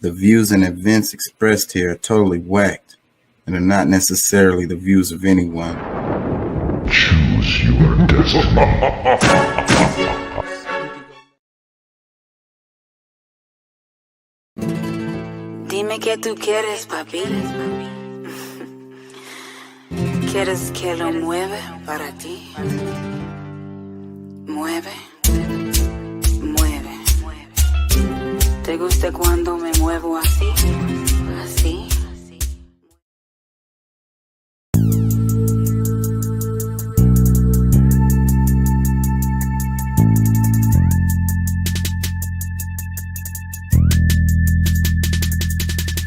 The views and events expressed here are totally whacked and are not necessarily the views of anyone. Choose your destiny. Dime qué tú quieres, papi. ¿Quieres que lo mueva para ti? Mueve, mueve. ¿Te gusta cuando me muevo así? Así.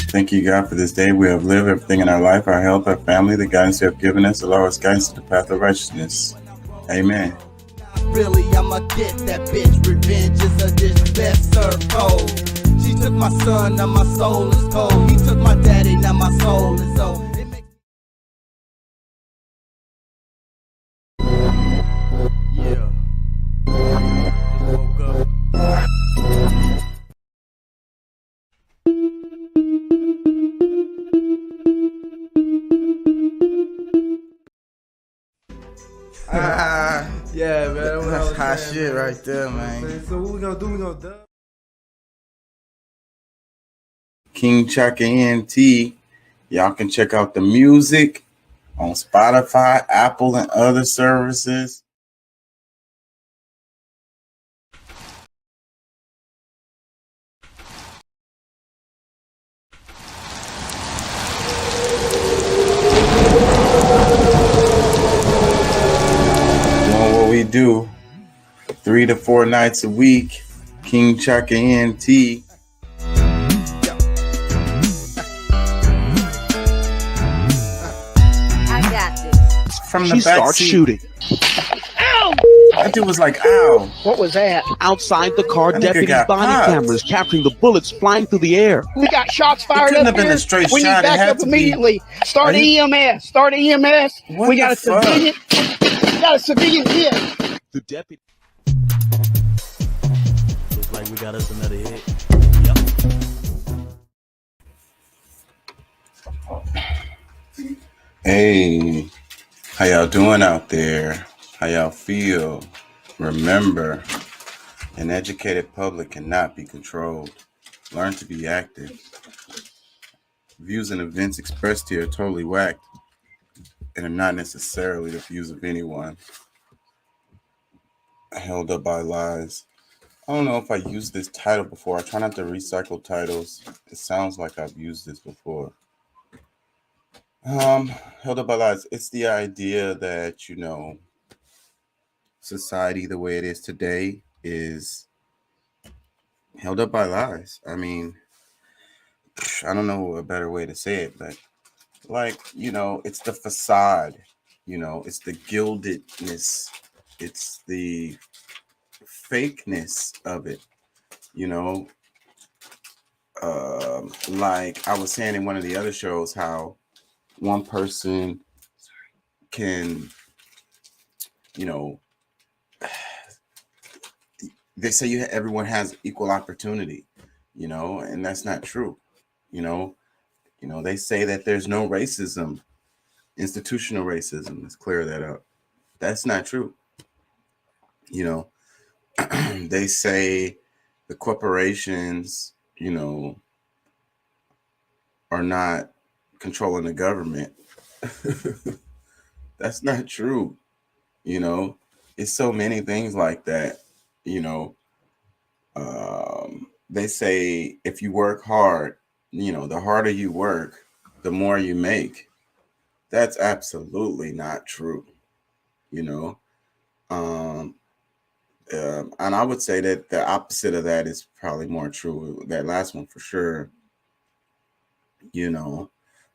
Thank you, God, for this day we have lived, everything in our life, our health, our family, the guidance you have given us, allow us guidance to the path of righteousness. Amen. Really, I'ma get that bitch. Revenge is a dish best served cold. She took my son, now my soul is cold. He took my daddy, now my soul is old. Yeah. Woke up. Yeah, man. That's hot shit right there, man. So what we gonna do? We gonna dub? King Chaka ENT. Y'all can check out the music on Spotify, Apple, and other services. Doing what we do 3 to 4 nights a week. King Chaka ENT. From the She back starts seat. shooting. That dude was like, ow. What was that? Outside the car, That nigga deputies' got body popped. cameras capturing the bullets flying through the air. We got shots It fired couldn't up have been here. a straight We need shot. It back had up to be. immediately. Start Are you- EMS. Start EMS. What We got a the fuck? civilian. We got a civilian hit. The deputy. Looks like we got us another hit. Hey, how y'all doing out there? How y'all feel? Remember, an educated public cannot be controlled. Learn to be active. Views and events expressed here are totally whacked and are not necessarily the views of anyone. Held up by lies. I don't know if I used this title before. I try not to recycle titles. It sounds like I've used this before. Held up by lies. It's the idea that, society the way it is today is held up by lies. I mean, I don't know a better way to say it, but it's the facade, it's the gildedness, it's the fakeness of it, like I was saying in one of the other shows, how one person can, they say everyone has equal opportunity, and that's not true. They say that there's no racism, institutional racism. Let's clear that up. That's not true. They say the corporations, are not controlling the government. That's not true. It's so many things like that. They say if you work hard, the harder you work, the more you make. That's absolutely not true. And I would say that the opposite of that is probably more true. That last one for sure.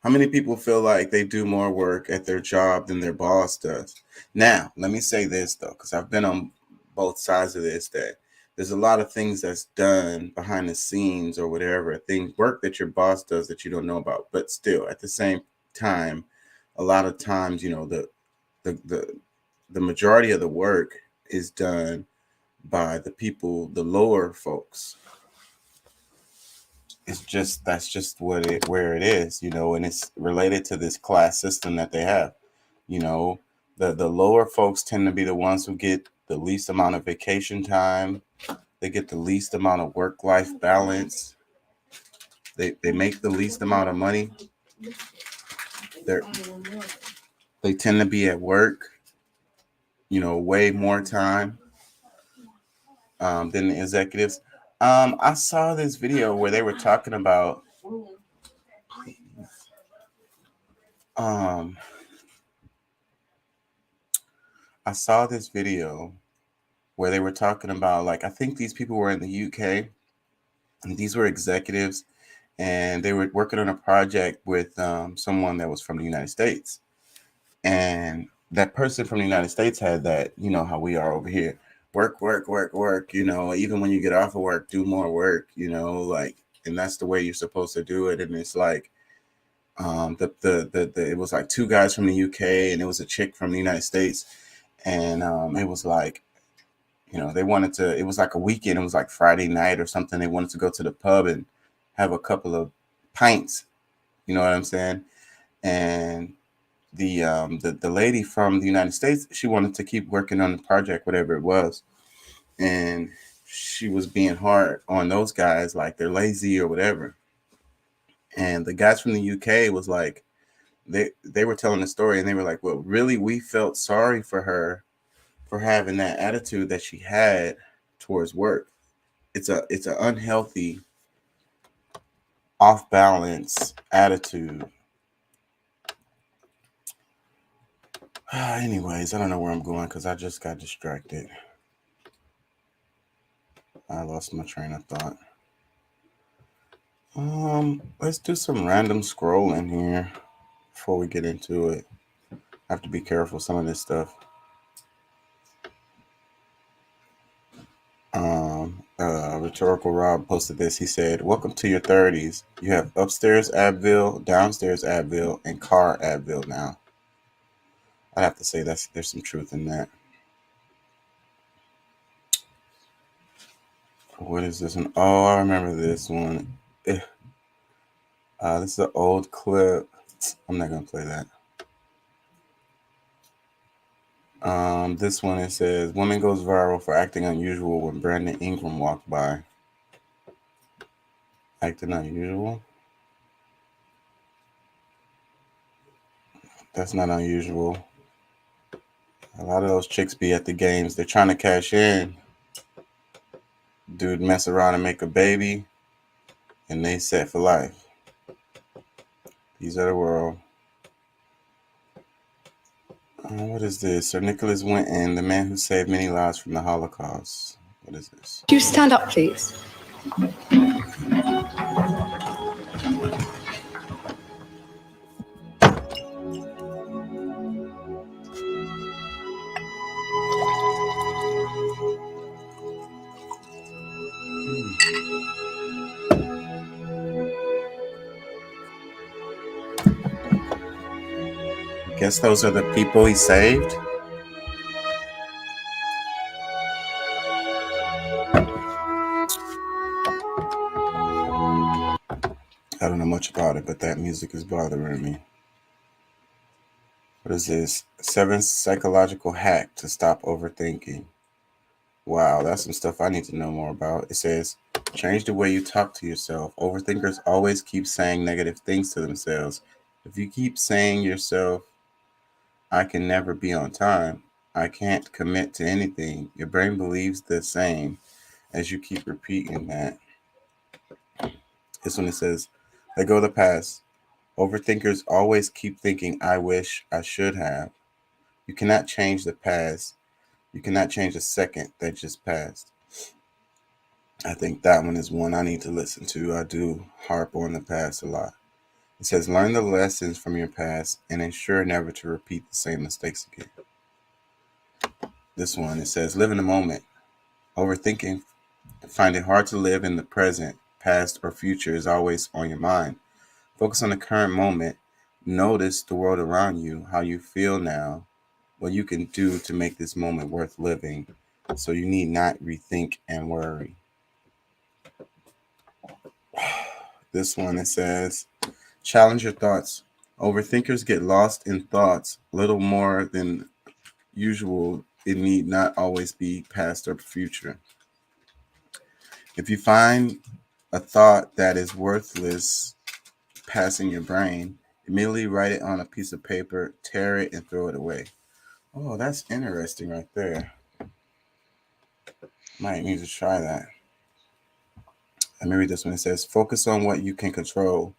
How many people feel like they do more work at their job than their boss does? Now, let me say this though, because I've been on both sides of this, that there's a lot of things that's done behind the scenes or whatever, work that your boss does that you don't know about. But still, at the same time, a lot of times, the majority of the work is done by the people, the lower folks. it's just that's just where it is, and it's related to this class system that they have. You know, the lower folks tend to be the ones who get the least amount of vacation time. They get the least amount of work-life balance. They make the least amount of money. They tend to be at work, way more time than the executives. I saw this video where they were talking about I saw this video where they were talking about, like, I think these people were in the UK, and these were executives, and they were working on a project with someone that was from the United States. And that person from the United States had that, how we are over here. Work, work, work, work, even when you get off of work, do more work, and that's the way you're supposed to do it. And it's like, it was like two guys from the UK and it was a chick from the United States. And it was like, they wanted to, it was like a weekend. It was like Friday night or something. They wanted to go to the pub and have a couple of pints. You know what I'm saying? And the lady from the United States, she wanted to keep working on the project, whatever it was. And she was being hard on those guys, like they're lazy or whatever. And the guys from the UK was like, they were telling the story and they were like, well, really, we felt sorry for her for having that attitude that she had towards work. It's an unhealthy, off balance attitude. Anyways, I don't know where I'm going because I just got distracted. I lost my train of thought. Let's do some random scrolling here before we get into it. I have to be careful with some of this stuff. Rhetorical Rob posted this. He said, welcome to your 30s. You have upstairs Advil, downstairs Advil, and car Advil now. I have to say there's some truth in that. What is this one? Oh, I remember this one. This is an old clip. I'm not going to play that. This one, it says, woman goes viral for acting unusual when Brandon Ingram walked by. Acting unusual? That's not unusual. A lot of those chicks be at the games. They're trying to cash in. Dude mess around and make a baby, and they set for life. These are the world. What is this? Sir Nicholas Winton, the man who saved many lives from the Holocaust. What is this? Could you stand up, please? Guess those are the people he saved. I don't know much about it, but that music is bothering me. What is this? 7 psychological hack to stop overthinking. Wow, that's some stuff I need to know more about. It says, change the way you talk to yourself. Overthinkers always keep saying negative things to themselves. If you keep saying yourself, I can never be on time, I can't commit to anything, your brain believes the same as you keep repeating that. This one, it says, let go of the past. Overthinkers always keep thinking, I wish, I should have. You cannot change the past. You cannot change the second that just passed. I think that one is one I need to listen to. I do harp on the past a lot. It says, learn the lessons from your past and ensure never to repeat the same mistakes again. This one, it says, live in the moment. Overthinking, find it hard to live in the present. Past or future is always on your mind. Focus on the current moment. Notice the world around you, how you feel now, what you can do to make this moment worth living, so you need not rethink and worry. This one, it says, challenge your thoughts. Overthinkers get lost in thoughts, little more than usual. It need not always be past or future. If you find a thought that is worthless passing your brain, immediately write it on a piece of paper, tear it, and throw it away. Oh, that's interesting right there. Might need to try that. Let me read this one. It says, focus on what you can control.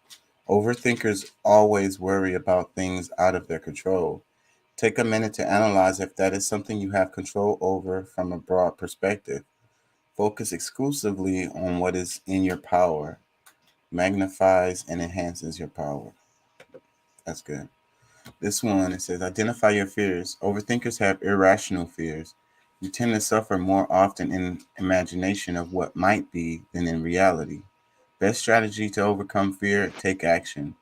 Overthinkers always worry about things out of their control. Take a minute to analyze if that is something you have control over from a broad perspective. Focus exclusively on what is in your power. Magnifies and enhances your power. That's good. This one, it says, identify your fears. Overthinkers have irrational fears. You tend to suffer more often in imagination of what might be than in reality. Best strategy to overcome fear, take action.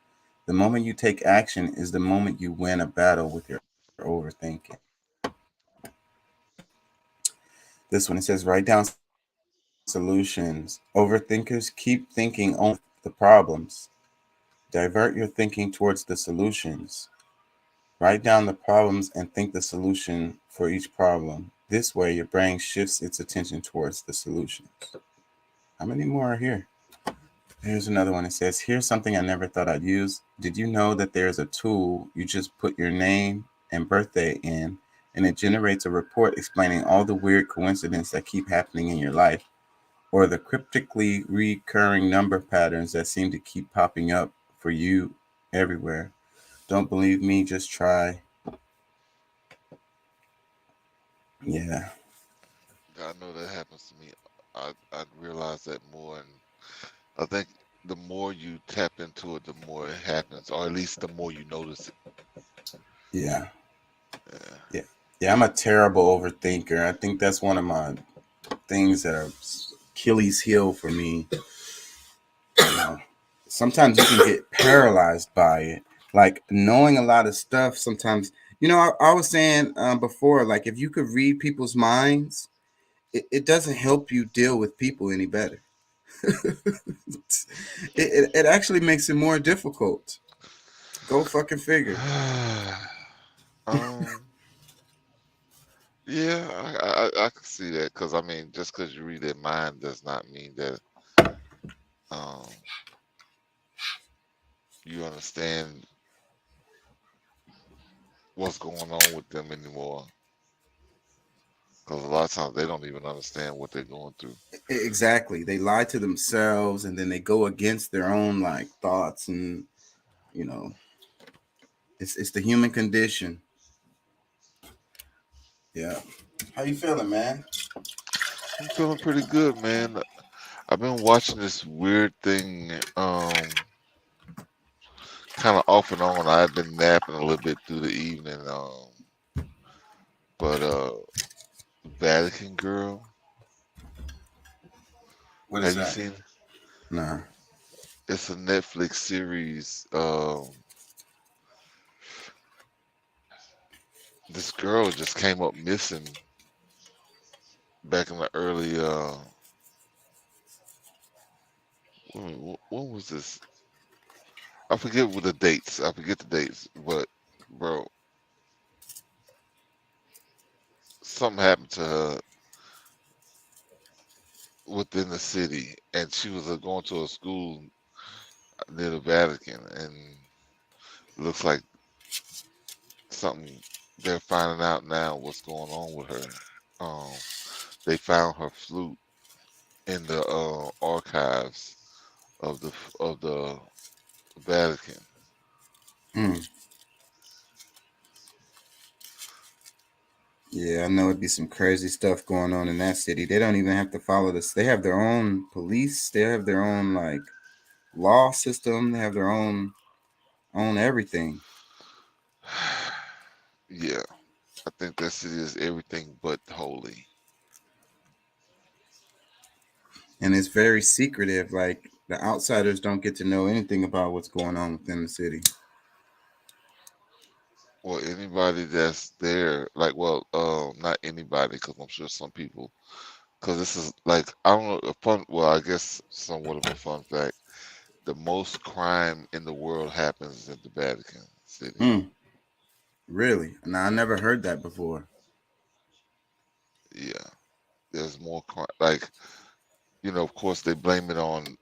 The moment you take action is the moment you win a battle with your overthinking. This one, it says, write down solutions. Overthinkers keep thinking only the problems. Divert your thinking towards the solutions. Write down the problems and think the solution for each problem. This way, your brain shifts its attention towards the solutions. How many more are here? Here's another one. It says, here's something I never thought I'd use. Did you know that there's a tool you just put your name and birthday in, and it generates a report explaining all the weird coincidences that keep happening in your life, or the cryptically recurring number patterns that seem to keep popping up for you everywhere? Don't believe me? Just try. Yeah. I know that happens to me. I realize that more, and I think the more you tap into it, the more it happens, or at least the more you notice it. Yeah. Yeah. Yeah, I'm a terrible overthinker. I think that's one of my things that are Achilles heel for me. You know, sometimes you can get paralyzed by it. Like knowing a lot of stuff sometimes, I was saying before, like if you could read people's minds, it doesn't help you deal with people any better. it actually makes it more difficult. Go fucking figure. Yeah, I can see that, because I mean, just because you read their mind does not mean that you understand what's going on with them anymore. Because a lot of times they don't even understand what they're going through. Exactly. They lie to themselves and then they go against their own like thoughts, and it's the human condition. Yeah. How you feeling, man? I'm feeling pretty good, man. I've been watching this weird thing, kind of off and on. I've been napping a little bit through the evening, but Vatican Girl. What is Have you that? seen it? Nah. It's a Netflix series. This girl just came up missing back in the early. When was this? I forget what the dates. I forget the dates, but bro, something happened to her within the city, and she was going to a school near the Vatican, and it looks like something they're finding out now what's going on with her. They found her flute in the archives of the Vatican. Mm. Yeah, I know it'd be some crazy stuff going on in that city. They don't even have to follow this. They have their own police. They have their own like law system. They have their own everything. Yeah, I think that city is everything but holy. And it's very secretive. Like the outsiders don't get to know anything about what's going on within the city. Well, anybody that's there, like, well, not anybody, because I'm sure some people, because this is like, I don't know, a fun, well, I guess somewhat of a fun fact. the most crime in the world happens in the Vatican City. Really? Now I never heard that before. Yeah, there's more crime. Like, of course, they blame it on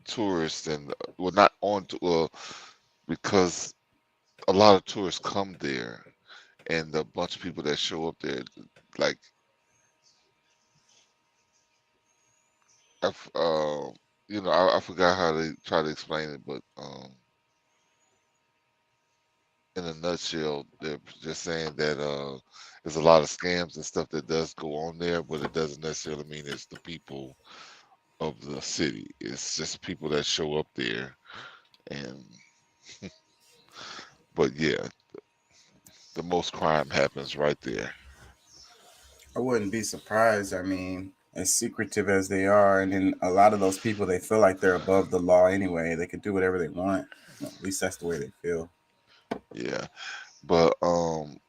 tourists and well, not on because a lot of tourists come there, and the bunch of people that show up there, like I forgot how they try to explain it, but in a nutshell, they're just saying that there's a lot of scams and stuff that does go on there, but it doesn't necessarily mean it's the people of the city. It's just people that show up there, and but yeah, the most crime happens right there. I wouldn't be surprised. I mean, as secretive as they are, and then a lot of those people, they feel like they're above the law anyway. They can do whatever they want. At least that's the way they feel. Yeah, but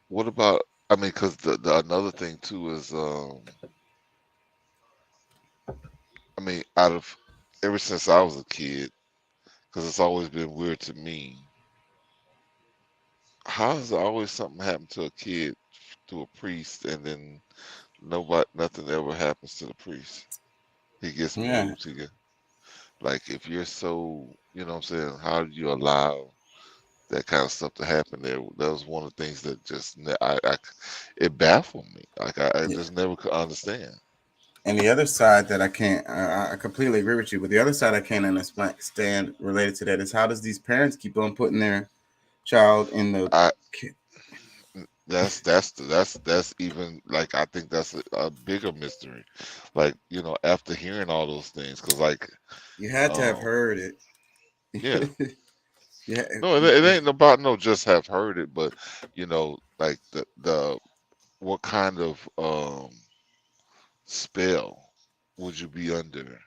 what about? I mean, because the another thing too is I mean, ever since I was a kid, because it's always been weird to me. How does always something happen to a kid to a priest, and then nothing ever happens to the priest? He gets Yeah, moved. Like, if you're so, what I'm saying, how do you allow that kind of stuff to happen there? That was one of the things that just it baffled me. Like, I yeah. just never could understand. And the other side that I can't, I completely agree with you. But the other side I can't understand related to that is how does these parents keep on putting their child in the I that's even, like, I think that's a bigger mystery. Like, after hearing all those things, because, like, You had to have um, heard it. yeah, Yeah, no, it ain't about no just have heard it, but like the what kind of spell would you be under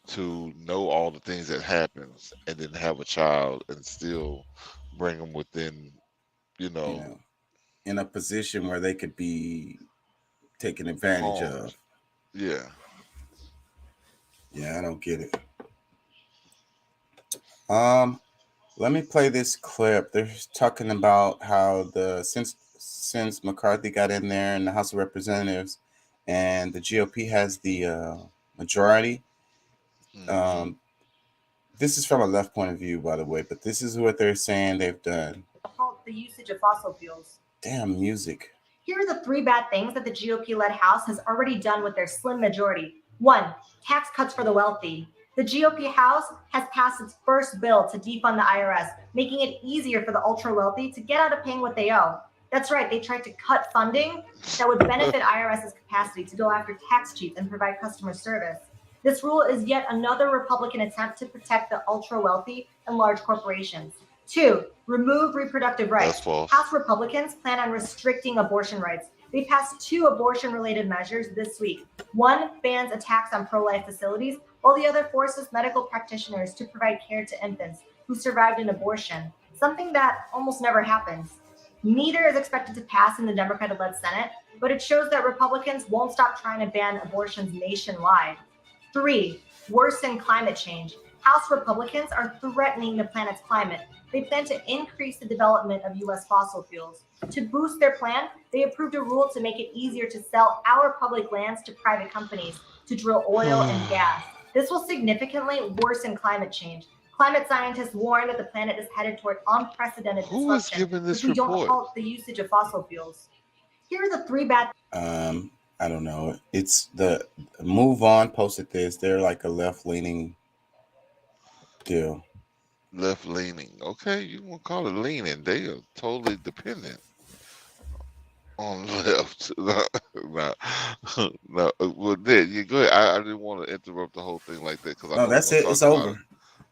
to know all the things that happens and then have a child and still bring them within, you you know, know, in a position where they could be taken advantage of. harmed? Yeah. Yeah, I don't get it. Um, Let me play this clip. They're talking about how since McCarthy got in there in the House of Representatives, and the GOP has the majority. Hmm. Um, this is from a left point of view, by the way, but this is what they're saying they've done. Halt the usage of fossil fuels. Damn music. Here are the 3 bad things that the GOP-led House has already done with their slim majority. 1. Tax cuts for the wealthy. The GOP House has passed its first bill to defund the IRS, making it easier for the ultra-wealthy to get out of paying what they owe. That's right, they tried to cut funding that would benefit IRS's capacity to go after tax cheats and provide customer service. This rule is yet another Republican attempt to protect the ultra-wealthy and large corporations. 2. Remove reproductive That's rights. false. House Republicans plan on restricting abortion rights. They passed 2 abortion-related measures this week. One bans attacks on pro-life facilities, while the other forces medical practitioners to provide care to infants who survived an abortion, something that almost never happens. Neither is expected to pass in the Democratic-led Senate, but it shows that Republicans won't stop trying to ban abortions nationwide. 3. Worsen climate change. House Republicans are threatening the planet's climate. They plan to increase the development of U.S. fossil fuels. To boost their plan, they approved a rule to make it easier to sell our public lands to private companies to drill oil and gas. This will significantly worsen climate change. Climate scientists warn that the planet is headed toward unprecedented Who is disruption giving this if we don't report? halt the usage of fossil fuels. Here are the 3 bad. I don't know. It's the Move On posted this. They're like a left leaning deal. Left leaning. Okay, you want to call it leaning. They are totally dependent on left. No, no. Well, then you go ahead. I didn't want to interrupt the whole thing like that because I No, know we're that's going it. to It's talk about over. it.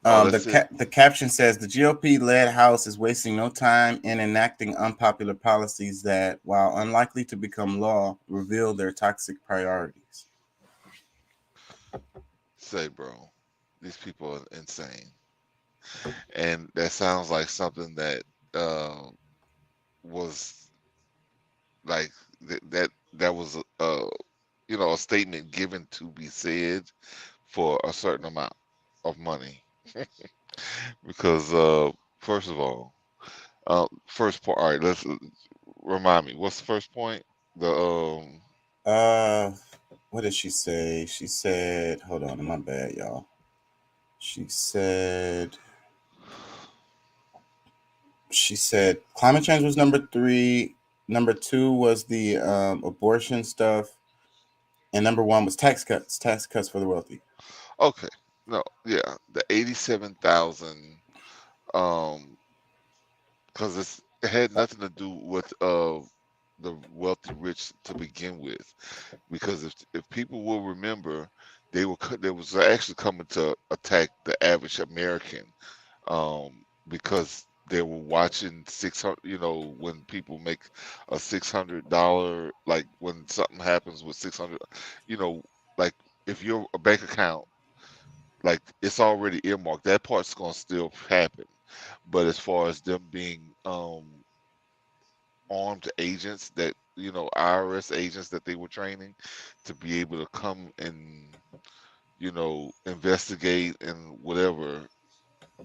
Oh, that's it. The caption says the GOP-led House is wasting no time in enacting unpopular policies that, while unlikely to become law, reveal their toxic priorities. Say, bro, these people are insane, and that sounds like something that was like that was a statement given to be said for a certain amount. of money because first of all, first point. All right, let's remind me. What's the first point? The Uh, what did she say? She said, hold on, my bad, y'all. She said climate change was number 3. Number 2 was the abortion stuff, and number 1 was tax cuts. Tax cuts for the wealthy. okay, no, yeah, the 87,000. Because it had nothing to do with the wealthy rich to begin with. Because if people will remember, they was actually coming to attack the average American, because they were watching 600. You know, when people make a $600, like when something happens with 600, you know, like if your a bank account, like it's already earmarked, that part's gonna still happen. But as far as them being armed agents, that IRS agents that they were training to be able to come and investigate and whatever,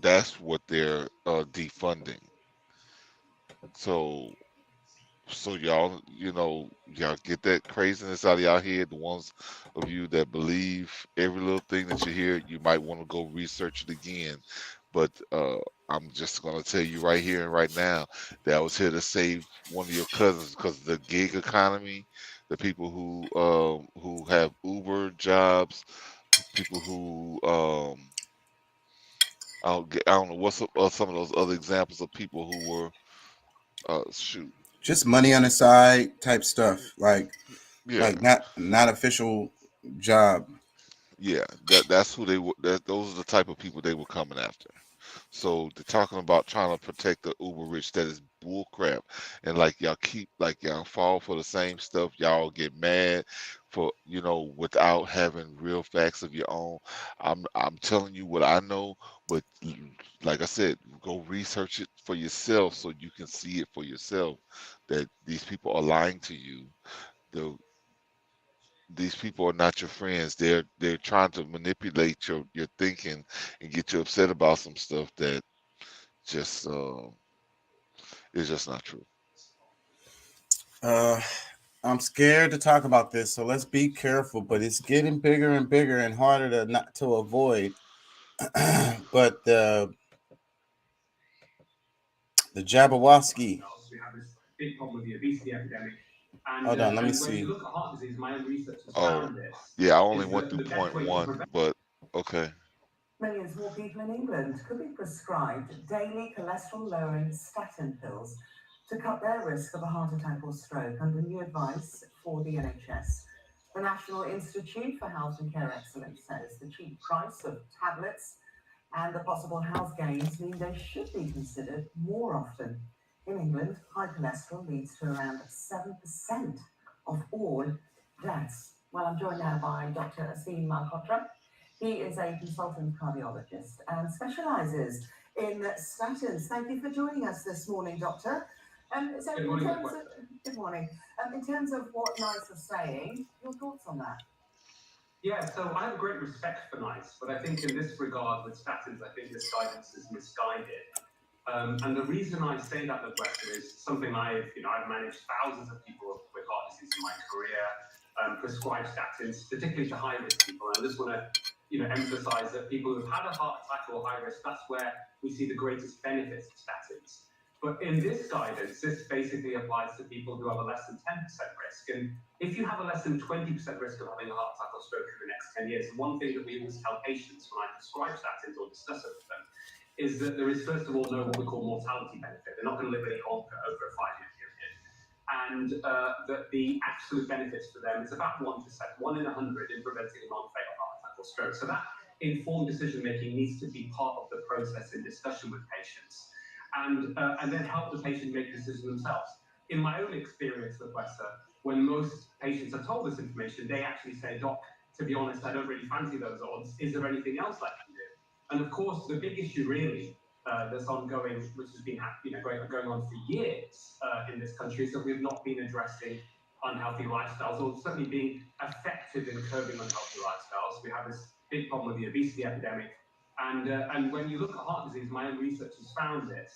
that's what they're defunding. So y'all get that craziness out of y'all head. The ones of you that believe every little thing that you hear, you might want to go research it again. But I'm just gonna tell you right here and right now that I was here to save one of your cousins because the gig economy, the people who have Uber jobs, people who I don't know what's some of those other examples of people who were shoot. Just money on the side type stuff, like Yeah, not official job. yeah, that's who they were. Those are the type of people they were coming after. So they're talking about trying to protect the uber rich. That is bull crap. And like y'all fall for the same stuff. Y'all get mad for without having real facts of your own. I'm telling you what I know, but like I said, go research it for yourself so you can see it for yourself that these people are lying to you. The These people are not your friends. They're trying to manipulate your thinking and get you upset about some stuff that just is just not true. I'm scared to talk about this, so let's be careful. But it's getting bigger and bigger and harder to not to avoid. But the Jabberwocky. We have this big problem with the obesity epidemic. And, Hold on, let me when see. you look at heart disease, my own research has Oh, found this. yeah, I only is went that through the best point way to one, prevent but okay. Millions more people in England could be prescribed daily cholesterol-lowering statin pills to cut their risk of a heart attack or stroke under new advice for the NHS. The National Institute for Health and Care Excellence says the cheap price of tablets and the possible health gains mean they should be considered more often. In England, high cholesterol leads to around 7% of all deaths. Well, I'm joined now by Dr. Asim Malhotra. He is a consultant cardiologist and specialises in statins. Thank you for joining us this morning, Doctor. So Good morning. Good morning. In terms of what NICE is saying, your thoughts on that? Yeah, so I have a great respect for NICE, but I think in this regard with statins, I think this guidance is misguided. And the reason I say that, Weston, is something I've managed thousands of people with heart disease in my career, prescribed statins, particularly to high-risk people. And I just want to emphasize that people who've had a heart attack or high risk, that's where we see the greatest benefits of statins. But in this guidance, this basically applies to people who have a less than 10% risk. And if you have a less than 20% risk of having a heart attack or stroke in the next 10 years, one thing that we always tell patients when I prescribe statins or discuss it with them is that there is, first of all, no what we call mortality benefit. They're not going to live any longer over a 5-year period. And that the absolute benefits for them is about 1%, 1 in 100 in preventing a non-fatal heart attack or stroke. So that informed decision making needs to be part of the process in discussion with patients, and then help the patient make the decision themselves. In my own experience, Professor, when most patients are told this information, they actually say, "Doc, to be honest, I don't really fancy those odds. Is there anything else I can do?" And of course, the big issue really that's ongoing, which has been going on for years in this country, is that we've not been addressing unhealthy lifestyles, or certainly being effective in curbing unhealthy lifestyles. We have this big problem with the obesity epidemic. And when you look at heart disease, my own research has found this,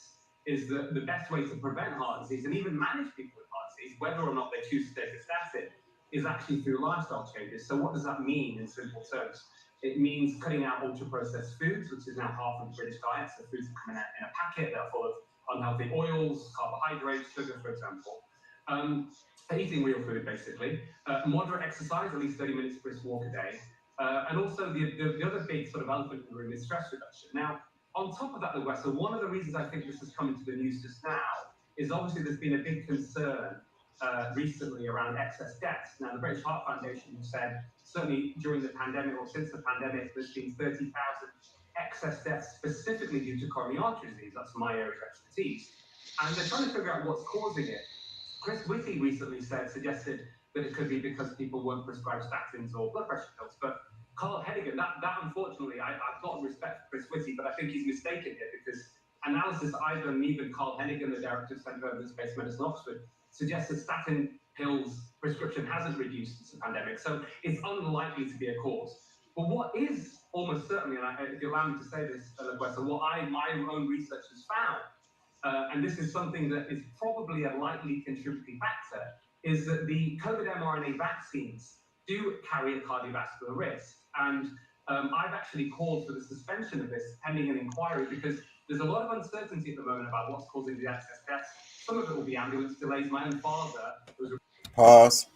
is that the best way to prevent heart disease and even manage people with heart disease, whether or not they choose to take a statin, is actually through lifestyle changes. So what does that mean in simple terms? It means cutting out ultra-processed foods, which is now half of the British diet. So foods that come in a packet, they're full of unhealthy oils, carbohydrates, sugar, for example. Eating real food, basically. Moderate exercise, at least 30 minutes brisk walk a day. And also the other big sort of elephant in the room is stress reduction. Now, on top of that, Wes, one of the reasons I think this has come into the news just now is obviously there's been a big concern recently around excess deaths. Now, the British Heart Foundation have said, certainly during the pandemic or since the pandemic, there's been 30,000 excess deaths specifically due to coronary artery disease. That's my area of expertise. And they're trying to figure out what's causing it. Chris Whitty recently suggested that it could be because people weren't prescribed statins or blood pressure pills. But Carl Hennigan, that unfortunately, I've got respect for Chris Whitty, but I think he's mistaken here because analysis I've done, even Carl Hennigan, the director of Centre for Evidence-Based Medicine Oxford, suggests that statin pills prescription hasn't reduced since the pandemic. So it's unlikely to be a cause. But what is almost certainly, and if you allow me to say this, Wes, what my own research has found, and this is something that is probably a likely contributing factor, is that the COVID mRNA vaccines do carry a cardiovascular risk. And I've actually called for the suspension of this pending an inquiry because there's a lot of uncertainty at the moment about what's causing the excess deaths. Some of it will be ambulance delays. My own father was... Pause.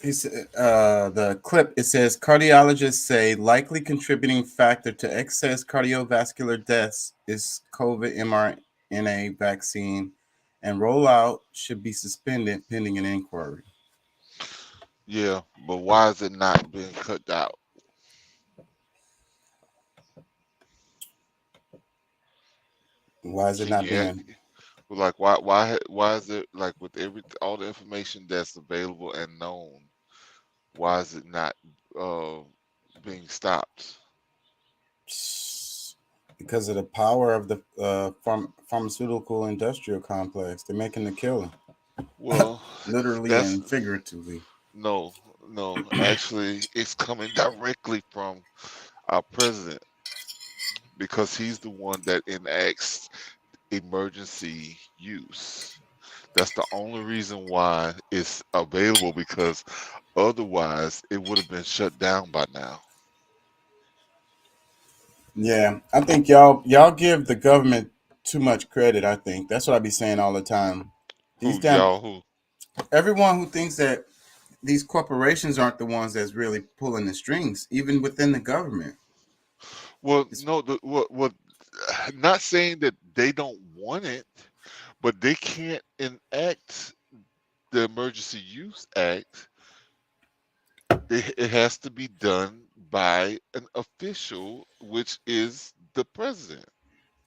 The clip, it says cardiologists say likely contributing factor to excess cardiovascular deaths is COVID mRNA vaccine, and rollout should be suspended pending an inquiry. Yeah, but why is it not being cut out? Why is it not being? Like why is it like with all the information that's available and known? Why is it not being stopped? Because of the power of the pharmaceutical industrial complex. They're making the killing. Well, literally and figuratively. No, actually, it's coming directly from our president because he's the one that enacts emergency use. That's the only reason why it's available, because otherwise it would have been shut down by now. Yeah, I think y'all give the government too much credit. I think that's what I be saying all the time. Everyone who thinks that these corporations aren't the ones that's really pulling the strings, even within the government. Well, no, not saying that they don't want it, but they can't enact the Emergency Use Act. It has to be done by an official, which is the president.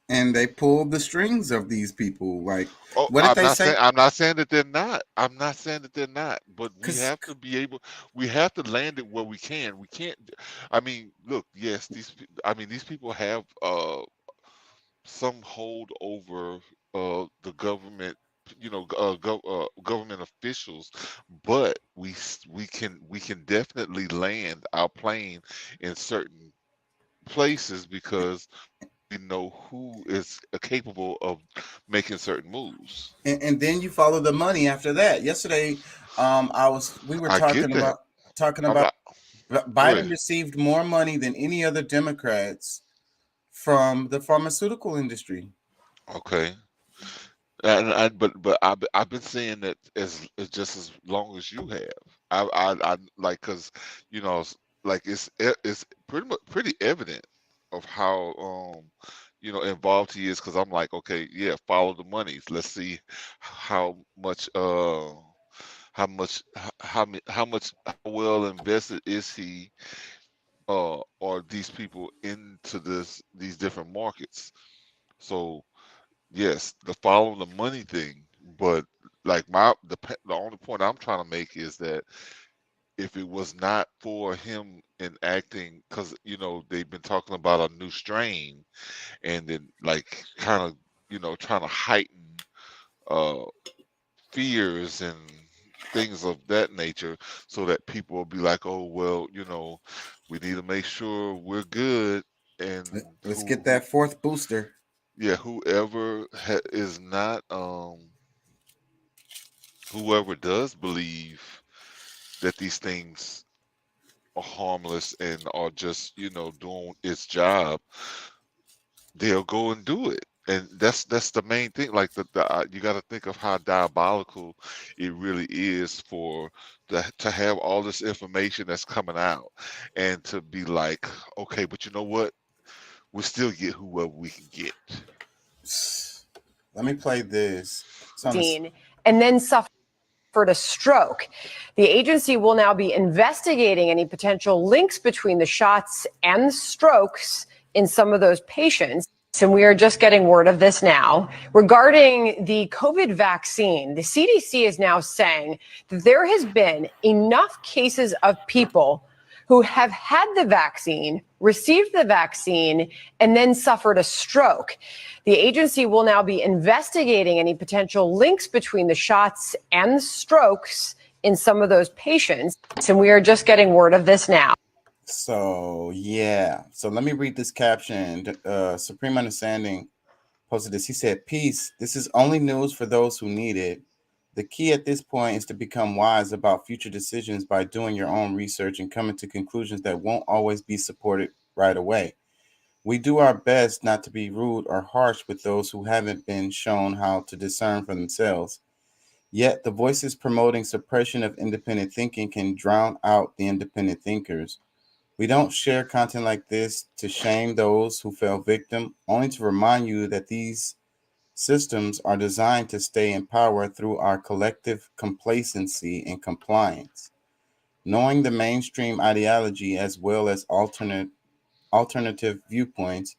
And they pulled the strings of these people. Like, what did they say? I'm not saying that they're not. I'm not saying that they're not. But we have to be able. We have to land it where we can. We can't. I mean, look. Yes, these people have some hold over the government. Government officials, but we can definitely land our plane in certain places because we know who is capable of making certain moves. And then you follow the money after that. Yesterday, we were talking about Biden received more money than any other Democrats from the pharmaceutical industry. Okay. But I've been saying that as just as long as you have. I like, because like it's pretty evident of how involved he is, because I'm like, okay, yeah, follow the money. Let's see how well invested is he or these people into these different markets. So yes, the follow the money thing, but like the only point I'm trying to make is that if it was not for him enacting, because they've been talking about a new strain, and then like kind of trying to heighten fears and things of that nature, so that people will be like, oh well, we need to make sure we're good. and Let's get that fourth booster. yeah, whoever is not whoever does believe that these things are harmless and are just doing its job, they'll go and do it. And that's the main thing. Like you got to think of how diabolical it really is for to have all this information that's coming out, and to be like, okay, but you know what? We still get whoever we can get. Let me play this. And then suffered a stroke. The agency will now be investigating any potential links between the shots and the strokes in some of those patients. And we are just getting word of this now. Regarding the COVID vaccine, the CDC is now saying that there has been enough cases of people who have had the vaccine, received the vaccine, and then suffered a stroke. The agency will now be investigating any potential links between the shots and the strokes in some of those patients. And we are just getting word of this now. So, yeah. So let me read this caption. Supreme Understanding posted this. He said, "Peace. This is only news for those who need it. The key at this point is to become wise about future decisions by doing your own research and coming to conclusions that won't always be supported right away. We do our best not to be rude or harsh with those who haven't been shown how to discern for themselves. Yet the voices promoting suppression of independent thinking can drown out the independent thinkers. We don't share content like this to shame those who fell victim, only to remind you that these systems are designed to stay in power through our collective complacency and compliance. Knowing the mainstream ideology as well as alternative viewpoints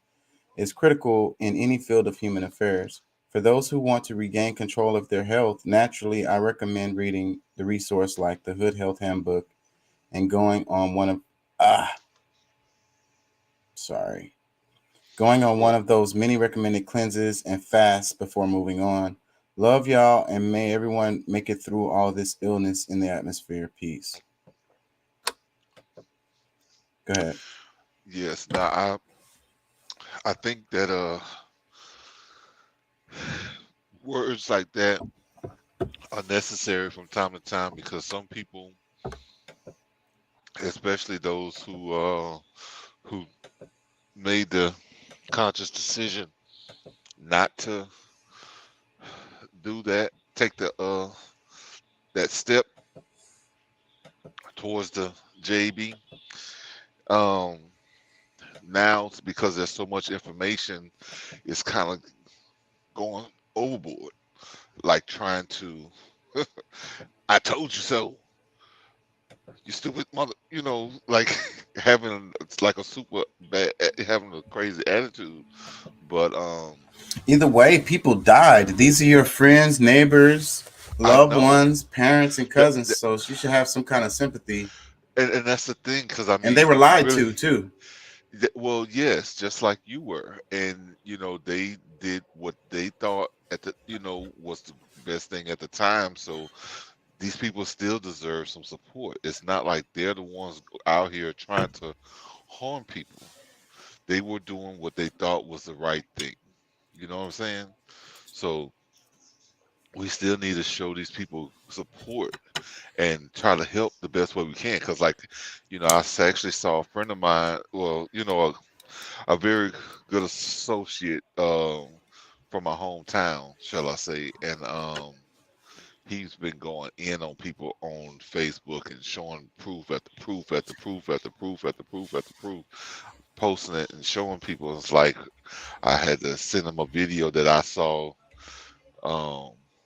is critical in any field of human affairs. For those who want to regain control of their health, naturally, I recommend reading the resource like the Hood Health Handbook and going on one of those many recommended cleanses and fasts before moving on. Love y'all, and may everyone make it through all this illness in the atmosphere. Peace." Go ahead. Yes. Now I think that words like that are necessary from time to time, because some people, especially those who made the conscious decision not to do that, take the that step towards the JB. Now, because there's so much information, it's kind of going overboard, like trying to I told you so, you stupid mother, like having like a super bad, having a crazy attitude. But either way, people died. These are your friends, neighbors, loved ones, parents, and cousins. So you should have some kind of sympathy. And that's the thing, because and they were lied to too. Well, yes, just like you were, and they did what they thought at the was the best thing at the time. So these people still deserve some support. It's not like they're the ones out here trying to harm people. They were doing what they thought was the right thing. You know what I'm saying? So we still need to show these people support and try to help the best way we can. Because, I actually saw a friend of mine, a very good associate from my hometown, shall I say, and he's been going in on people on Facebook and showing proof after proof after proof after proof after proof after proof, posting it and showing people. It's like I had to send him a video that I saw.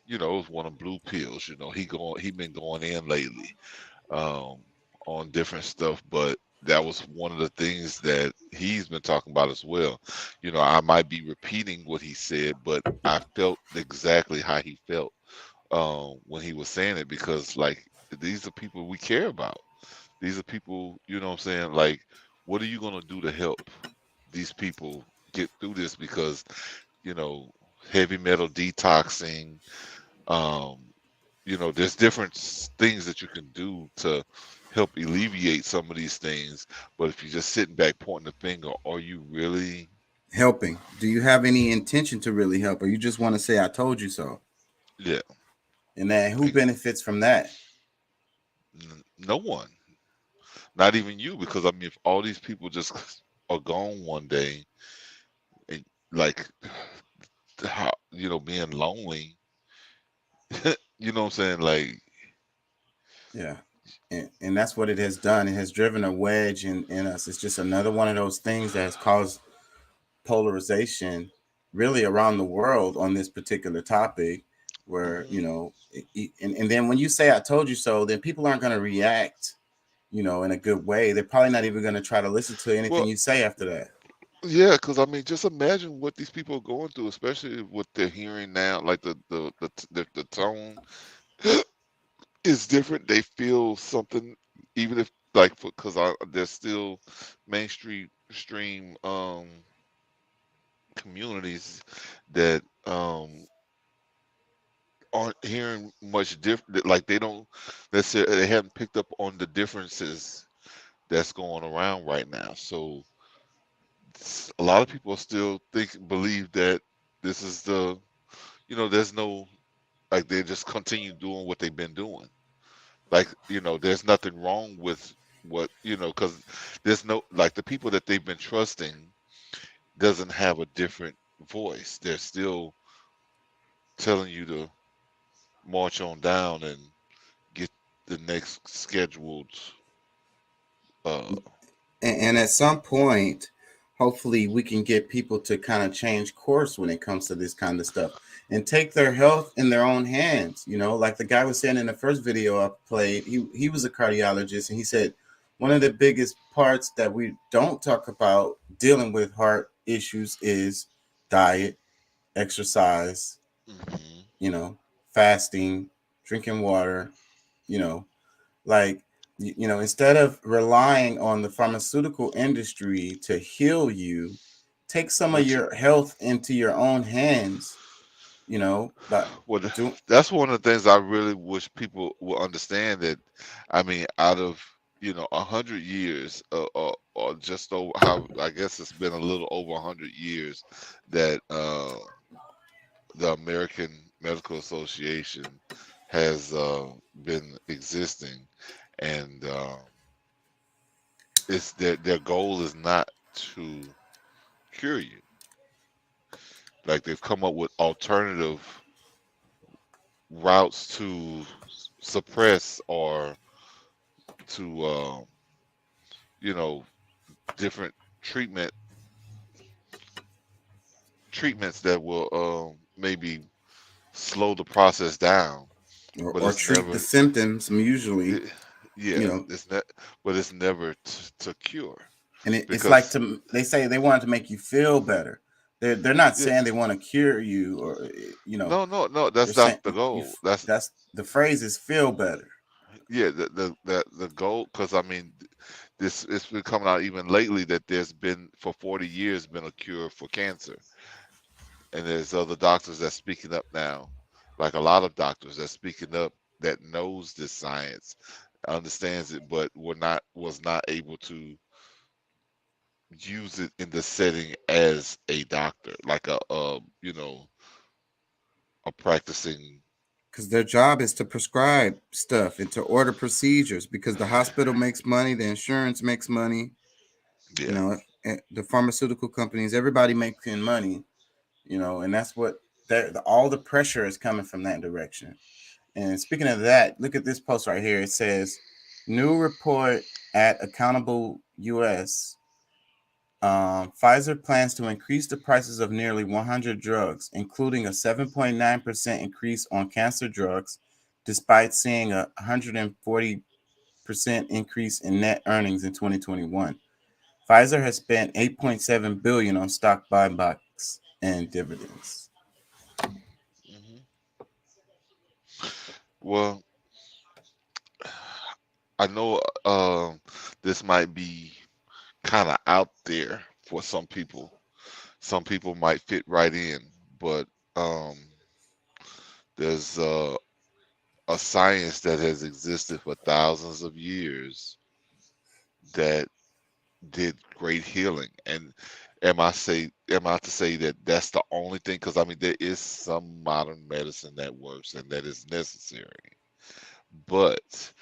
It was one of blue pills. He been going in lately on different stuff, but that was one of the things that he's been talking about as well. I might be repeating what he said, but I felt exactly how he felt when he was saying it, because these are people we care about. These are people, what I'm saying? What are you going to do to help these people get through this? Because, heavy metal detoxing, there's different things that you can do to help alleviate some of these things. But if you're just sitting back pointing the finger, are you really helping? Do you have any intention to really help, or you just want to say "I told you so"? Yeah. And then who benefits from that? No one. Not even you, because I mean, if all these people just are gone one day, and like how being lonely, you know what I'm saying? Like, Yeah. And that's what it has done. It has driven a wedge in us. It's just another one of those things that has caused polarization really around the world on this particular topic, where and then when you say "I told you so," then people aren't going to react in a good way. They're probably not even going to try to listen to anything you say after that. Yeah, because I mean, just imagine what these people are going through, especially what they're hearing now. Like the tone is different. They feel something, even if because there's still mainstream communities that aren't hearing much different. Like they don't necessarily, they haven't picked up on the differences that's going around right now. So a lot of people still believe that this is there's no, like, they just continue doing what they've been doing. Like, there's nothing wrong with what, because there's no, like, the people that they've been trusting doesn't have a different voice. They're still telling you to march on down and get the next scheduled. And at some point, hopefully we can get people to kind of change course when it comes to this kind of stuff and take their health in their own hands. Like the guy was saying in the first video I played, he was a cardiologist, and he said one of the biggest parts that we don't talk about dealing with heart issues is diet, exercise, fasting, drinking water, instead of relying on the pharmaceutical industry to heal you, take some of your health into your own hands. That's one of the things I really wish people will understand, that I mean, out of 100 years, or just over, how I guess it's been a little over 100 years that the American Medical Association has been existing, and it's their goal is not to cure you. Like, they've come up with alternative routes to suppress or to different treatments that will maybe slow the process down, or treat the symptoms usually. But it's never to cure. And it's like they say they want to make you feel better. They're not saying they want to cure you, or No. That's not the goal. That's the phrase is feel better. Yeah, the goal, because I mean, it's been coming out even lately that there's been for 40 years been a cure for cancer, and there's other doctors that's speaking up now, like a lot of doctors that's speaking up that knows this science, understands it, but was not able to use it in the setting as a doctor, like a practicing. Because their job is to prescribe stuff and to order procedures, because the hospital makes money, the insurance makes money, the pharmaceutical companies, everybody making money, and that's what all the pressure is coming from that direction. And speaking of that, look at this post right here. It says, new report at Accountable US. Pfizer plans to increase the prices of nearly 100 drugs, including a 7.9% increase on cancer drugs, despite seeing a 140% increase in net earnings in 2021. Pfizer has spent $8.7 billion on stock buybacks and dividends. Well, I know this might be kind of out there for some people. Some people might fit right in, but there's a science that has existed for thousands of years that did great healing. And am I to say that that's the only thing? Because I mean, there is some modern medicine that works and that is necessary, but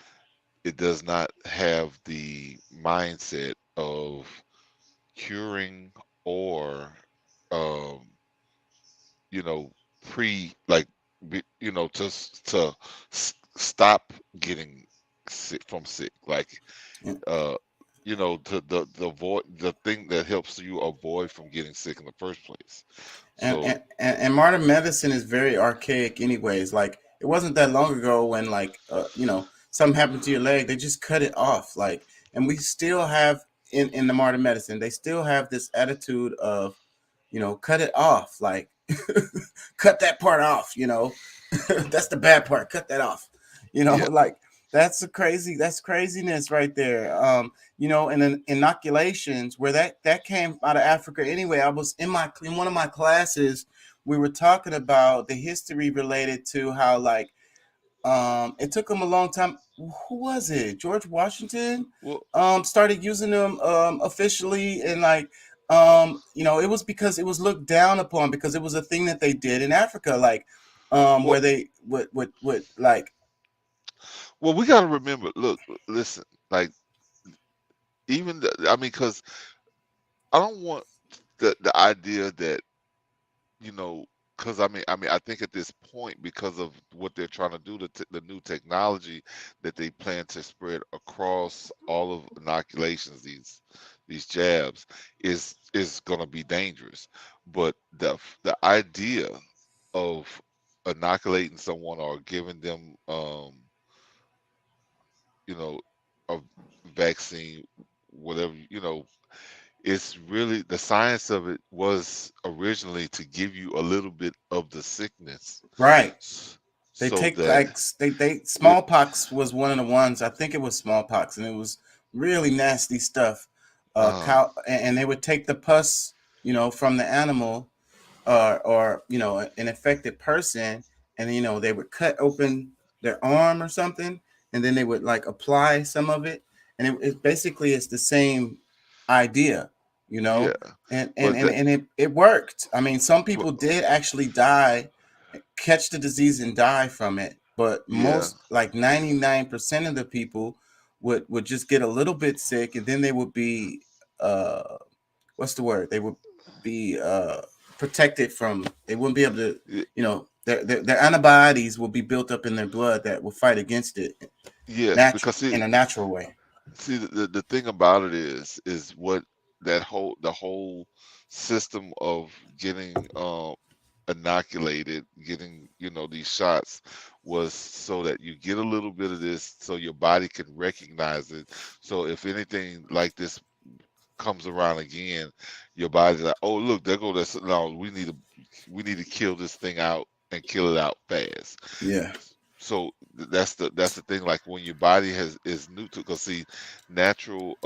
it does not have the mindset of curing or um, you know, stop getting sick, like uh the avoid the thing that helps you avoid from getting sick in the first place. And, So and modern medicine is very archaic anyways. Like it wasn't that long ago when like something happened to your leg, they just cut it off. Like, and we still have in the modern medicine, they still have this attitude of, cut it off. Like cut that part off, that's the bad part. Cut that off. yeah, Like that's craziness right there. And then inoculations where that came out of Africa anyway. I was in one of my classes, we were talking about the history related to how like it took them a long time. Who was it? George Washington well, started using them officially, and like it was because it was looked down upon because it was a thing that they did in Africa, like well, where they would like well, we got to remember. Look, listen, like even I mean, because I don't want the idea that because I think at this point, because of what they're trying to do, the new technology that they plan to spread across all of inoculations, these jabs, is going to be dangerous. But the idea of inoculating someone or giving them, a vaccine, whatever, it's really the science of it was originally to give you a little bit of the sickness, right. They so take that like smallpox was one of the ones. I think it was smallpox, and it was really nasty stuff. Cow, and they would take the pus, from the animal, or an infected person, and they would cut open their arm or something, and then they would like apply some of it, and it basically is the same idea, yeah, and it worked. I mean, some but people did actually die, catch the disease and die from it, but yeah, most, like 99% of the people would just get a little bit sick, and then they would be what's the word? They would be protected from. They wouldn't be able to. y- Their antibodies will be built up in their blood that will fight against it yes, because in a natural way. see the thing about it is what the whole system of getting inoculated, getting these shots, was so that you get a little bit of this so your body can recognize it. So if anything like this comes around again, your body's like, oh look, there go this. No, we need to kill this thing out and kill it out fast. Yeah. So that's the thing. Like when your body is new to, because see, natural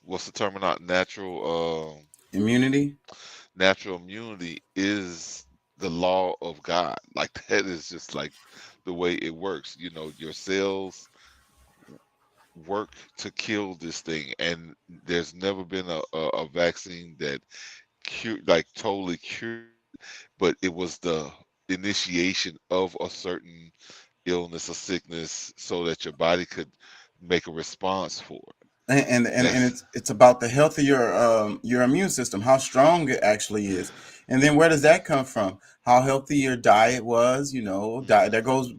what's the term? Not natural Immunity. natural immunity is the law of God. Like that is just like the way it works. Your cells work to kill this thing, and there's never been a vaccine that totally cured, but it was the initiation of a certain illness or sickness so that your body could make a response for it. And That's it's about the health of your immune system, how strong it actually is, and then where does that come from? How healthy your diet was, diet that goes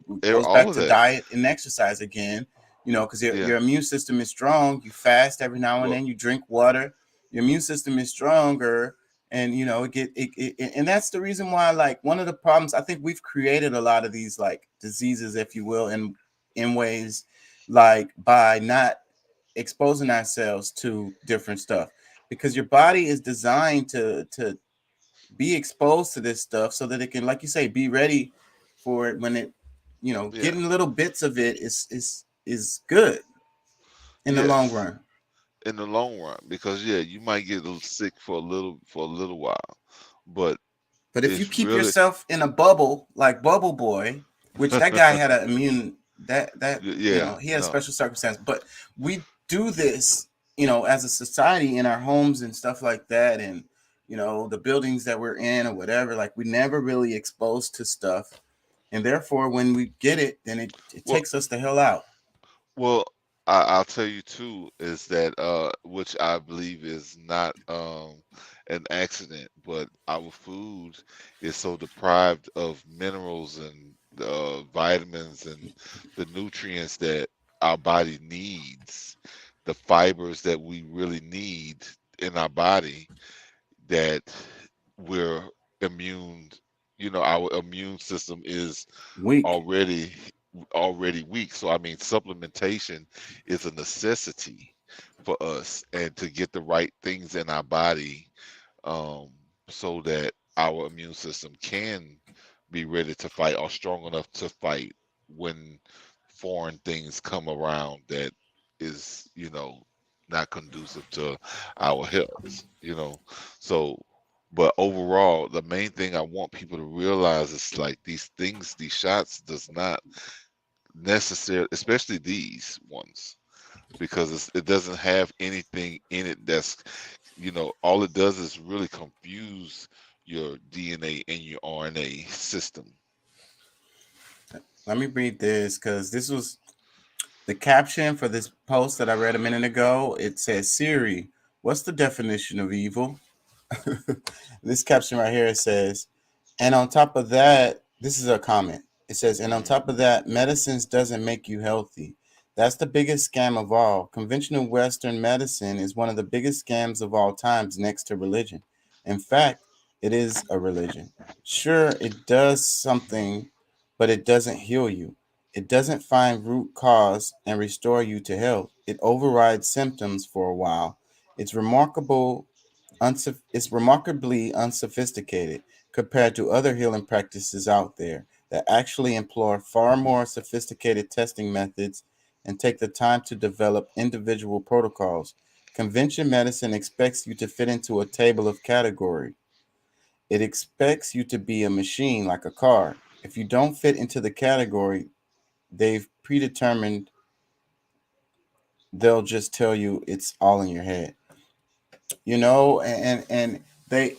all back of to that. diet and exercise again, because your Yeah. immune system is strong. You fast every now and Well, then, you drink water, your immune system is stronger, and and that's the reason why, like, one of the problems, I think we've created a lot of these like diseases, if you will, in ways like by not exposing ourselves to different stuff, because your body is designed to be exposed to this stuff so that it can, like you say, be ready for it when it, yeah. getting little bits of it is good in the long Yes. run. In the long run, because yeah, you might get a little sick for a little while, but But if you It's keep really, yourself in a bubble like Bubble Boy, which that guy had an immune that yeah, he had a no, special circumstance, but we do this, as a society in our homes and stuff like that, and the buildings that we're in or whatever, like we never really exposed to stuff, and therefore when we get it, then it well, takes us the hell out. well, I'll tell you too is that which I believe is not an accident, but our food is so deprived of minerals and vitamins and the nutrients that our body needs, the fibers that we really need in our body, that we're immune. Our immune system is Weak. already weak. So I mean, supplementation is a necessity for us, and to get the right things in our body, so that our immune system can be ready to fight or strong enough to fight when foreign things come around that is, not conducive to our health. So, but overall, the main thing I want people to realize is like these things, these shots does not necessarily, especially these ones, because it doesn't have anything in it that's, all it does is really confuse your DNA and your RNA system. Let me read this, because this was the caption for this post that I read a minute ago. It says, Siri, what's the definition of evil? This caption right here says, and on top of that, this is a comment. It says, and on top of that, medicines doesn't make you healthy. That's the biggest scam of all. Conventional Western medicine is one of the biggest scams of all times, next to religion. In fact, it is a religion. Sure, it does something, but it doesn't heal you. It doesn't find root cause and restore you to health. It overrides symptoms for a while. It's remarkably unsophisticated compared to other healing practices out there that actually employ far more sophisticated testing methods and take the time to develop individual protocols. Convention medicine expects you to fit into a table of category. It expects you to be a machine like a car. If you don't fit into the category they've predetermined, they'll just tell you it's all in your head. And they,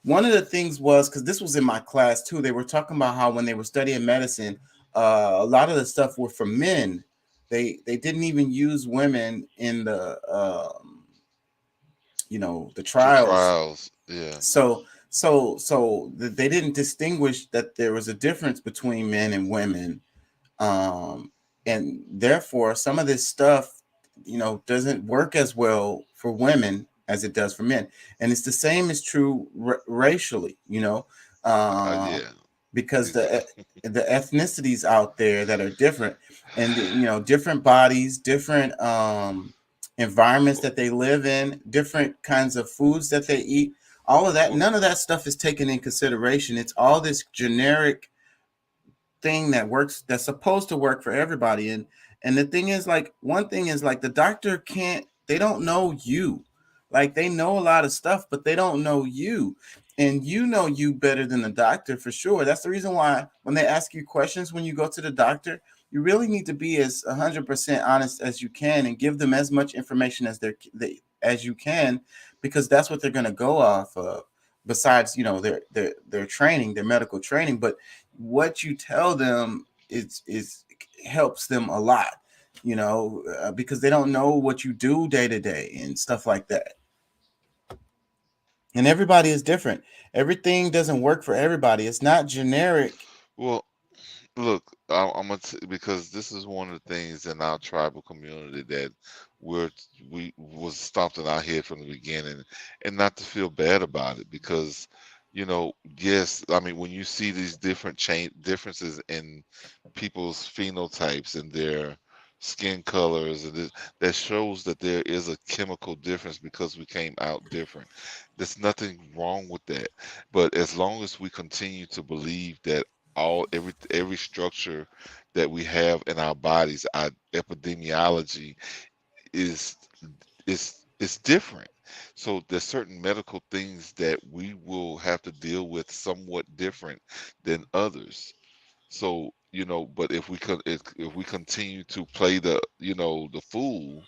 one of the things was, because this was in my class too, they were talking about how when they were studying medicine, a lot of the stuff were for men. They didn't even use women in the the trials. Yeah. So they didn't distinguish that there was a difference between men and women, and therefore some of this stuff doesn't work as well for women as it does for men. And it's the same is true racially, because the ethnicities out there that are different, and different bodies, different environments that they live in, different kinds of foods that they eat, all of that, none of that stuff is taken in consideration. It's all this generic thing that works, that's supposed to work for everybody. And the thing is, like, one thing is, like, the doctor they don't know you. Like, they know a lot of stuff, but they don't know you. And you better than the doctor for sure. That's the reason why when they ask you questions when you go to the doctor, you really need to be as 100% honest as you can and give them as much information as you can, because that's what they're going to go off of. Besides, their training, their medical training, but what you tell them is helps them a lot, because they don't know what you do day to day and stuff like that. And everybody is different. Everything doesn't work for everybody. It's not generic. Well, look, I'm gonna because this is one of the things in our tribal community that we was stomped in our head from the beginning, and not to feel bad about it, because yes, I mean, when you see these differences in people's phenotypes and their skin colors, and that shows that there is a chemical difference because we came out different. There's nothing wrong with that, but as long as we continue to believe that every structure that we have in our bodies, our epidemiology is different, So there's certain medical things that we will have to deal with somewhat different than others. So, but if we continue to play the fool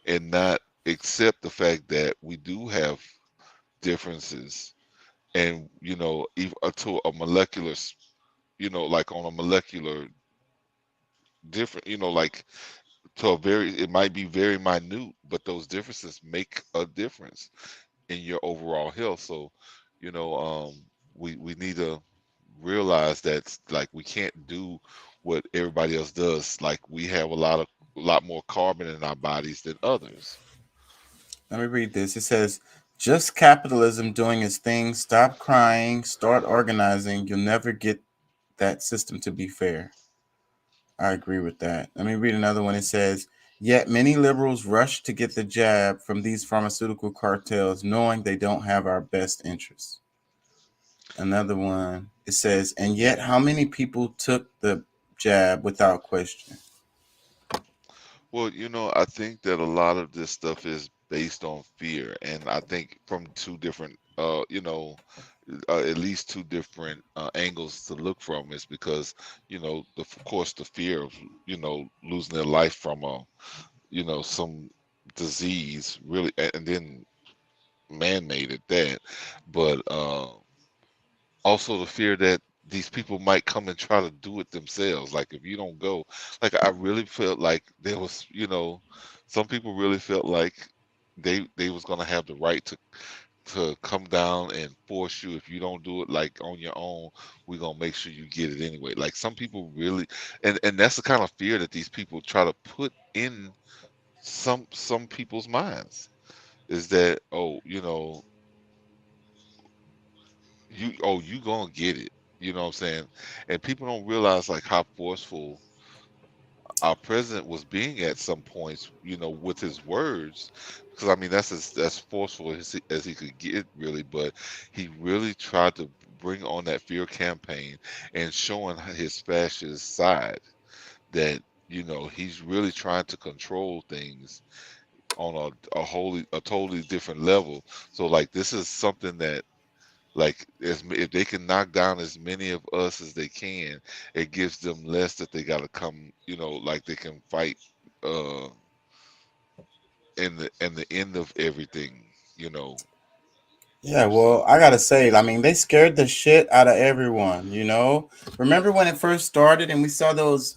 and not accept the fact that we do have differences, and even to a molecular, like on a molecular different, like to a it might be very minute, but those differences make a difference in your overall health. So, we need to realize that like we can't do what everybody else does. Like we have a lot more carbon in our bodies than others. Let me read this. It says, just capitalism doing its thing. Stop crying. Start organizing. You'll never get that system to be fair. I agree with that. Let me read another one. It says, yet many liberals rush to get the jab from these pharmaceutical cartels, knowing they don't have our best interests. Another one, it says, and yet how many people took the jab without question? Well, I think that a lot of this stuff is based on fear, and I think from two different, at least two different angles to look from is because, of course, the fear of, losing their life from some disease, really, and then man-made at that, but also the fear that these people might come and try to do it themselves. Like if you don't go, like I really felt like there was, some people really felt like they was gonna have the right to come down and force you. If you don't do it like on your own, we're gonna make sure you get it anyway. Like some people really, and that's the kind of fear that these people try to put in some people's minds, is that, you gonna get it. You know what I'm saying? And people don't realize like how forceful our president was being at some points, with his words. Because I mean that's forceful as he could get, really, but he really tried to bring on that fear campaign and showing his fascist side, that he's really trying to control things on a totally different level. So like this is something that, like, if they can knock down as many of us as they can, it gives them less that they got to come, like they can fight in the end of everything. Yeah, well, I gotta say, I mean, they scared the shit out of everyone, Remember when it first started and we saw those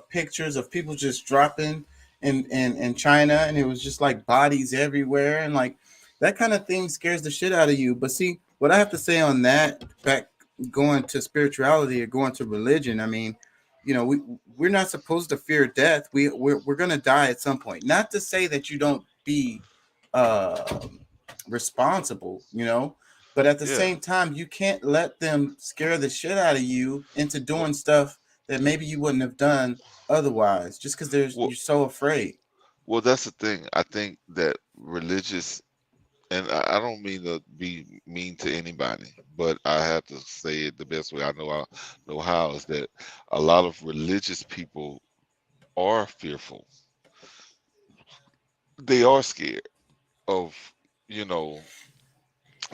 pictures of people just dropping in China, and it was just like bodies everywhere, and like that kind of thing scares the shit out of you. But see, what I have to say on that, back going to spirituality or going to religion, I mean, we're not supposed to fear death. We're gonna die at some point. Not to say that you don't be responsible, but at the same time, you can't let them scare the shit out of you into doing stuff that maybe you wouldn't have done otherwise, just because you're so afraid. Well, that's the thing. I think that religious, and I don't mean to be mean to anybody, but I have to say it the best way I know how, is that a lot of religious people are fearful. They are scared of,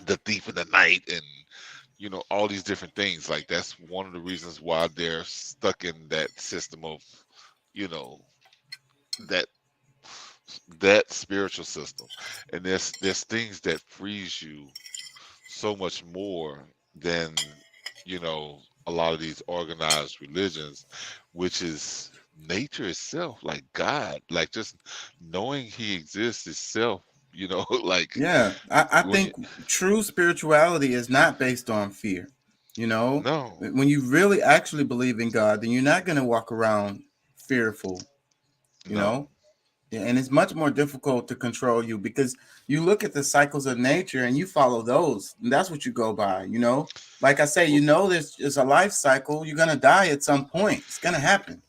the thief in the night, and all these different things. Like that's one of the reasons why they're stuck in that system of, that spiritual system. And there's things that frees you so much more than a lot of these organized religions, which is nature itself, like God, like just knowing he exists itself, like, Yeah, I think true spirituality is not based on fear. No. When you really actually believe in God, then you're not going to walk around fearful, No. And it's much more difficult to control you, because you look at the cycles of nature and you follow those, and that's what you go by. Like I say, there's a life cycle. You're going to die at some point. It's going to happen.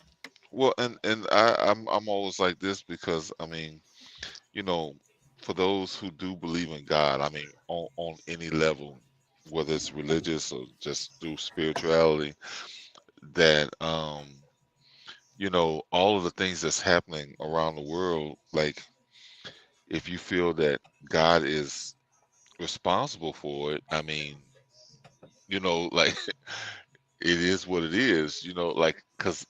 Well, and I'm always like this, because I mean, for those who do believe in God, I mean, on any level, whether it's religious or just through spirituality, that all of the things that's happening around the world, like if you feel that God is responsible for it, I mean, like it is what it is, like because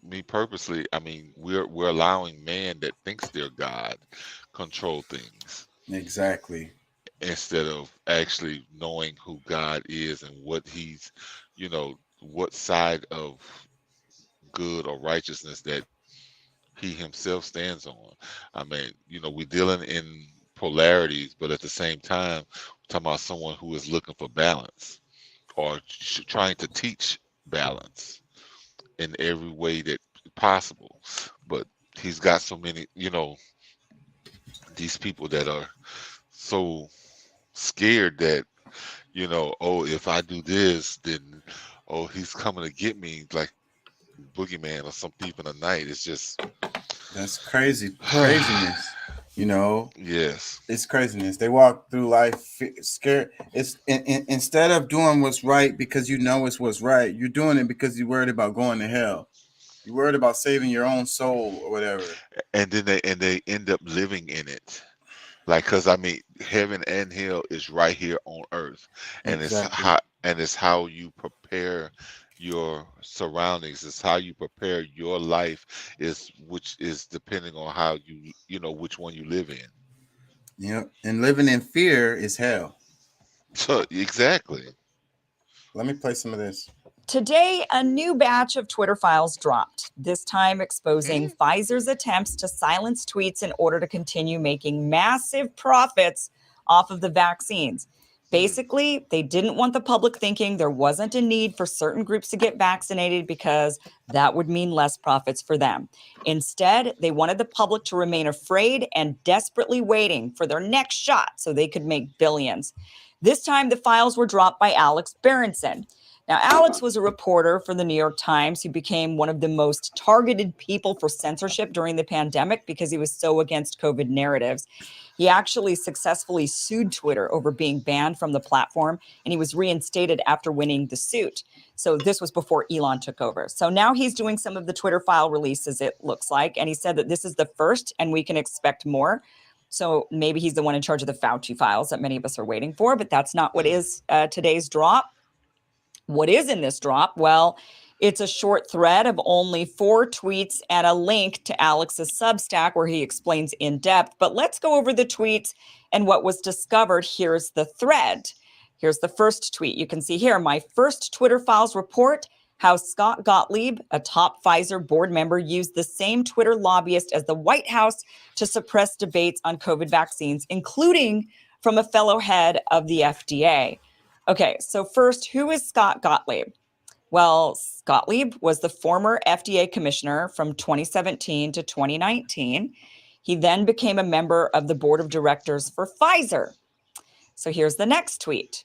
me purposely, I mean, we're allowing man that thinks they're God control things Exactly. instead of actually knowing who God is and what he's, what side of good or righteousness that he himself stands on. I mean, we're dealing in polarities, but at the same time, we're talking about someone who is looking for balance or trying to teach balance in every way that possible. But he's got so many, these people that are so scared that, oh, if I do this, then, oh, he's coming to get me, like boogeyman or some thief in the night. It's just that's craziness. Yes, it's craziness. They walk through life scared. It's instead of doing what's right because it's what's right, you're doing it because you're worried about going to hell. You're worried about saving your own soul or whatever. And then they end up living in it. Like, because I mean, heaven and hell is right here on earth, and Exactly. it's how you prepare your surroundings. It's how you prepare your life. Which is depending on how which one you live in. Yep. And living in fear is hell. So exactly. Let me play some of this. Today, a new batch of Twitter files dropped, this time exposing Pfizer's attempts to silence tweets in order to continue making massive profits off of the vaccines. Basically, they didn't want the public thinking there wasn't a need for certain groups to get vaccinated because that would mean less profits for them. Instead, they wanted the public to remain afraid and desperately waiting for their next shot so they could make billions. This time, the files were dropped by Alex Berenson. Now, Alex was a reporter for the New York Times who became one of the most targeted people for censorship during the pandemic because he was so against COVID narratives. He actually successfully sued Twitter over being banned from the platform, and he was reinstated after winning the suit. So this was before Elon took over. So now he's doing some of the Twitter file releases, it looks like, and he said that this is the first and we can expect more. So maybe he's the one in charge of the Fauci files that many of us are waiting for, but that's not what is today's drop. What is in this drop? Well, it's a short thread of only 4 tweets and a link to Alex's Substack where he explains in depth. But let's go over the tweets and what was discovered. Here's the thread. Here's the first tweet. You can see here, my first Twitter files report, how Scott Gottlieb, a top Pfizer board member, used the same Twitter lobbyist as the White House to suppress debates on COVID vaccines, including from a fellow head of the FDA. Okay, so first, who is Scott Gottlieb? Well, Gottlieb was the former FDA commissioner from 2017 to 2019. He then became a member of the board of directors for Pfizer. So here's the next tweet.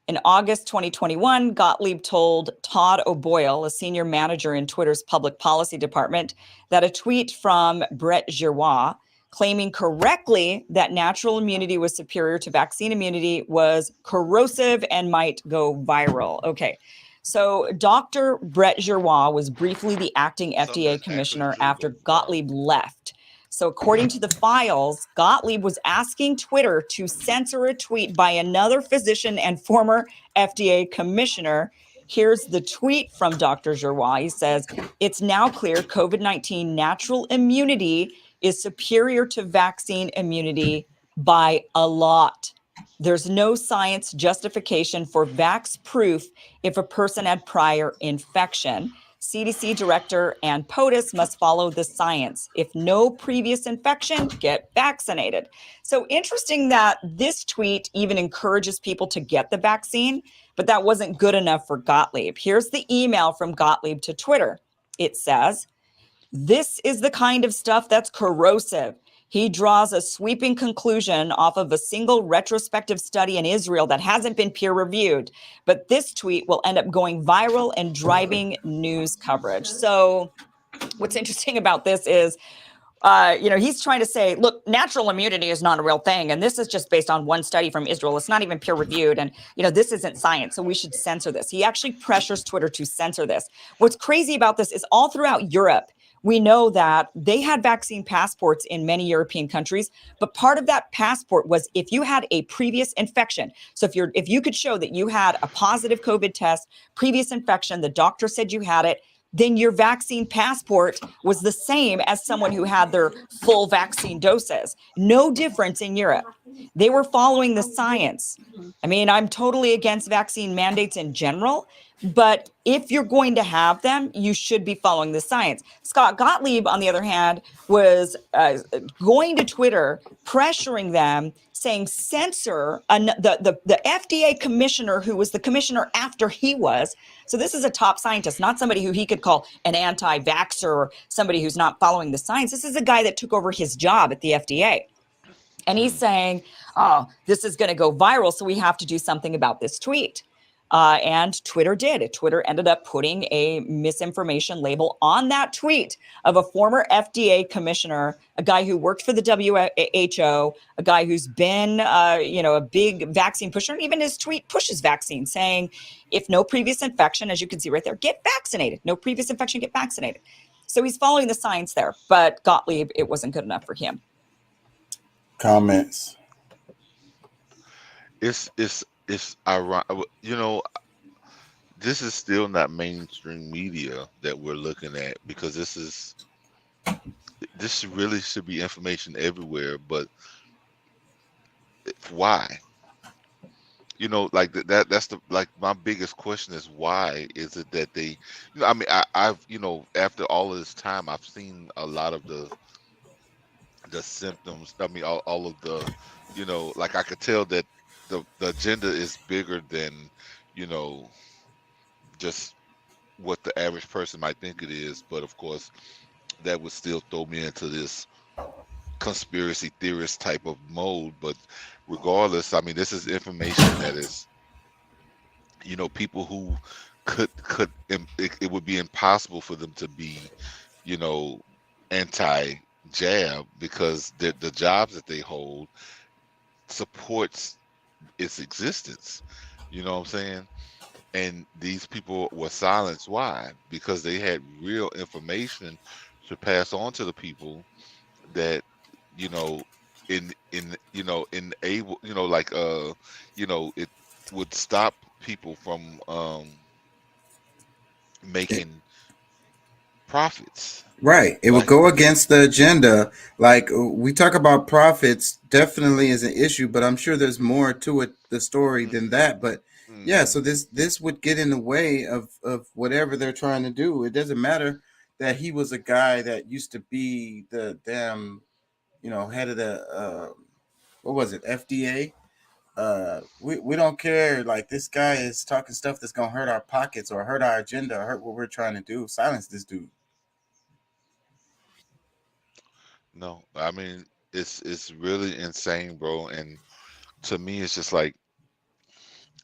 In August 2021, Gottlieb told Todd O'Boyle, a senior manager in Twitter's public policy department, that a tweet from Brett Giroir claiming correctly that natural immunity was superior to vaccine immunity was corrosive and might go viral. Okay, so Dr. Brett Giroir was briefly the acting FDA commissioner after Gottlieb left. So according to the files, Gottlieb was asking Twitter to censor a tweet by another physician and former FDA commissioner. Here's the tweet from Dr. Giroir. He says, it's now clear COVID-19 natural immunity is superior to vaccine immunity by a lot. There's no science justification for vax proof if a person had prior infection. CDC director Ann POTUS must follow the science. If no previous infection, get vaccinated. So interesting that this tweet even encourages people to get the vaccine, but that wasn't good enough for Gottlieb. Here's the email from Gottlieb to Twitter. It says, this is the kind of stuff that's corrosive. He draws a sweeping conclusion off of a single retrospective study in Israel that hasn't been peer reviewed. But this tweet will end up going viral and driving news coverage. So what's interesting about this is, he's trying to say, look, natural immunity is not a real thing. And this is just based on one study from Israel. It's not even peer reviewed. And, this isn't science. So we should censor this. He actually pressures Twitter to censor this. What's crazy about this is all throughout Europe, we know that they had vaccine passports in many European countries, but part of that passport was if you had a previous infection. So if you could show that you had a positive COVID test, previous infection, the doctor said you had it, then your vaccine passport was the same as someone who had their full vaccine doses. No difference in Europe. They were following the science. I mean, I'm totally against vaccine mandates in general, but if you're going to have them, you should be following the science. Scott Gottlieb, on the other hand, was going to Twitter, pressuring them, saying censor the FDA commissioner who was the commissioner after he was. So this is a top scientist, not somebody who he could call an anti-vaxxer or somebody who's not following the science. This is a guy that took over his job at the FDA. And he's saying, oh, this is going to go viral, so we have to do something about this tweet. And Twitter did. Twitter ended up putting a misinformation label on that tweet of a former FDA commissioner, a guy who worked for the WHO, a guy who's been, a big vaccine pusher. And even his tweet pushes vaccine, saying, if no previous infection, as you can see right there, get vaccinated. No previous infection, get vaccinated. So he's following the science there. But Gottlieb, it wasn't good enough for him. Comments. It's ironic, this is still not mainstream media that we're looking at, because this really should be information everywhere, but why? That's my biggest question is, why is it that they, I've after all of this time, I've seen a lot of the symptoms. All of the, I could tell that the agenda is bigger than, just what the average person might think it is. But of course, that would still throw me into this conspiracy theorist type of mode. But regardless, this is information that is, people who it would be impossible for them to be, anti-jab, because the jobs that they hold supports its existence. You know what I'm saying? And these people were silenced. Why? Because they had real information to pass on to the people that, it would stop people from making profits. Right. It would go against the agenda. Like, we talk about profits definitely is an issue, but I'm sure there's more to it, the story, than that. But yeah, so this would get in the way of whatever they're trying to do. It doesn't matter that he was a guy that used to be the damn, head of the what was it, FDA? We don't care. Like, this guy is talking stuff that's gonna hurt our pockets or hurt our agenda or hurt what we're trying to do. Silence this dude. No, it's really insane, bro. And to me, it's just like,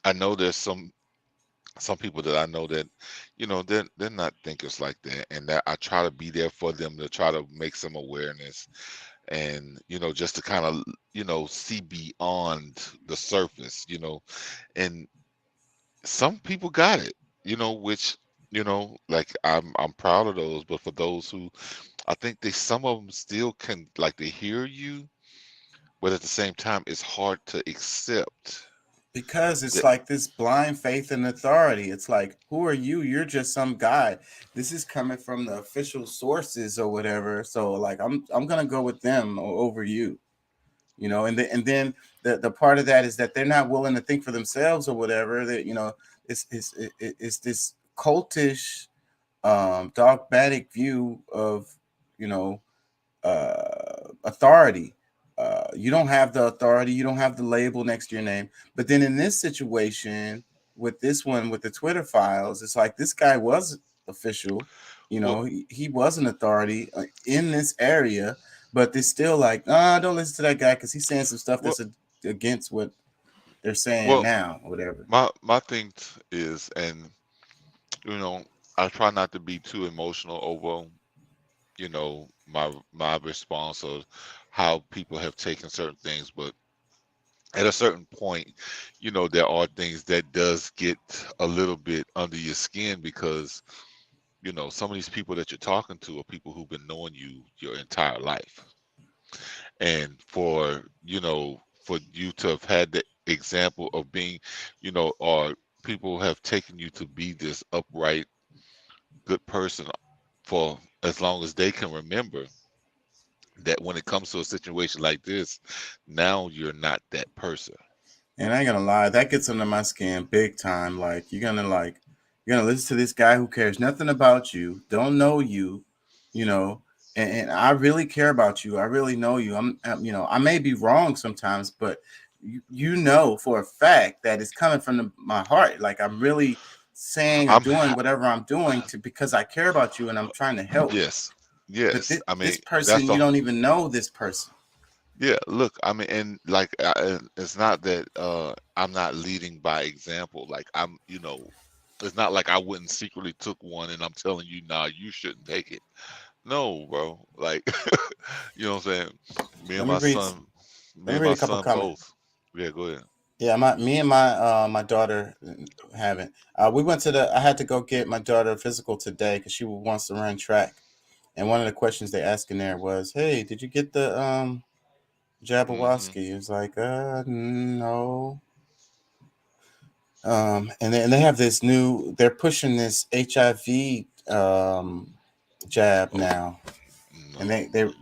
I know there's some people that I know that, they're not thinkers like that, and that I try to be there for them, to try to make some awareness, and just to kind of see beyond the surface, and some people got it, which like, I'm proud of those. But for those who, I think some of them still can, like, they hear you, but at the same time, it's hard to accept. Because it's like this blind faith in authority. It's like, who are you? You're just some guy. This is coming from the official sources or whatever. So, like, I'm gonna go with them over you, And then the part of that is that they're not willing to think for themselves or whatever. That it's this cultish, dogmatic view of authority. You don't have the authority, you don't have the label next to your name. But then in this situation, with this one, with the Twitter files, it's like, this guy was official, he was an authority in this area, but they're still like, don't listen to that guy because he's saying some stuff that's against what they're saying now, or whatever. My thing is, and I try not to be too emotional over my response of how people have taken certain things, but at a certain point, there are things that does get a little bit under your skin, because you know, some of these people that you're talking to are people who've been knowing you your entire life. And for, you know, for you to have had the example of being, you know, or people have taken you to be this upright, good person for as long as they can remember, that when it comes to a situation like this, now you're not that person. And I ain't gonna lie, that gets under my skin big time. Like you're gonna listen to this guy who cares nothing about you, don't know you, you know, and I really care about you. I really know you. You know, I may be wrong sometimes, but you know for a fact that it's coming from my heart. Like I'm really saying or doing whatever I'm doing because I care about you and I'm trying to help. Yes, But yes. I mean, this person, you don't even know this person. Yeah, look, I mean, and like, it's not that I'm not leading by example. Like I'm, you know, it's not like I wouldn't secretly took one and I'm telling you, nah, you shouldn't take it. No, bro. Like, you know what I'm saying? Me and my son both. Yeah, go ahead. Yeah, me and my daughter haven't. We went to I had to go get my daughter physical today because she wants to run track, and one of the questions they asked in there was, "Hey, did you get the Jabberwocky?" It was like, no. And they have this they're pushing this HIV jab now. And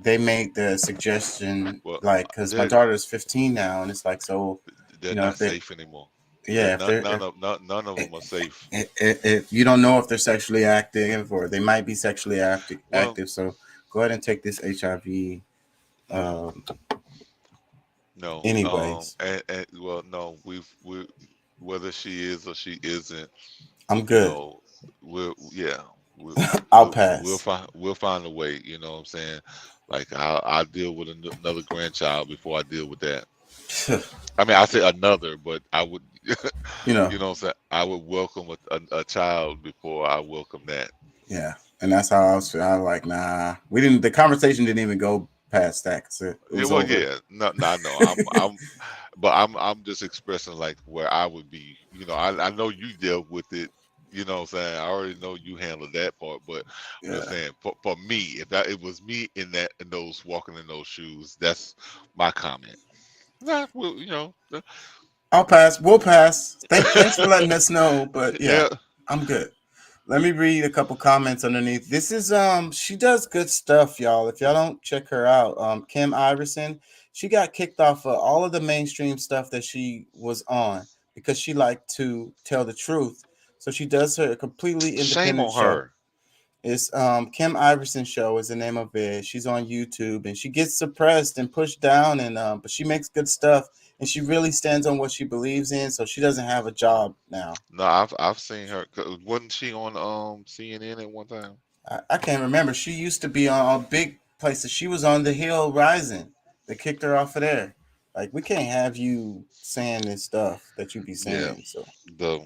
they made the suggestion, like, because my daughter is 15 now, and it's like, so they're not safe anymore. Yeah, none of them are safe. If you don't know if they're sexually active or they might be sexually active, so go ahead and take this HIV. No. Anyways, well, no, we whether she is or she isn't, I'm good. You know, I'll pass. We'll find a way. You know what I'm saying? Like I'll deal with another grandchild before I deal with that. I mean, I say another, but I would, you know what I'm saying? I would welcome a child before I welcome that. Yeah, and that's how I was feeling. I was like, nah, the conversation didn't even go past that. It was over. Yeah, no, I know. I'm just expressing like where I would be. You know, I know you dealt with it. You know what I'm saying? I already know you handled that part, but I'm saying for me, if it was me walking in those shoes, that's my comment. Nah, well, you know, I'll pass. We'll pass. Thanks for letting us know, but yeah, I'm good. Let me read a couple comments underneath. This is she does good stuff, y'all. If y'all don't check her out, Kim Iverson, she got kicked off of all of the mainstream stuff that she was on because she liked to tell the truth. So she does her completely independent show. Her. It's Kim Iverson Show is the name of it. She's on YouTube and she gets suppressed and pushed down, and but she makes good stuff and she really stands on what she believes in. So she doesn't have a job now. No, I've seen her. Wasn't she on CNN at one time? I can't remember. She used to be on big places. She was on The Hill Rising. They kicked her off of there. Like, we can't have you saying this stuff that you be saying. Yeah. So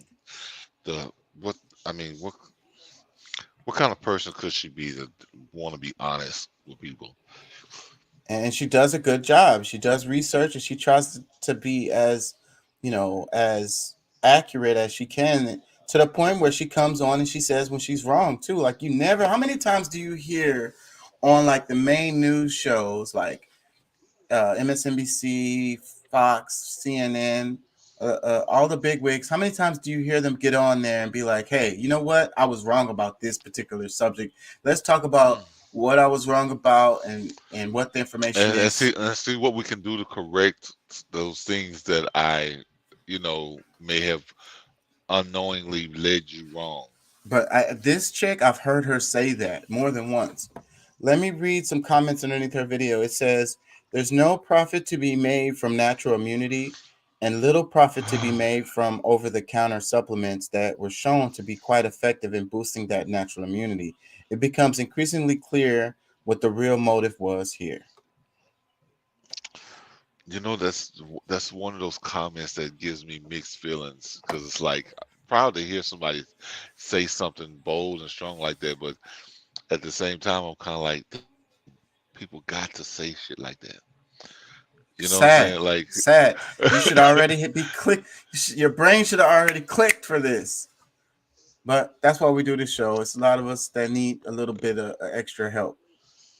what kind of person could she be to want to be honest with people? And she does a good job. She does research and she tries to be as, as accurate as she can, to the point where she comes on and she says when she's wrong too. Like, how many times do you hear on like the main news shows like MSNBC, Fox, CNN, all the big wigs, how many times do you hear them get on there and be like, hey, you know what? I was wrong about this particular subject. Let's talk about what I was wrong about and what the information is. And see what we can do to correct those things that I, may have unknowingly led you wrong. But this chick, I've heard her say that more than once. Let me read some comments underneath her video. It says, there's no profit to be made from natural immunity and little profit to be made from over-the-counter supplements that were shown to be quite effective in boosting that natural immunity. It becomes increasingly clear what the real motive was here. That's one of those comments that gives me mixed feelings, because it's like, proud to hear somebody say something bold and strong like that, but at the same time, I'm kind of like, people got to say shit like that. You know what I'm saying? Like, sad. You should already be click. Your brain should have already clicked for this. But that's why we do this show. It's a lot of us that need a little bit of extra help.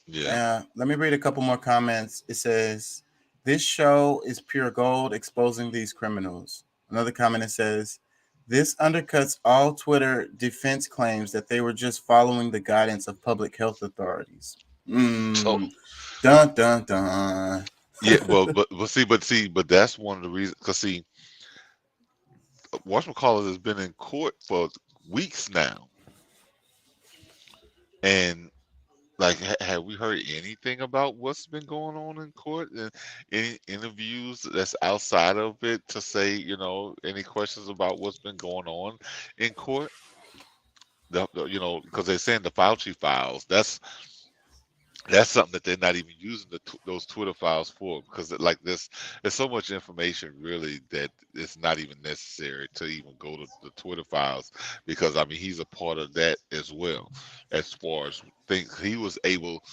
Yeah. Let me read a couple more comments. It says, "This show is pure gold, exposing these criminals." Another comment, it says, "This undercuts all Twitter defense claims that they were just following the guidance of public health authorities." So Dun dun dun. yeah, well, but that's one of the reasons. Because see, whatchamacallit has been in court for weeks now, and like, have we heard anything about what's been going on in court and any interviews that's outside of it to say, any questions about what's been going on in court? Because they're saying the Fauci files. That's something that they're not even using those Twitter files for, because like there's so much information really that it's not even necessary to even go to the Twitter files, because I mean he's a part of that as well. As far as things he was able,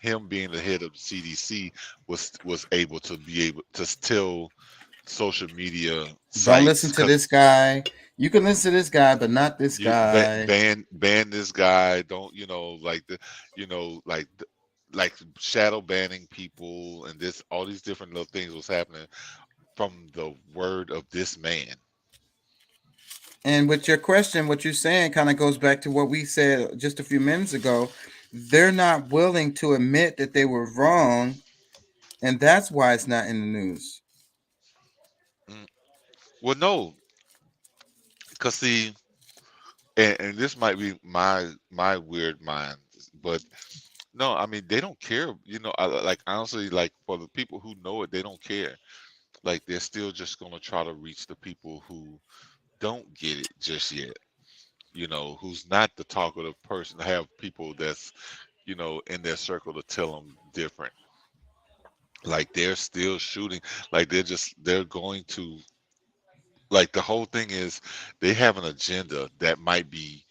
him being the head of the CDC was able to tell social media sites, Don't listen to this guy. You can listen to this guy, but not this guy. ban this guy. Don't like shadow banning people, and all these different little things was happening from the word of this man. And with your question, what you're saying kind of goes back to what we said just a few minutes ago. They're not willing to admit that they were wrong, and that's why it's not in the news. Well, no, because see, and this might be my weird mind, but no, I mean they don't care. Like honestly, like for the people who know it, they don't care. Like they're still just gonna try to reach the people who don't get it just yet. Who's not the talkative person. Have people that's in their circle to tell them different. Like they're still shooting. Like they're going to. Like the whole thing is they have an agenda that might be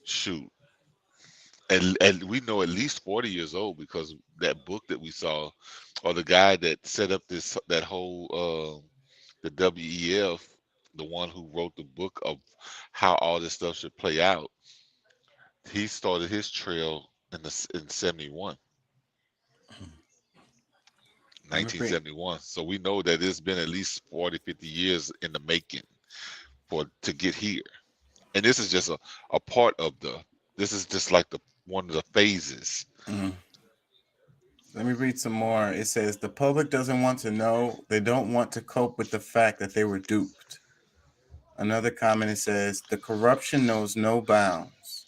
shoot. And we know at least 40 years old, because that book that we saw, or the guy that set up that whole the WEF, the one who wrote the book of how all this stuff should play out, he started his trail in 71. 1971. So we know that it's been at least 40, 50 years in the making to get here. And this is just a part of this is just like one of the phases. Let me read some more. It says, "The public doesn't want to know. They don't want to cope with the fact that they were duped." Another comment, it says, "The corruption knows no bounds."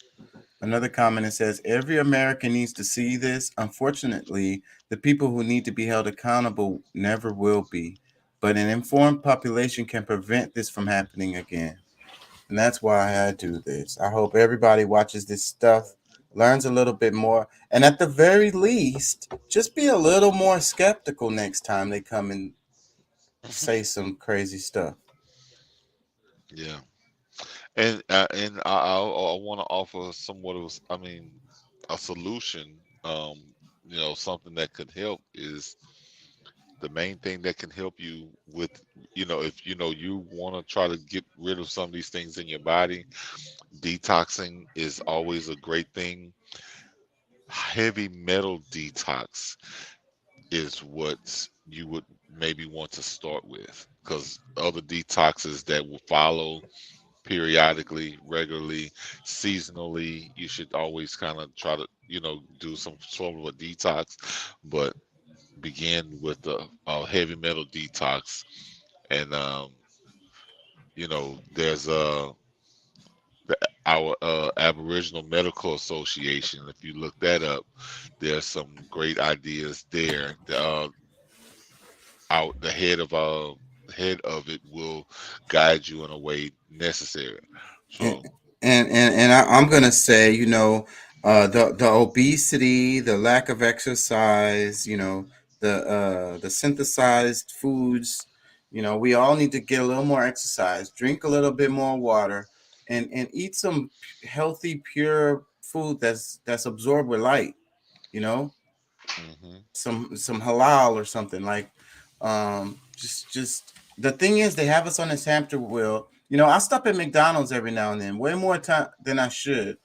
Another comment, it says, "Every American needs to see this. Unfortunately, the people who need to be held accountable never will be. But an informed population can prevent this from happening again." And that's why I do this. I hope everybody watches this stuff, learns a little bit more, and at the very least, just be a little more skeptical next time they come and say some crazy stuff. Yeah. And I want to offer somewhat of, a solution. Something that could help is the main thing that can help you with, if you want to try to get rid of some of these things in your body, detoxing is always a great thing. Heavy metal detox is what you would maybe want to start with, because other detoxes that will follow periodically, regularly, seasonally, you should always kind of try to do some sort of a detox, but begin with a heavy metal detox. And there's our Aboriginal Medical Association. If you look that up, there's some great ideas there. The head of it will guide you in a way necessary. So, and I'm gonna say, the obesity, the lack of exercise, the synthesized foods, we all need to get a little more exercise, drink a little bit more water, and eat some healthy, pure food that's absorbed with light. Some halal or something like. Just the thing is, they have us on this hamster wheel You know, I stop at McDonald's every now and then, way more time than I should,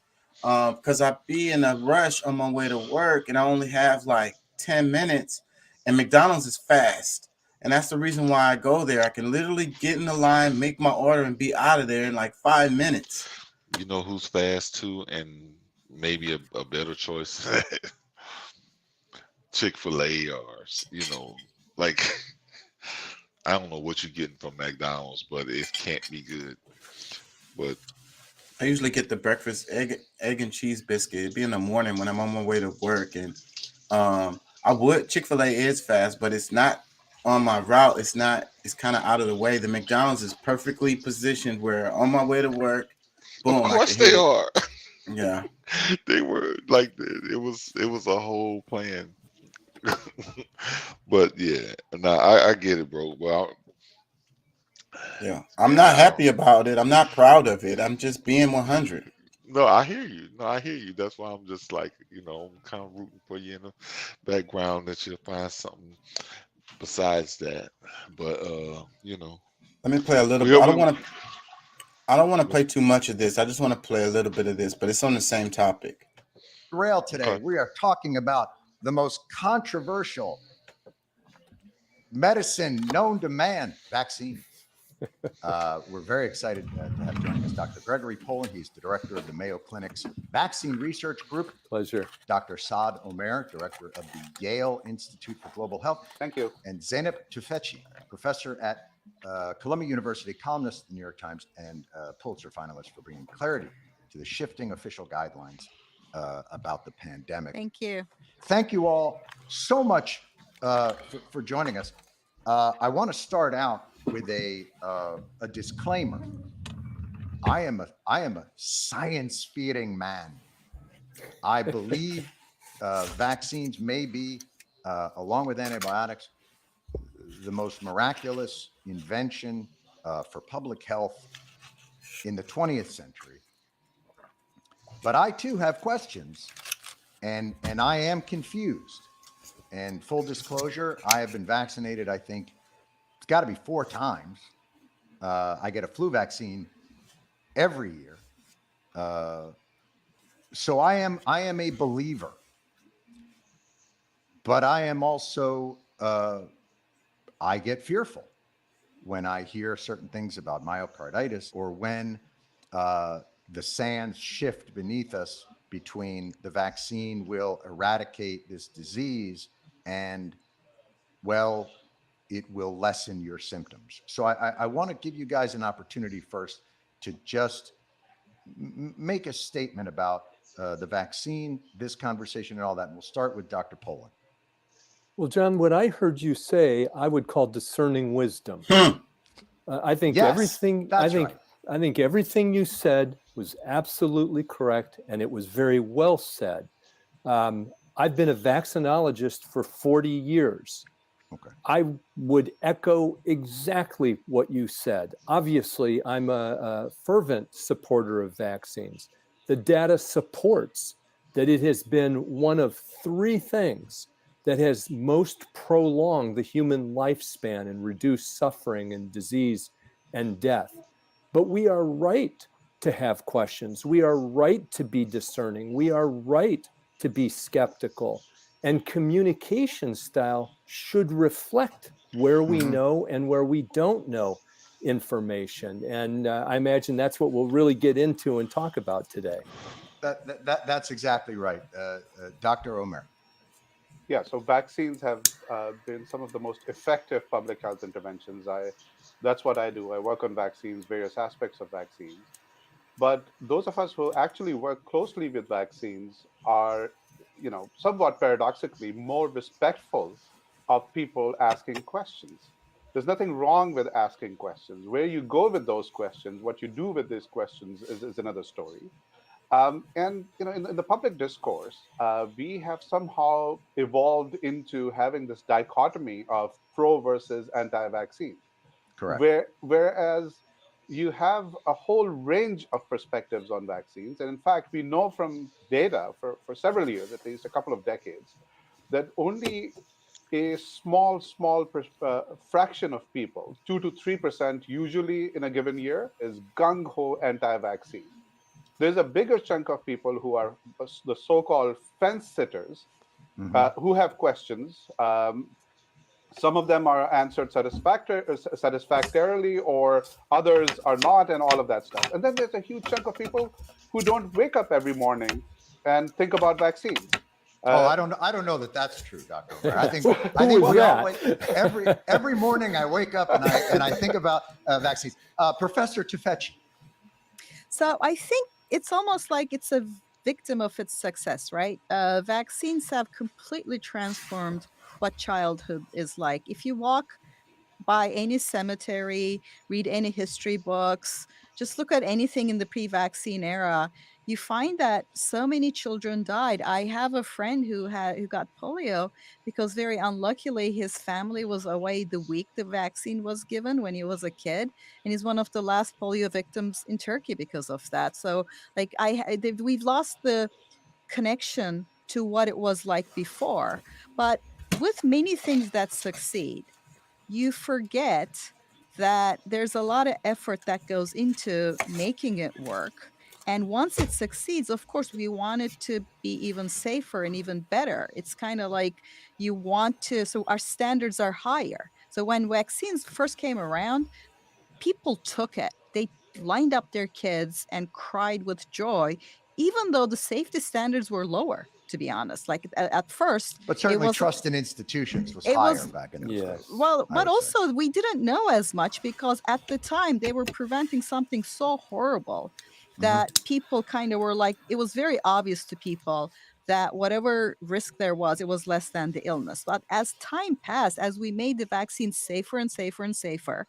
because I be in a rush on my way to work, and I only have like 10 minutes, and McDonald's is fast. And that's the reason why I go there. I can literally get in the line, make my order, and be out of there in like 5 minutes. You know who's fast too, and maybe a better choice? Chick-fil-A, or like I don't know what you're getting from McDonald's, but it can't be good. But I usually get the breakfast egg and cheese biscuit. It'd be in the morning when I'm on my way to work, and Chick-fil-A is fast, but it's not on my route. It's kind of out of the way. The McDonald's is perfectly positioned where on my way to work, boom. of course they are. Yeah, they were like it was a whole plan. But yeah, no, I get it, bro. Well, yeah, I'm not happy about it. I'm not proud of it. I'm just being 100. no, I hear you. No, I hear you. That's why I'm just like, I'm kind of rooting for you in the background that you'll find something besides that. But Let me play a little bit. I don't want to play too much of this. I just want to play a little bit of this, but it's on the same topic. Rail today, we are talking about the most controversial medicine known to man, vaccine. We're very excited to have joining us Dr. Gregory Poland. He's the director of the Mayo Clinic's Vaccine Research Group. Pleasure. Dr. Saad Omer, director of the Yale Institute for Global Health. Thank you. And Zeynep Tufekci, professor at Columbia University, columnist at the New York Times, and Pulitzer finalist for bringing clarity to the shifting official guidelines about the pandemic. Thank you. Thank you all so much for joining us. I want to start out with a disclaimer. I am a science-feeding man. I believe vaccines may be, along with antibiotics, the most miraculous invention for public health in the 20th century. But I too have questions, and I am confused. And full disclosure, I have been vaccinated, I think it's got to be 4 times. I get a flu vaccine every year. So I am a believer. But I am also I get fearful when I hear certain things about myocarditis, or when the sands shift beneath us between the vaccine will eradicate this disease and, well, it will lessen your symptoms. So I want to give you guys an opportunity first to just make a statement about the vaccine, this conversation, and all that. And we'll start with Dr. Poland. Well, John, what I heard you say, I would call discerning wisdom. I think everything. I think everything you said was absolutely correct, and it was very well said. I've been a vaccinologist for 40 years. Okay. I would echo exactly what you said. Obviously, I'm a fervent supporter of vaccines. The data supports that it has been one of 3 things that has most prolonged the human lifespan and reduced suffering and disease and death. But we are right to have questions. We are right to be discerning. We are right to be skeptical. And communication style should reflect where we know and where we don't know information. And I imagine that's what we'll really get into and talk about today. That's exactly right. Dr. Omer. Yeah, so vaccines have been some of the most effective public health interventions. That's what I do. I work on vaccines, various aspects of vaccines. But those of us who actually work closely with vaccines are, somewhat paradoxically, more respectful of people asking questions. There's nothing wrong with asking questions. Where you go with those questions, what you do with these questions is another story. And in the public discourse, we have somehow evolved into having this dichotomy of pro versus anti-vaccine. Correct. Whereas you have a whole range of perspectives on vaccines. And in fact, we know from data for several years, at least a couple of decades, that only a small fraction of people, 2 to 3% usually in a given year, is gung-ho anti-vaccine. There's a bigger chunk of people who are the so-called fence sitters, who have questions. Some of them are answered satisfactorily, or others are not, and all of that stuff. And then there's a huge chunk of people who don't wake up every morning and think about vaccines. I don't know that that's true, Dr. O'Mara. I think we all every morning I wake up and I think about vaccines. Professor Tufekci. So I think it's almost like it's a victim of its success, right? Vaccines have completely transformed what childhood is like. If you walk by any cemetery, read any history books, just look at anything in the pre-vaccine era, you find that so many children died. I have a friend who got polio because very unluckily his family was away the week the vaccine was given when he was a kid, and he's one of the last polio victims in Turkey because of that. So like we've lost the connection to what it was like before. But with many things that succeed, you forget that there's a lot of effort that goes into making it work. And once it succeeds, of course, we want it to be even safer and even better. It's kind of like you want to, so our standards are higher. So when vaccines first came around, people took it. They lined up their kids and cried with joy, even though the safety standards were lower, to be honest. Like at first. But certainly trust in institutions was higher back in those days. Well, but also we didn't know as much because at the time they were preventing something so horrible that people kind of were like, it was very obvious to people that whatever risk there was, it was less than the illness. But as time passed, as we made the vaccine safer and safer and safer,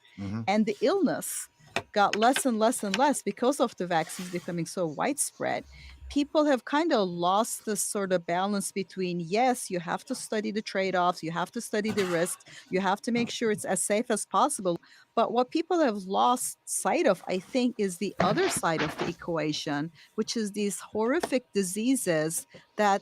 and the illness got less and less and less because of the vaccines becoming so widespread, people have kind of lost this sort of balance between, yes, you have to study the trade-offs, you have to study the risks, you have to make sure it's as safe as possible. But what people have lost sight of, I think, is the other side of the equation, which is these horrific diseases that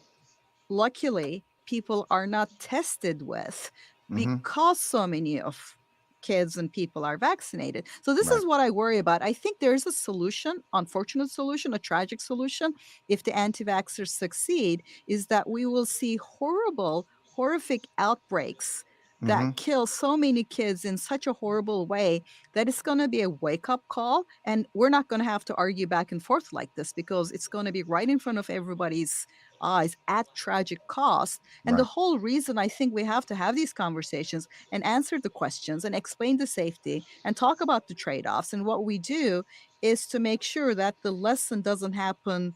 luckily people are not tested with because so many of kids and people are vaccinated. So this is what I worry about. I think there's a solution, unfortunate solution, a tragic solution, if the anti-vaxxers succeed, is that we will see horrific outbreaks that kill so many kids in such a horrible way that it's going to be a wake-up call. And we're not going to have to argue back and forth like this because it's going to be right in front of everybody's eyes at tragic cost. And the whole reason I think we have to have these conversations and answer the questions and explain the safety and talk about the trade-offs. And what we do is to make sure that the lesson doesn't happen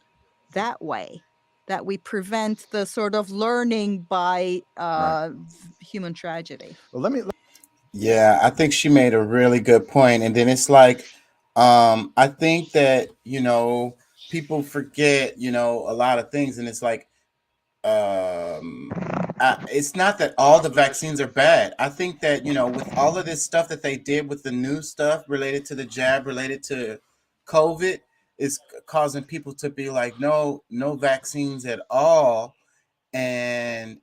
that way, that we prevent the sort of learning by human tragedy. Well, Yeah, I think she made a really good point. And then it's like, I think that, people forget, a lot of things. And it's like, it's not that all the vaccines are bad. I think that, with all of this stuff that they did with the new stuff related to the jab, related to COVID, is causing people to be like, no vaccines at all. And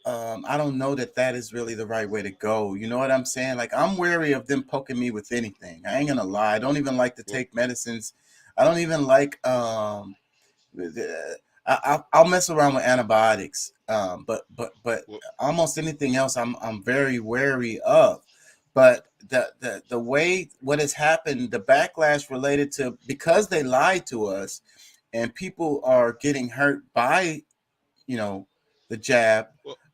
I don't know that is really the right way to go. You know what I'm saying? Like, I'm wary of them poking me with anything. I ain't gonna lie. I don't even like to take medicines. I don't even like I'll mess around with antibiotics. But almost anything else I'm very wary of. But the way what has happened, the backlash related to, because they lied to us and people are getting hurt by, the jab,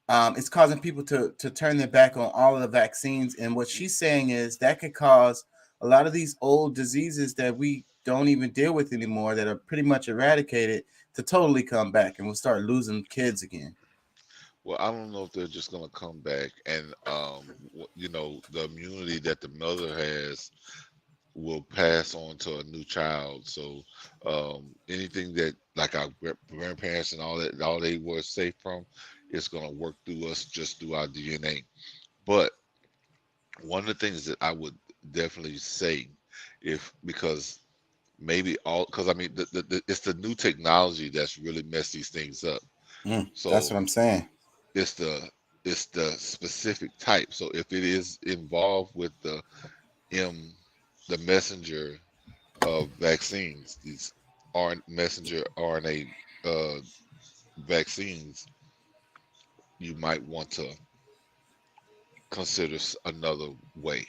it's causing people to turn their back on all of the vaccines. And what she's saying is that could cause a lot of these old diseases that we don't even deal with anymore, that are pretty much eradicated, to totally come back, and we'll start losing kids again. Well, I don't know if they're just going to come back, and the immunity that the mother has will pass on to a new child. So anything that, like our grandparents and all they were safe from, it's going to work through us, just through our DNA. But one of the things that I would definitely say, because it's the new technology that's really messed these things up. So that's what I'm saying. It's the it's the specific type. So if it is involved with the messenger of vaccines, these messenger RNA vaccines, you might want to consider another way.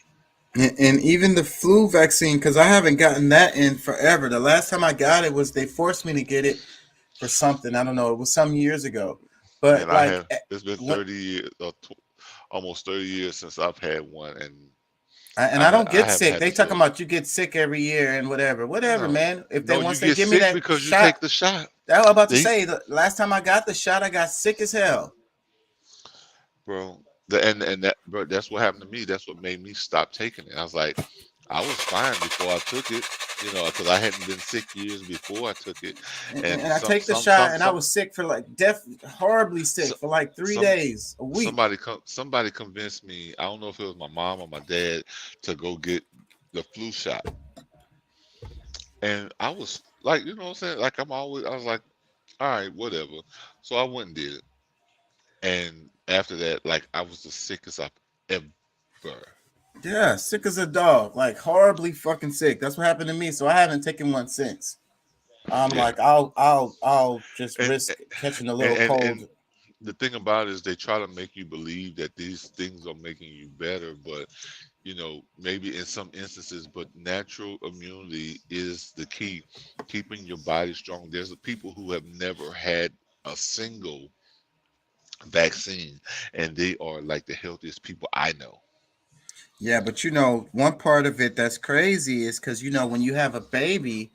And even the flu vaccine, because I haven't gotten that in forever. The last time I got it was they forced me to get it for something. I don't know. It was some years ago. But And like, it's been 30 years, almost 30 years since I've had one, and I don't get haven't sick. had They to talking do it. about you get sick every year and whatever, No, man. If they no, you once they get give me sick that because you shot, take the shot. that was about to They, say. The last time I got the shot, I got sick as hell. bro, bro, that's what happened to me. That's what made me stop taking it. I was like, I was fine before I took it, because I hadn't been sick years before I took it. And I take the shot, and I was sick for like horribly sick for like 3 some days, a week. somebody convinced me. I don't know if it was my mom or my dad to go get the flu shot, and I was like, what I'm saying, like I was like, all right, whatever. So I went and did it, and after that, like I was the sickest I've ever. Yeah, sick as a dog, like horribly fucking sick. That's what happened to me. So I haven't taken one since. I'm like, I'll just risk catching a little cold. And the thing about it is they try to make you believe that these things are making you better, but maybe in some instances, but natural immunity is the key, keeping your body strong. There's people who have never had a single vaccine, and they are like the healthiest people I know. Yeah, but one part of it that's crazy is because when you have a baby,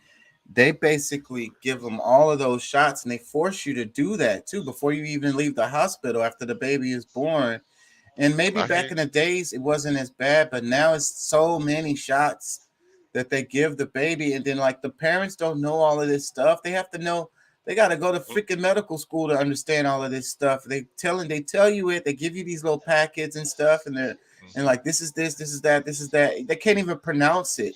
they basically give them all of those shots, and they force you to do that too before you even leave the hospital after the baby is born. And maybe back in the days it wasn't as bad, but now it's so many shots that they give the baby, and then like the parents don't know all of this stuff. They have to know. They got to go to freaking medical school to understand all of this stuff. They tell you it. They give you these little packets and stuff, and like this is this is that, this is that. They can't even pronounce it.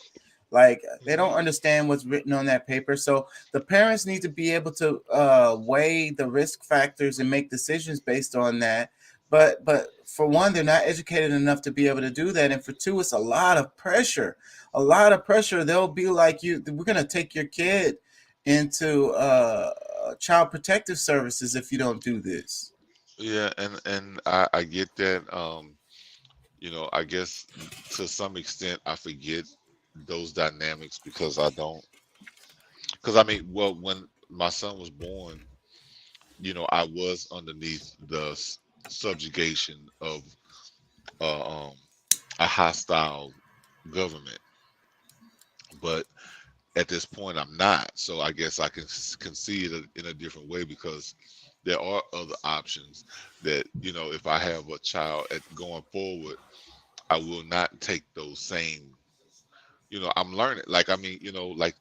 Like they don't understand what's written on that paper. So the parents need to be able to weigh the risk factors and make decisions based on that. But for one, they're not educated enough to be able to do that. And for two, it's a lot of pressure. They'll be like, we're going to take your kid into child protective services if you don't do this. Yeah, and I get that. I guess to some extent I forget those dynamics because I mean, well, when my son was born, I was underneath the subjugation of a hostile government, but at this point I'm not. So I guess I can see it in a different way because there are other options that, if I have a child going forward, I will not take those same, I'm learning. Like, I mean, like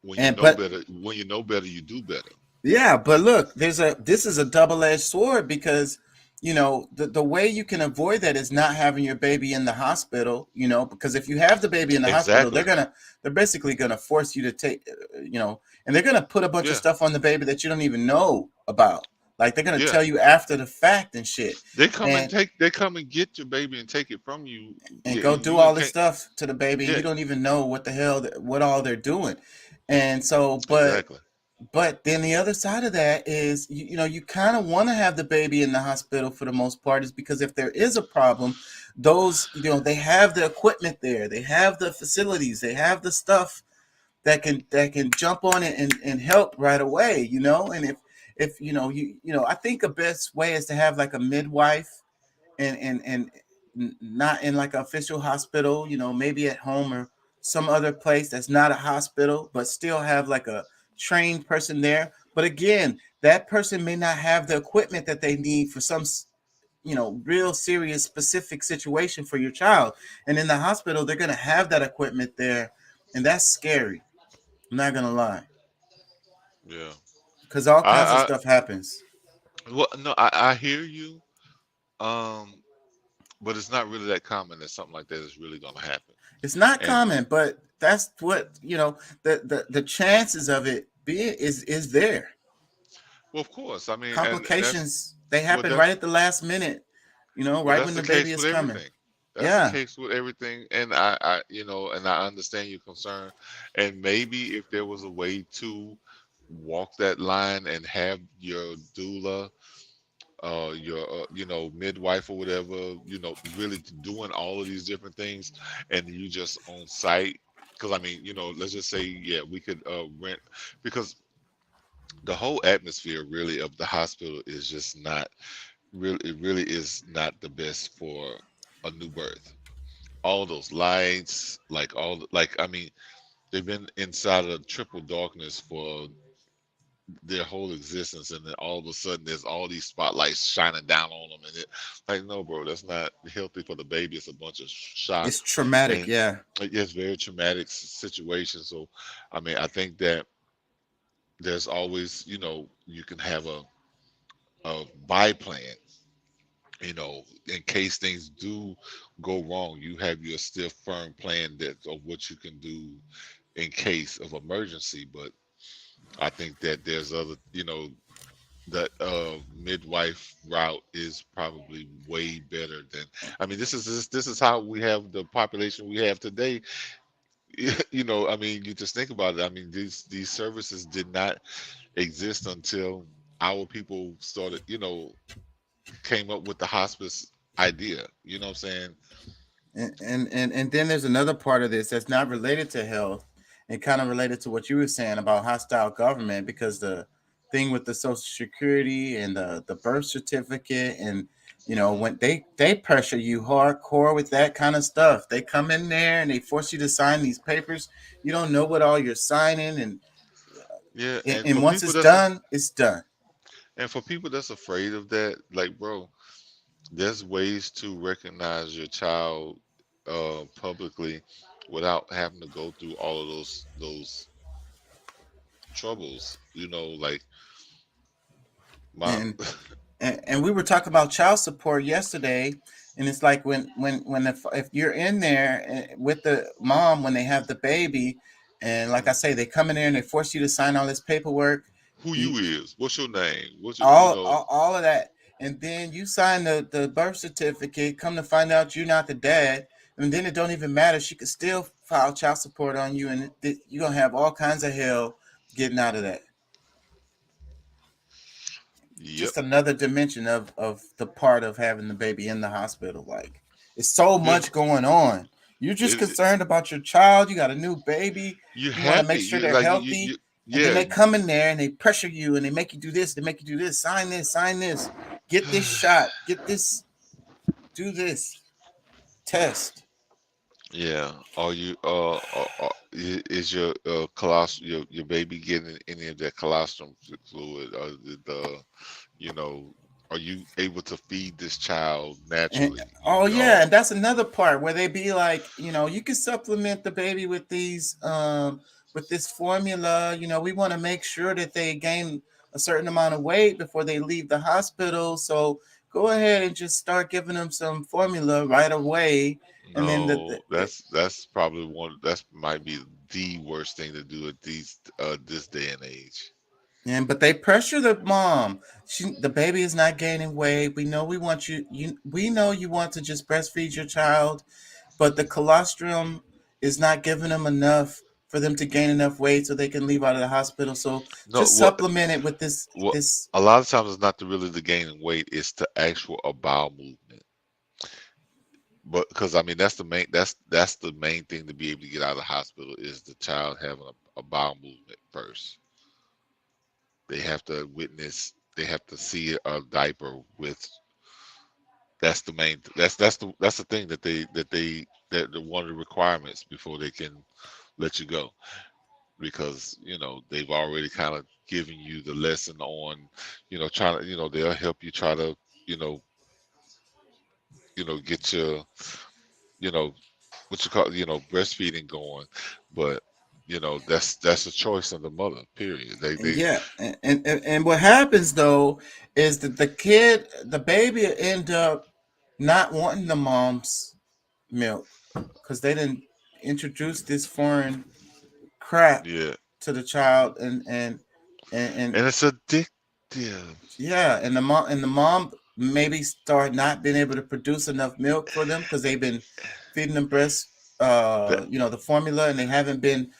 when you know better, you do better. Yeah, but look, this is a double-edged sword because the way you can avoid that is not having your baby in the hospital, because if you have the baby in the hospital, they're basically gonna force you to take, and they're gonna put a bunch of stuff on the baby that you don't even know about. Like they're gonna tell you after the fact and shit. They come and get your baby and take it from you and go do all this stuff to the baby. And you don't even know what all they're doing. And so, but then the other side of that is, you kind of want to have the baby in the hospital for the most part, is because if there is a problem, those, they have the equipment there, they have the facilities, they have the stuff that can jump on it and help right away, and if I think the best way is to have like a midwife and not in like an official hospital, maybe at home or some other place that's not a hospital, but still have like a trained person there. But again, that person may not have the equipment that they need for some real serious specific situation for your child. And in the hospital, they're going to have that equipment there, and that's scary. I'm not going to lie. Yeah. Because all kinds of stuff happens. Well, no, I hear you. But it's not really that common that something like that is really going to happen. It's not common, but that's what, the chances of it being is there. Well, of course. I mean, complications, they happen right at the last minute. You know, Well, right that's when the the baby case is with coming. everything. That's the Yeah. case with everything, and I, you know, and I understand your concern. And maybe if there was a way to walk that line and have your doula, your, you know, midwife or whatever, you know, really doing all of these different things, and you just on site. Because I mean, you know, let's just say, yeah, we could rent, because the whole atmosphere really of the hospital is just not really, it really is not the best for a new birth. All those lights, like like I mean, they've been inside of triple darkness for their whole existence, and then all of a sudden there's all these spotlights shining down on them, and it, like, no, bro, that's not healthy for the baby. It's a bunch of It's shock, traumatic. and Yeah. it's very traumatic situation. So, I mean, I think that there's always, you know, you can have a buy plan, you know, in case things do go wrong. You have your stiff, firm plan that of what you can do in case of emergency. But I think that there's other, you know, that midwife route is probably way better than. I mean, this is how we have the population we have today. You know, I mean, you just think about it. I mean, these services did not exist until our people started, you know, came up with the hospice idea. You know what I'm saying? And then there's another part of this that's not related to health and kind of related to what you were saying about hostile government, because the thing with the social security and the birth certificate, and you know, when they pressure you hardcore with that kind of stuff. They come in there and they force you to sign these papers. You don't know what all you're signing, Yeah, and once it's done, it's done. and for people that's afraid of that, like, bro, there's ways to recognize your child publicly without having to go through all of those troubles. You know, like my And we were talking about child support yesterday, and it's like when if you're in there with the mom when they have the baby, and like I say, they come in there and they force you to sign all this paperwork. who you is, what's your name, what's your, you all, know, all of that, and then you sign the birth certificate. Come to find out you're not the dad, and then it don't even matter. She could still file child support on you, and you're gonna have all kinds of hell getting out of that. Just another dimension of the part of having the baby in the hospital. Like, it's so much going on. You're just concerned about your child. You got a new baby. You want to happy. make sure You they're like healthy. And then they come in there and they pressure you and they make you do this. They make you do this. Sign this. Get this shot. Get this. Do this. Test. Yeah. Are you is your colostrum, your baby getting any of that colostrum fluid, or the you know, are you able to feed this child naturally? Yeah, and that's another part where they be like, you know, you can supplement the baby with these with this formula. You know, we want to make sure that they gain a certain amount of weight before they leave the hospital. So go ahead and just start giving them some formula right away. And then that's probably that might be the worst thing to do at this day and age. But they pressure the mom. The baby is not gaining weight. We know we want we know you want to just breastfeed your child, but the colostrum is not giving them enough for them to gain enough weight so they can leave out of the hospital. So supplement it with this. A lot of times it's not really the gaining weight; it's the actual bowel movement. But because I mean that's the main thing to be able to get out of the hospital is the child having a bowel movement first. They have to see a diaper with. That's the main. That's the thing that one of the requirements before they can let you go, because you know they've already kind of given you the lesson on, you know, trying to, you know, they'll help you try to, you know, get your, you know, what you call, you know, breastfeeding going, but you know that's a choice of the mother. Period. Yeah, and what happens though is that the baby end up not wanting the mom's milk because they didn't introduce this foreign crap to the child, and it's addictive. Yeah, and the mom maybe start not being able to produce enough milk for them because they've been feeding them breast, the formula, and they haven't been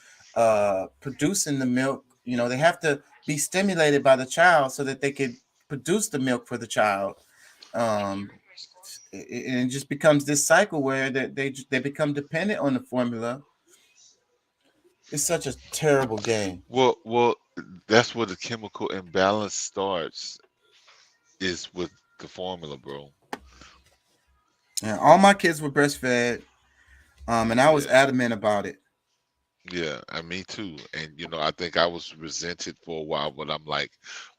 producing the milk. They have to be stimulated by the child so that they could produce the milk for the child. And it just becomes this cycle where they become dependent on the formula. It's such a terrible game. Well, that's where the chemical imbalance starts, is with the formula, bro. And all my kids were breastfed, and I was adamant about it. Yeah, and me too. And I think I was resented for a while, but I'm like,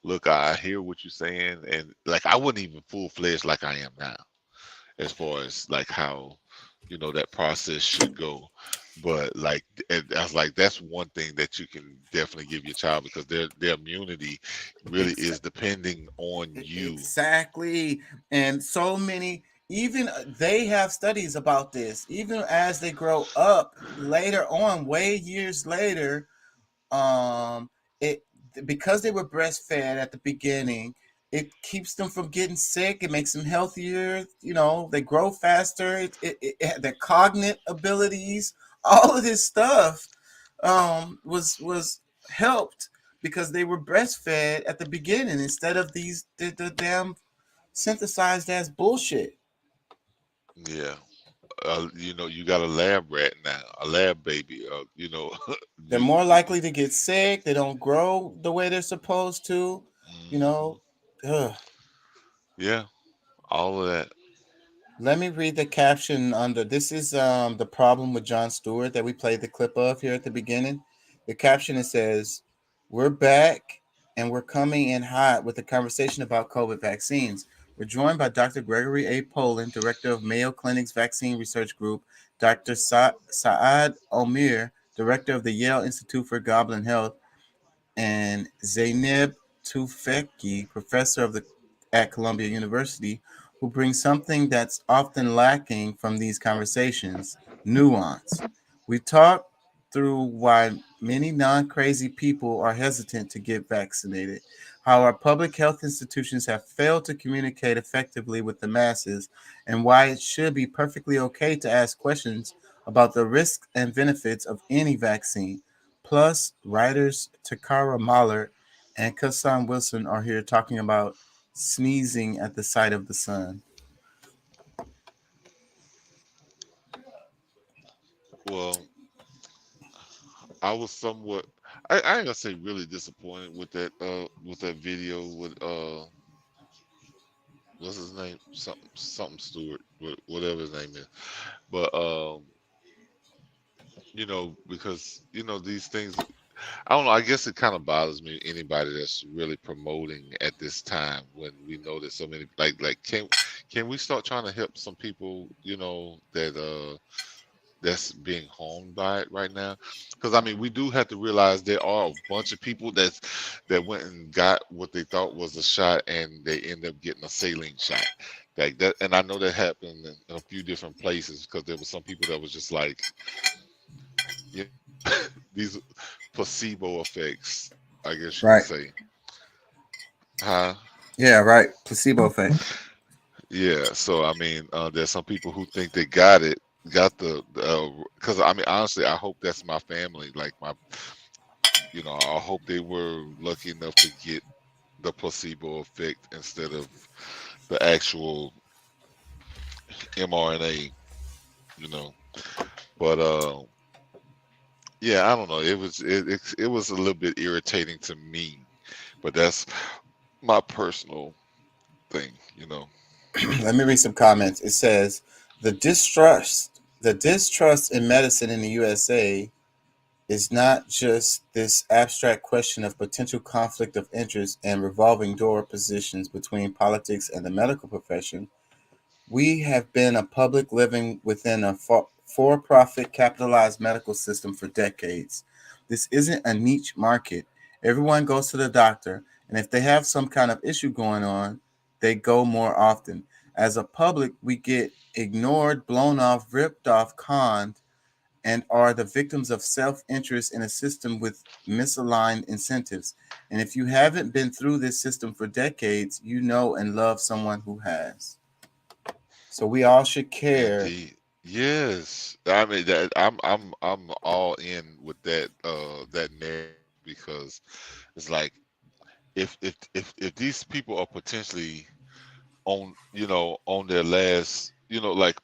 look, I hear what you're saying, and like I wasn't even full-fledged like I am now, as far as like how that process should go. But like, and I was like, that's one thing that you can definitely give your child, because their immunity really is depending on you. Exactly. And so many, even they have studies about this, even as they grow up later on, way years later, because they were breastfed at the beginning, it keeps them from getting sick. It makes them healthier. They grow faster. Their cognitive abilities, all of this stuff was helped because they were breastfed at the beginning instead of the damn synthesized ass bullshit. Yeah. You got a lab rat now, a lab baby. They're more likely to get sick. They don't grow the way they're supposed to. Ugh. Yeah, all of that. Let me read the caption under. This is the problem with Jon Stewart that we played the clip of here at the beginning. The caption, it says, "We're back and we're coming in hot with a conversation about COVID vaccines. We're joined by Dr. Gregory A. Poland, director of Mayo Clinic's Vaccine Research Group, Dr. Saad Omer, director of the Yale Institute for Global Health, and Zeynep Tufekci, professor at Columbia University, who brings something that's often lacking from these conversations: nuance. We talk through why many non-crazy people are hesitant to get vaccinated, how our public health institutions have failed to communicate effectively with the masses, and why it should be perfectly okay to ask questions about the risks and benefits of any vaccine. Plus, writers Takara Mahler and Kassan Wilson are here talking about sneezing at the sight of the sun. Well, I was somewhat, I ain't gonna say really disappointed with that video with what's his name, something Stewart, whatever his name is. But because these things, I don't know, I guess it kind of bothers me, anybody that's really promoting at this time, when we know that so many, like can we start trying to help some people that's being harmed by it right now? Because I mean, we do have to realize there are a bunch of people that went and got what they thought was a shot, and they end up getting a saline shot like that. And I know that happened in a few different places, because there were some people that was just like, these placebo effects, I guess you could say. Huh? Yeah, right. Placebo effect. Yeah. So I mean, there's some people who think they got the because I mean, honestly, I hope that's my family. Like I hope they were lucky enough to get the placebo effect instead of the actual mRNA. But yeah, I don't know. It was a little bit irritating to me, but that's my personal thing. Let me read some comments. It says, the distrust in medicine in the USA is not just this abstract question of potential conflict of interest and revolving door positions between politics and the medical profession. We have been a public living within a for-profit capitalized medical system for decades. This isn't a niche market. Everyone goes to the doctor, and if they have some kind of issue going on, they go more often. As a public, we get ignored, blown off, ripped off, conned, and are the victims of self-interest in a system with misaligned incentives. And if you haven't been through this system for decades, you know and love someone who has. So we all should care. Indeed. Yes. I mean that I'm all in with that that narrative, because it's like if these people are potentially on on their last, like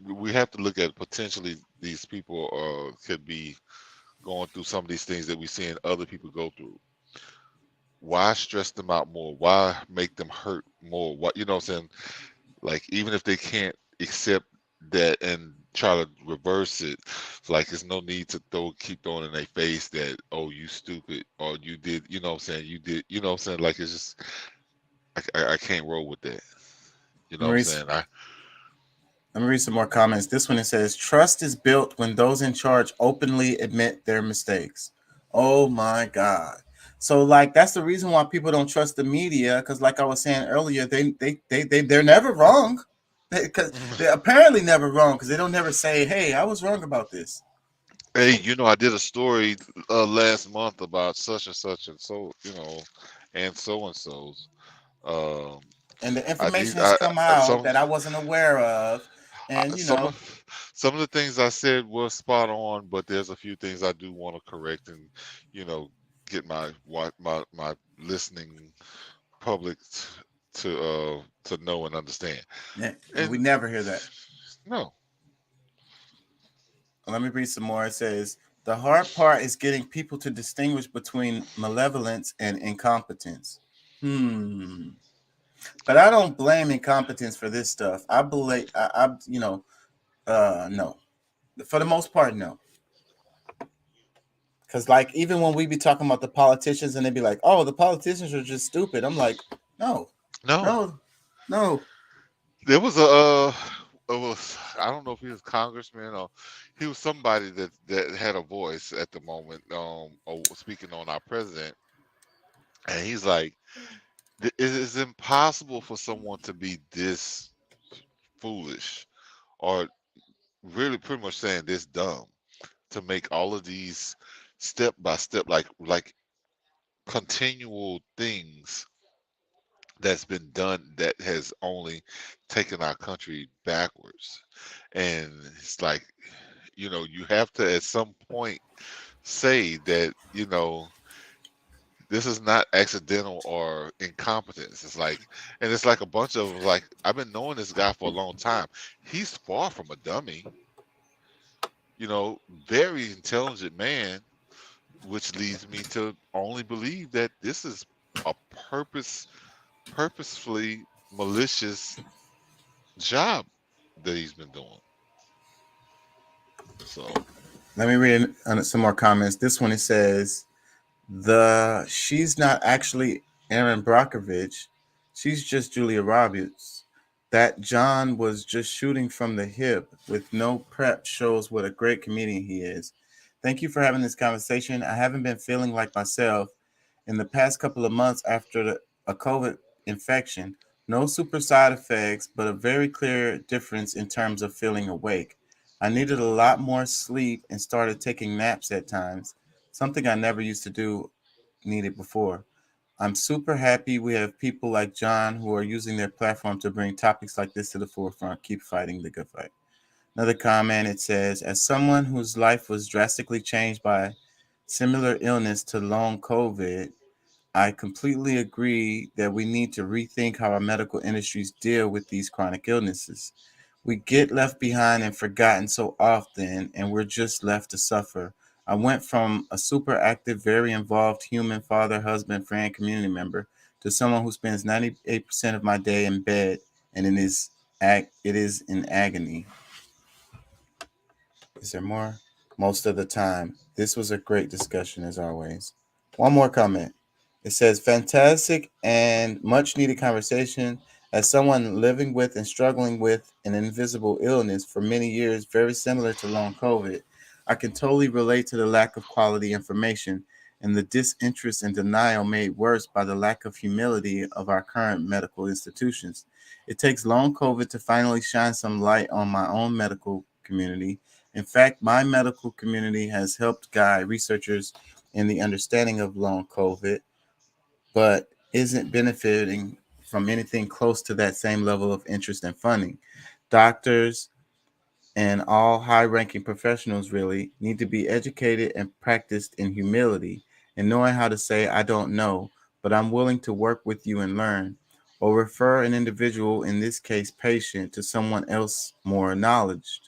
we have to look at potentially these people could be going through some of these things that we're seeing other people go through. Why stress them out more? Why make them hurt more? What what I'm saying? Like, even if they can't accept that and try to reverse it, it's like there's no need to keep throwing in their face that, oh, you stupid, or you did, what I'm saying, you did, what I'm saying, like, it's just I can't roll with that. What I'm saying? Let me read some more comments. This one, it says, trust is built when those in charge openly admit their mistakes. Oh my God. So like, that's the reason why people don't trust the media. Because like I was saying earlier, they're never wrong. Because they're apparently never wrong, because they don't never say, hey, I was wrong about this. Hey, I did a story last month about such and such and so, and so and so's. And the information has come out that I wasn't aware of. And some of the things I said was spot on, but there's a few things I do want to correct and get my listening public to know and understand. Yeah, and we never hear that. No. Let me read some more. It says, the hard part is getting people to distinguish between malevolence and incompetence. But I don't blame incompetence for this stuff. I believe, no. For the most part, no. Because, like, even when we be talking about the politicians and they be like, oh, the politicians are just stupid. I'm like, no. There was I don't know if he was congressman or he was somebody that had a voice at the moment, speaking on our president. And he's like, it is impossible for someone to be this foolish, or really pretty much saying this dumb, to make all of these step by step, like continual things that's been done that has only taken our country backwards. And it's like, you have to at some point say that, this is not accidental or incompetence. It's like, and it's like a bunch of, like, I've been knowing this guy for a long time. He's far from a dummy, very intelligent man, which leads me to only believe that this is a purposefully malicious job that he's been doing. So let me read some more comments. This one, it says, she's not actually Erin Brockovich. She's just Julia Roberts. That John was just shooting from the hip with no prep shows what a great comedian he is. Thank you for having this conversation. I haven't been feeling like myself in the past couple of months after a COVID infection. No super side effects, but a very clear difference in terms of feeling awake. I needed a lot more sleep and started taking naps at times, something I never used to do needed before. I'm super happy we have people like John who are using their platform to bring topics like this to the forefront. Keep fighting the good fight. Another comment, it says, as someone whose life was drastically changed by similar illness to long COVID, I completely agree that we need to rethink how our medical industries deal with these chronic illnesses. We get left behind and forgotten so often, and we're just left to suffer. I went from a super active, very involved human, father, husband, friend, community member to someone who spends 98% of my day in bed, and it is in agony. Is there more? Most of the time. This was a great discussion as always. One more comment. It says, fantastic and much needed conversation. As someone living with and struggling with an invisible illness for many years, very similar to long COVID, I can totally relate to the lack of quality information and the disinterest and denial made worse by the lack of humility of our current medical institutions. It takes long COVID to finally shine some light on my own medical community, In fact, my medical community has helped guide researchers in the understanding of long COVID, but isn't benefiting from anything close to that same level of interest and funding. Doctors and all high-ranking professionals really need to be educated and practiced in humility and knowing how to say, I don't know, but I'm willing to work with you and learn, or refer an individual, in this case patient, to someone else more knowledgeable.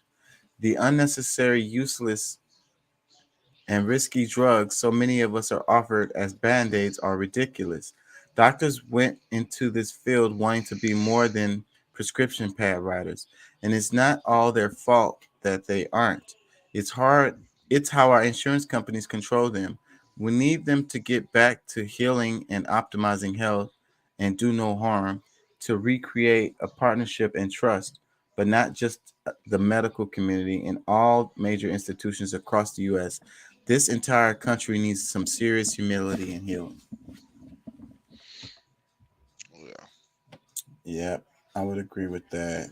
The unnecessary, useless, and risky drugs so many of us are offered as band-aids are ridiculous. Doctors went into this field wanting to be more than prescription pad writers, and it's not all their fault that they aren't. It's how our insurance companies control them. We need them to get back to healing and optimizing health and do no harm, to recreate a partnership and trust, but not just the medical community in all major institutions across the U.S. This entire country needs some serious humility and healing. Yeah, Yeah, I would agree with that.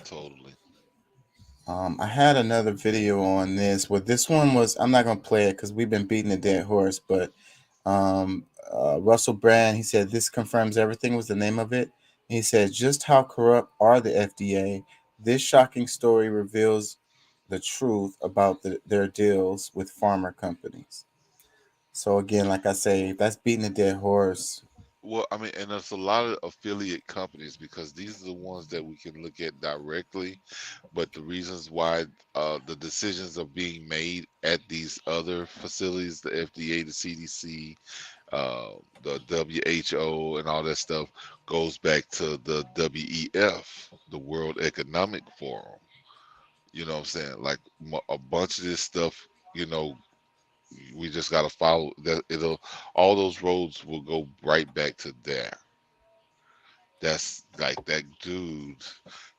totally. I had another video on this. Well, this one was, I'm not going to play it because we've been beating a dead horse, but Russell Brand, he said, this confirms everything was the name of it. He said, just how corrupt are the FDA? This shocking story reveals the truth about their deals with pharma companies. So again, like I say, that's beating a dead horse. Well, I mean, and there's a lot of affiliate companies because these are the ones that we can look at directly, but the reasons why the decisions are being made at these other facilities, the FDA, the CDC, the WHO, and all that stuff, goes back to the WEF, the World Economic Forum. You know what I'm saying? Like a bunch of this stuff, you know, we just got to follow that. All those roads will go right back to there. That's like that dude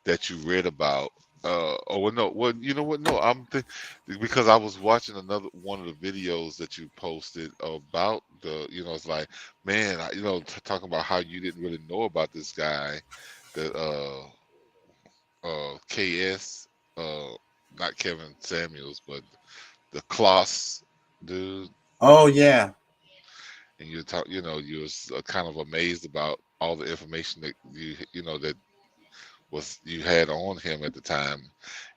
that you read about. You know what? No, because I was watching another one of the videos that you posted about it's like, man, talking about how you didn't really know about this guy, the KS, not Kevin Samuels, but the Kloss dude. Oh yeah. And you was kind of amazed about all the information that you had on him at the time.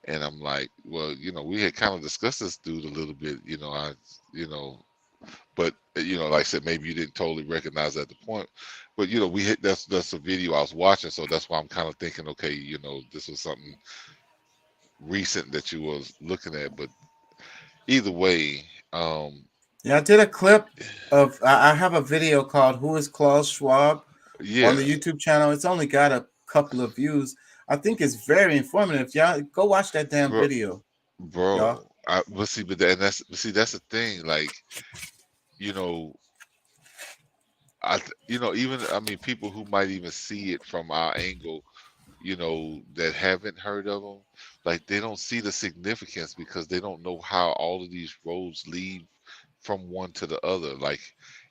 And I'm like, well, we had kind of discussed this dude a little bit, but like I said, maybe you didn't totally recognize at the point, but that's a video I was watching, so that's why I'm kind of thinking, okay, this was something recent that you was looking at. But either way, yeah, I did a clip of, I have a video called Who is Klaus Schwab on the YouTube channel. It's only got a couple of views. I think it's very informative. Y'all go watch that damn video. Bro. That's the thing. Like, people who might even see it from our angle, that haven't heard of them, like they don't see the significance because they don't know how all of these roads lead from one to the other. Like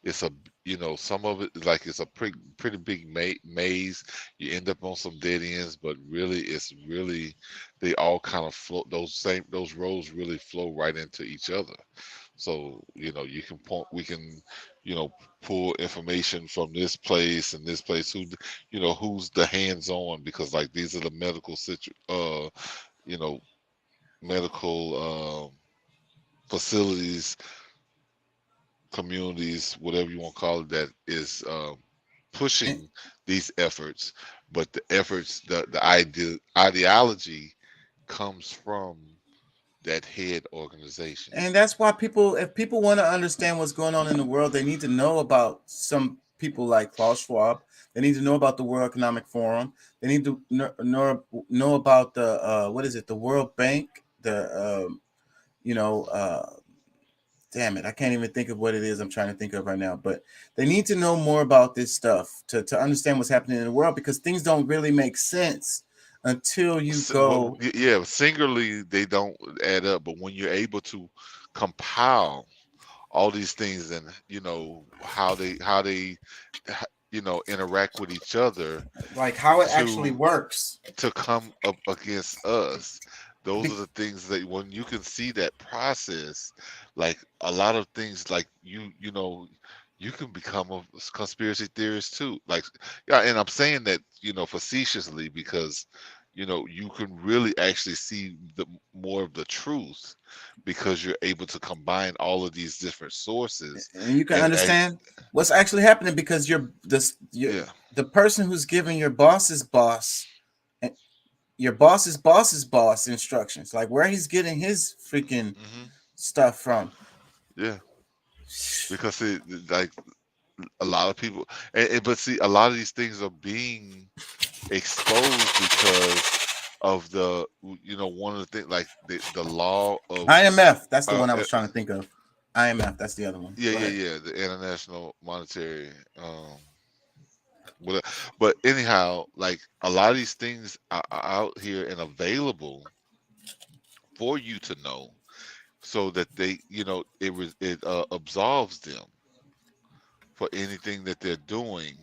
it's some of it, like it's a pretty big maze. You end up on some dead ends, but really they all kind of flow. Those roads really flow right into each other. So we can pull information from this place and this place. Who's the hands-on, because like these are the medical medical facilities, communities, whatever you want to call it, that is pushing these efforts. But the efforts, the ideology comes from that head organization. And that's why if people want to understand what's going on in the world, they need to know about some people like Klaus Schwab. They need to know about the World Economic Forum. They need to know about the World Bank, damn it, I can't even think of what it is I'm trying to think of right now. But they need to know more about this stuff to understand what's happening in the world, because things don't really make sense until you go. Yeah, singularly they don't add up, but when you're able to compile all these things and how they interact with each other, like how it actually works to come up against us, those are the things that when you can see that process, like a lot of things, like you know, you can become a conspiracy theorist too. Like, yeah, and I'm saying that, you know, facetiously because, you know, you can really actually see the more of the truth because you're able to combine all of these different sources. And you can And understand what's actually happening because the person who's giving your boss's boss your boss's boss instructions, like where he's getting his freaking stuff from. Yeah, because like a lot of people, but see, a lot of these things are being exposed because of the, you know, one of the things, like the law of IMF. That's the one I was trying to think of. IMF. That's the other one. Yeah. The International Monetary. But anyhow, like a lot of these things are out here and available for you to know, so that they, you know, it absolves them for anything that they're doing.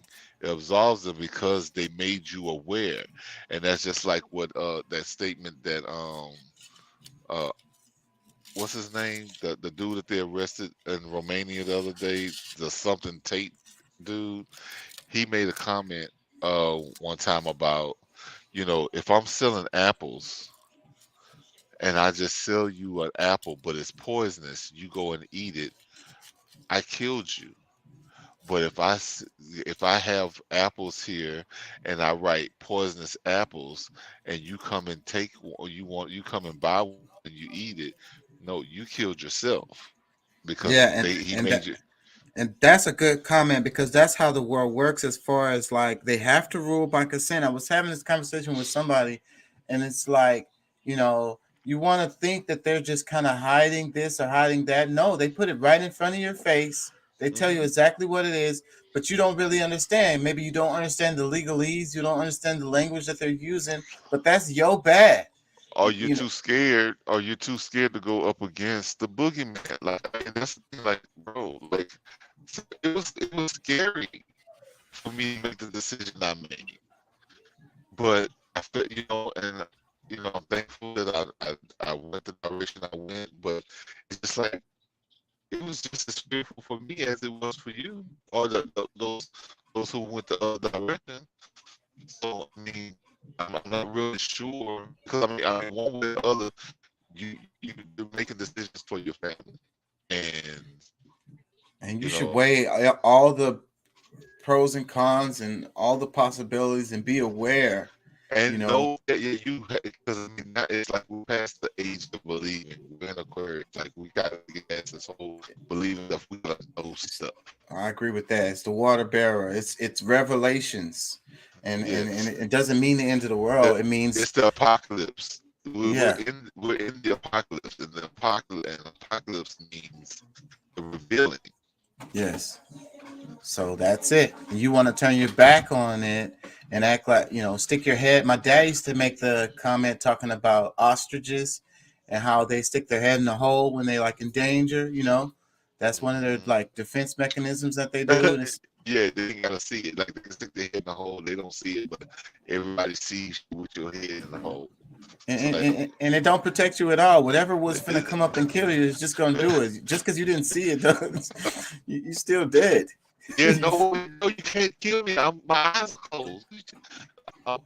It absolves them because they made you aware, and that's just like what that statement that what's his name, the dude that they arrested in Romania the other day, the something Tate dude. He made a comment one time about, you know, if I'm selling apples and I just sell you an apple, but it's poisonous, you go and eat it, I killed you. But if I have apples here and I write poisonous apples and you come and take, or you come and buy one and you eat it, no, you killed yourself because he made you. And that's a good comment because that's how the world works as far as like they have to rule by consent. I was having this conversation with somebody and it's like, you know, you want to think that they're just kind of hiding this or hiding that. No, they put it right in front of your face. They tell you exactly what it is, but you don't really understand. Maybe you don't understand the legalese. You don't understand the language that they're using, but that's your bad. Are you too scared? Are you too scared to go up against the boogeyman? Like, I mean, that's the thing, like, bro, like it was scary for me to make the decision I made. But I felt, you know, and you know, I'm thankful that I went the direction I went. But it's just like it was just as fearful for me as it was for you, or those who went the other direction. So I mean, I'm not really sure because I mean one way or the other, you're making decisions for your family, and you should weigh all the pros and cons and all the possibilities and be aware. And you know that because I mean it's like we're past the age of believing. We're in Aquarius, like we gotta get past this whole believing stuff. We gotta know stuff. I agree with that. It's the water bearer. It's revelations, and it doesn't mean the end of the world. It means it's the apocalypse. We're in the apocalypse, and the apocalypse means the revealing. Yes. So that's it. You want to turn your back on it and act like, you know, stick your head. My dad used to make the comment talking about ostriches and how they stick their head in the hole when they like in danger. You know, that's one of their like defense mechanisms that they do. Yeah, they gotta see it. Like they can stick their head in the hole. They don't see it, but everybody sees you with your head in the hole. And it don't protect you at all. Whatever was gonna come up and kill you is just gonna do it. Just because you didn't see it, you still dead. Yeah, no, you can't kill me. My eyes are closed. I'm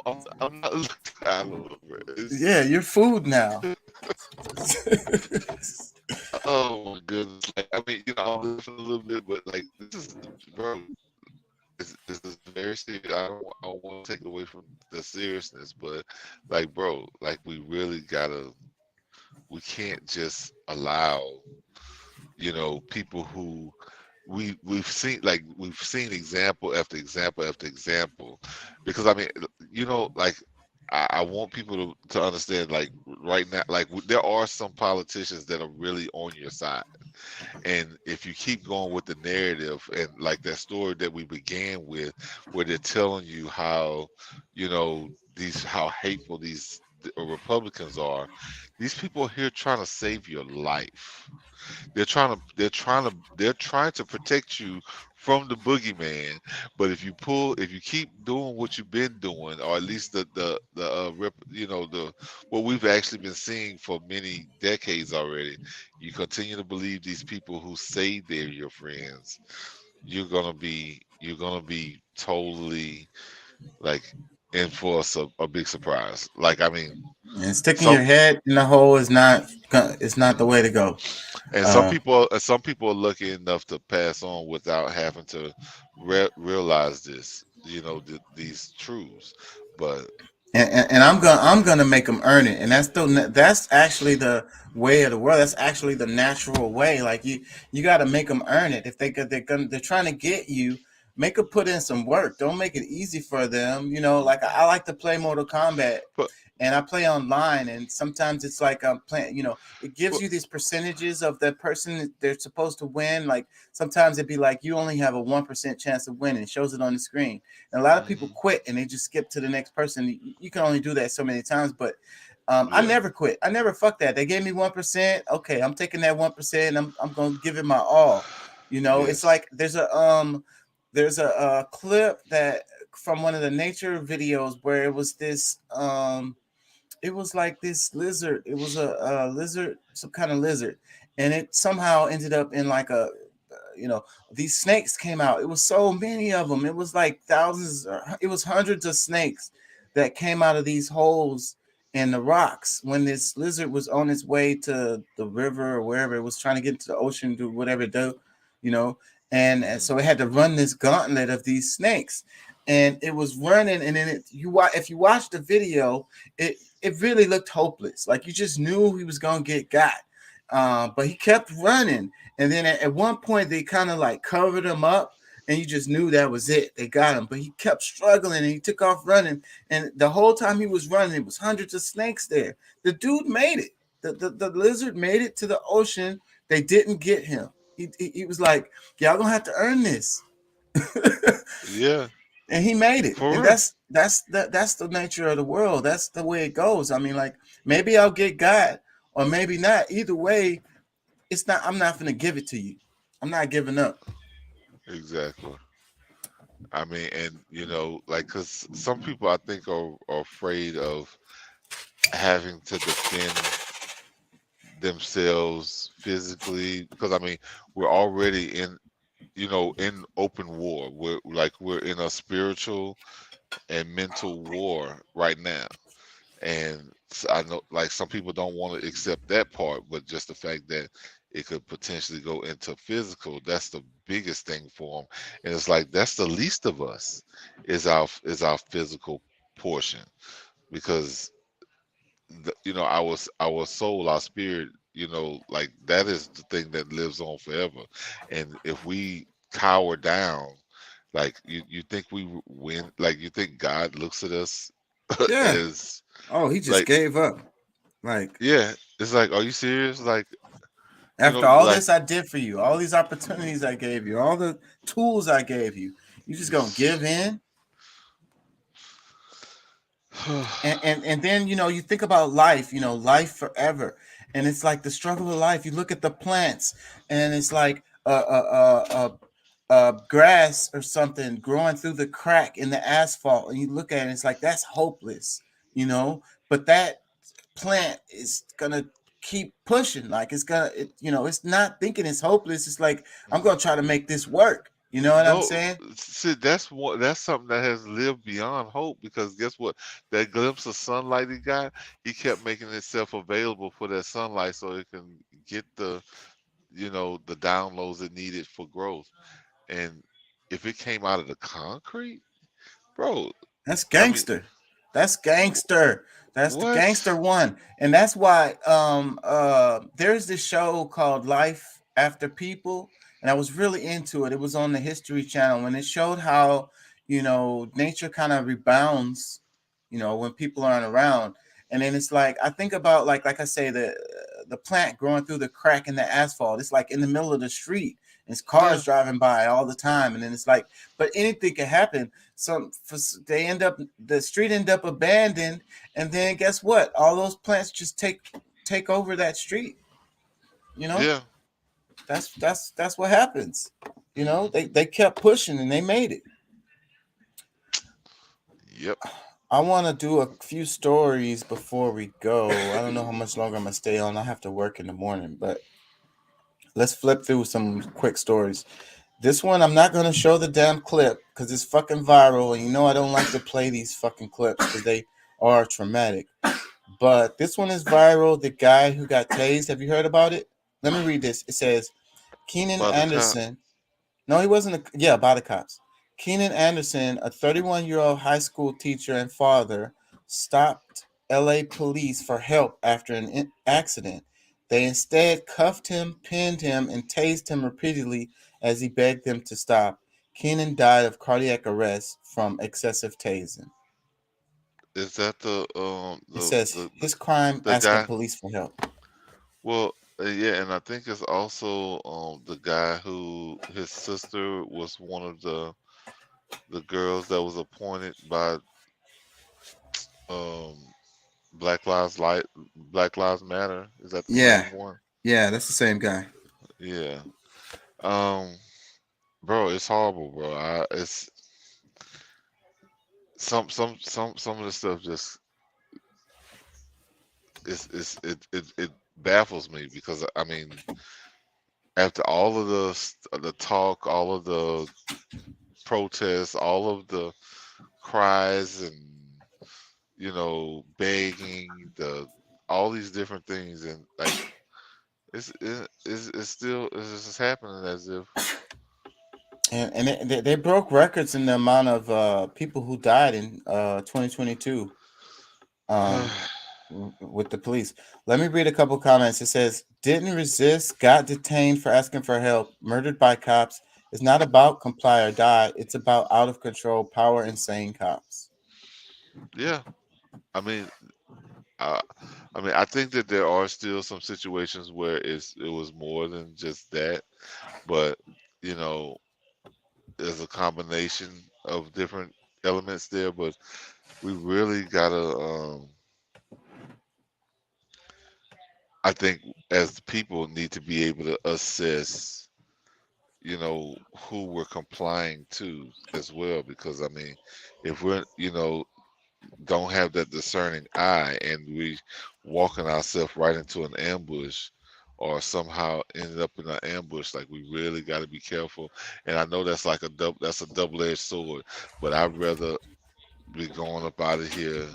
not looking. I don't know, bro. Yeah, you're food now. Oh my goodness! Like, I mean, you know, I'm listening a little bit, but like, this is, bro. This is very serious. I don't want to take it away from the seriousness, but like, bro, like we really gotta. We can't just allow, you know, people who we've seen example after example after example, because I mean, you know, like I want people to understand, like right now, like there are some politicians that are really on your side, and if you keep going with the narrative and like that story that we began with, where they're telling you how, you know, how hateful these Republicans are, these people are here trying to save your life. They're trying to protect you from the boogeyman. But if you keep doing what you've been doing, or at least what we've actually been seeing for many decades already, you continue to believe these people who say they're your friends, you're gonna be totally like in for a big surprise. Like, I mean, And sticking your head in the hole is not the way to go. and some people are lucky enough to pass on without having to realize this, these truths. But and I'm gonna make them earn it, and that's actually the way of the world. That's actually the natural way. Like you got to make them earn it. If they're trying to get you, make them put in some work. Don't make it easy for them. Like I like to play Mortal Kombat. And I play online, and sometimes it's like I'm playing, it gives you these percentages of the person they're supposed to win. Like sometimes it'd be like you only have a 1% chance of winning. It shows it on the screen. And a lot of people quit and they just skip to the next person. You can only do that so many times, but I never quit. I never fuck that. They gave me 1%. Okay, I'm taking that 1% and I'm going to give it my all. It's like there's a clip that from one of the nature videos where it was this it was like this lizard. It was a lizard, some kind of lizard, and it somehow ended up in like these snakes came out. It was so many of them. It was like thousands. It was hundreds of snakes that came out of these holes in the rocks when this lizard was on its way to the river or wherever it was trying to get into the ocean, do whatever it do, and so it had to run this gauntlet of these snakes. And it was running, and then if you watch the video, it really looked hopeless. Like you just knew he was gonna get got, but he kept running. And then at one point they kind of like covered him up, and you just knew that was it. They got him, but he kept struggling, and he took off running. And the whole time he was running, it was hundreds of snakes there. The dude made it. The lizard made it to the ocean. They didn't get him. He was like, y'all gonna have to earn this. Yeah. And he made it. And that's the nature of the world. That's the way it goes. I mean, like maybe I'll get God or maybe not. Either way, I'm not gonna give it to you. I'm not giving up. Exactly. I mean, and because some people I think are afraid of having to defend themselves physically, because I mean we're already in open war. We're in a spiritual and mental war right now, and I know like some people don't want to accept that part, but just the fact that it could potentially go into physical, that's the biggest thing for them. And it's like that's the least of us is our physical portion, because our soul, our spirit, like that is the thing that lives on forever. And if we cower down, like you think we win, like you think God looks at us as he just gave up. Like it's like, are you serious? Like after all this I did for you, all these opportunities I gave you, all the tools I gave you, you just gonna give in? and then you think about life, life forever, and it's like the struggle of life. You look at the plants, and it's like grass or something growing through the crack in the asphalt, and you look at it, and it's like that's hopeless, But that plant is gonna keep pushing, like it's not thinking it's hopeless. It's like I'm gonna try to make this work. You know what I'm saying? See, that's something that has lived beyond hope, because guess what? That glimpse of sunlight he got, he kept making itself available for that sunlight so it can get the downloads it needed for growth. And if it came out of the concrete, bro, that's gangster. I mean, that's gangster. That's what? The gangster one. And that's why there's this show called Life After People. And I was really into it. It was on the History Channel, and it showed how, nature kind of rebounds, when people aren't around. And then it's like, I think about like I say, the plant growing through the crack in the asphalt. It's like in the middle of the street. And it's cars driving by all the time. And then it's like, but anything can happen. The street end up abandoned. And then guess what? All those plants just take over that street. Yeah. That's what happens. You know, they kept pushing and they made it. Yep. I want to do a few stories before we go. I don't know how much longer I'm gonna stay on. I have to work in the morning, but let's flip through some quick stories. This one, I'm not gonna show the damn clip because it's fucking viral, and you know I don't like to play these fucking clips because they are traumatic. But this one is viral. The guy who got tased. Have you heard about it? Let me read this. It says, Keenan By the Anderson. No, he wasn't. By the cops. Keenan Anderson, a 31-year-old high school teacher and father, stopped LA police for help after an accident. They instead cuffed him, pinned him, and tased him repeatedly as he begged them to stop. Keenan died of cardiac arrest from excessive tasing. Is that It says his crime the asking guy? police for help. Well, yeah, and I think it's also the guy who his sister was one of the girls that was appointed by Black Lives Matter. Is that the same one? Yeah, that's the same guy. Yeah. Bro, it's horrible, bro. It's some of the stuff just it baffles me because I mean, after all of the talk, all of the protests, all of the cries and begging, all these different things, and like it's just happening as if. And they broke records in the amount of people who died in 2022 with the police. Let me read a couple comments. It says, didn't resist, got detained for asking for help, murdered by cops. It's not about comply or die. It's about out of control, power, insane cops. Yeah. I mean, I think that there are still some situations where it was more than just that, but there's a combination of different elements there. But we really gotta, I think, as people, need to be able to assess, who we're complying to as well, because I mean, if we're don't have that discerning eye and we walking ourselves right into an ambush or somehow ended up in an ambush, like we really got to be careful. And I know that's like a double-edged sword, but I'd rather be going up out of here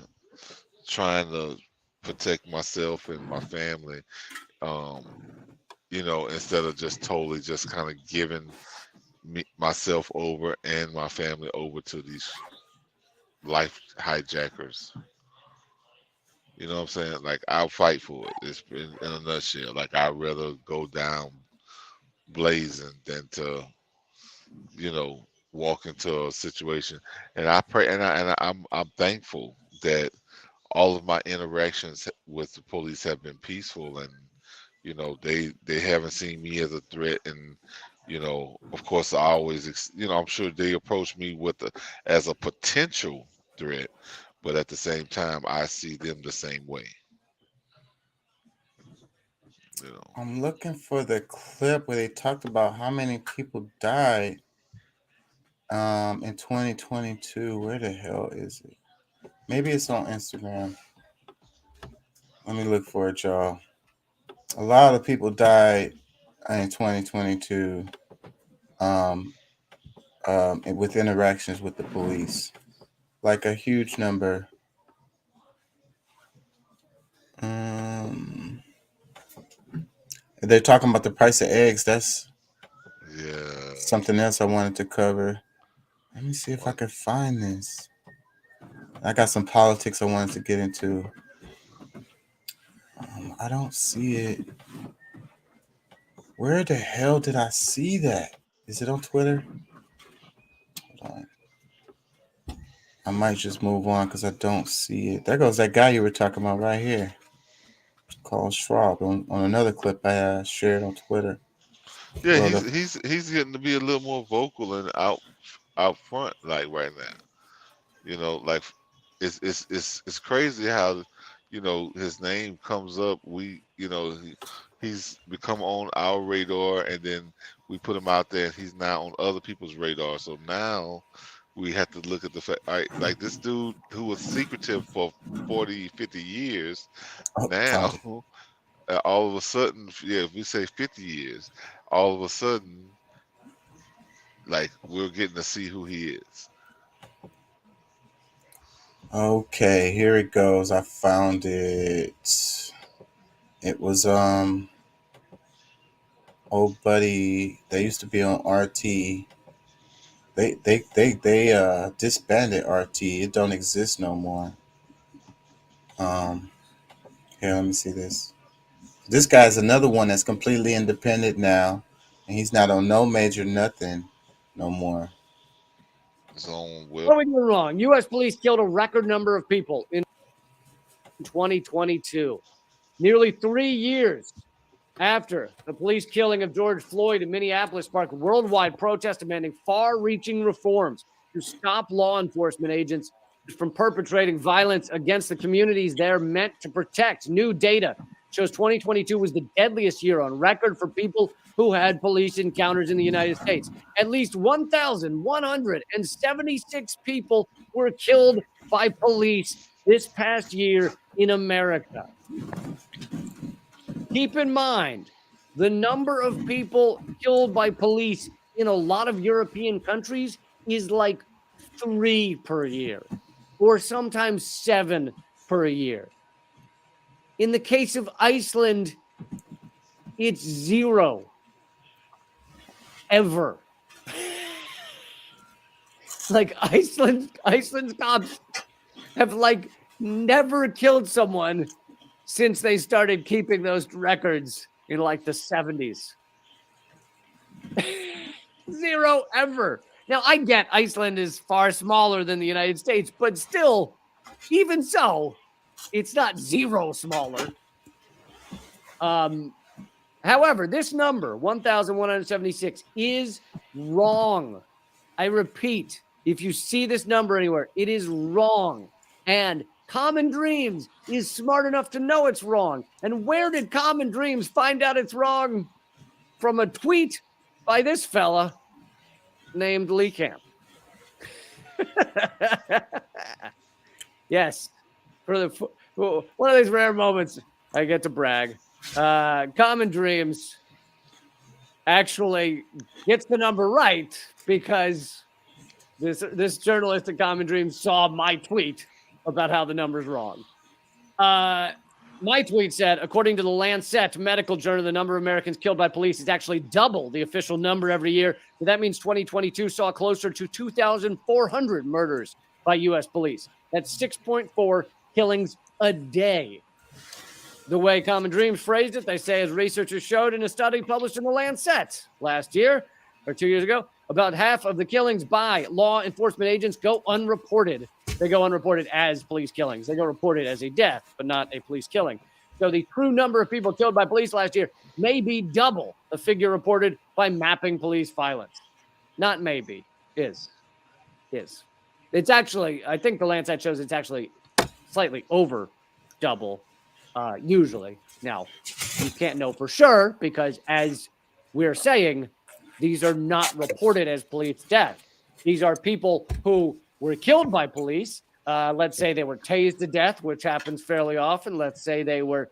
trying to protect myself and my family, instead of just totally just kind of giving myself over and my family over to these life hijackers. You know what I'm saying? Like, I'll fight for it. It's in a nutshell. Like, I'd rather go down blazing than to, walk into a situation. And I pray, and I'm thankful that all of my interactions with the police have been peaceful, and they haven't seen me as a threat. And of course, I always, I'm sure they approach me as a potential threat, but at the same time, I see them the same way. I'm looking for the clip where they talked about how many people died in 2022. Where the hell is it? Maybe it's on Instagram. Let me look for it, y'all. A lot of people died in 2022 with interactions with the police. Like a huge number. They're talking about the price of eggs. That's something else I wanted to cover. Let me see if I can find this. I got some politics I wanted to get into. I don't see it. Where the hell did I see that? Is it on Twitter? Hold on. I might just move on because I don't see it. There goes that guy you were talking about right here. It's called Schwab on another clip I shared on Twitter. Yeah, he's getting to be a little more vocal and out front, like right now. Like it's crazy how his name comes up. he's become on our radar, and then we put him out there, and he's now on other people's radar. So now we have to look at the fact, all right, like this dude who was secretive for 40, 50 years, now all of a sudden, yeah, if we say 50 years, all of a sudden, like we're getting to see who he is. Okay, here it goes. I found it. It was old buddy. They used to be on RT. They disbanded RT. It don't exist no more. Here, let me see this. This guy's another one that's completely independent now, and he's not on no major nothing no more. What are we doing wrong? U.S. police killed a record number of people in 2022. Nearly 3 years after the police killing of George Floyd in Minneapolis sparked worldwide protests demanding far-reaching reforms to stop law enforcement agents from perpetrating violence against the communities they're meant to protect. New data shows 2022 was the deadliest year on record for people who had police encounters in the United States. At least 1,176 people were killed by police this past year in America. Keep in mind, the number of people killed by police in a lot of European countries is like 3 per year, or sometimes 7 per year. In the case of Iceland, it's 0. Ever. Like Iceland's cops have like never killed someone since they started keeping those records in like the 70s. 0 ever. Now I get Iceland is far smaller than the United States, but still, even so, it's not 0 smaller. However, this number, 1,176, is wrong. I repeat, if you see this number anywhere, it is wrong. And Common Dreams is smart enough to know it's wrong. And where did Common Dreams find out it's wrong? From a tweet by this fella named Lee Camp. Yes. For one of these rare moments, I get to brag. Common Dreams actually gets the number right because this journalist at Common Dreams saw my tweet about how the number's wrong. My tweet said, according to the Lancet Medical Journal, the number of Americans killed by police is actually double the official number every year. So that means 2022 saw closer to 2,400 murders by U.S. police. That's 6.4 killings a day. The way Common Dreams phrased it, they say, as researchers showed in a study published in the Lancet last year or 2 years ago, about half of the killings by law enforcement agents go unreported. They go unreported as police killings. They go reported as a death, but not a police killing. So the true number of people killed by police last year may be double the figure reported by mapping police violence. Not maybe, is. It's actually, I think the Lancet shows it's actually slightly over double. Usually. Now, you can't know for sure because, as we're saying, these are not reported as police deaths. These are people who were killed by police. Let's say they were tased to death, which happens fairly often. Let's say they were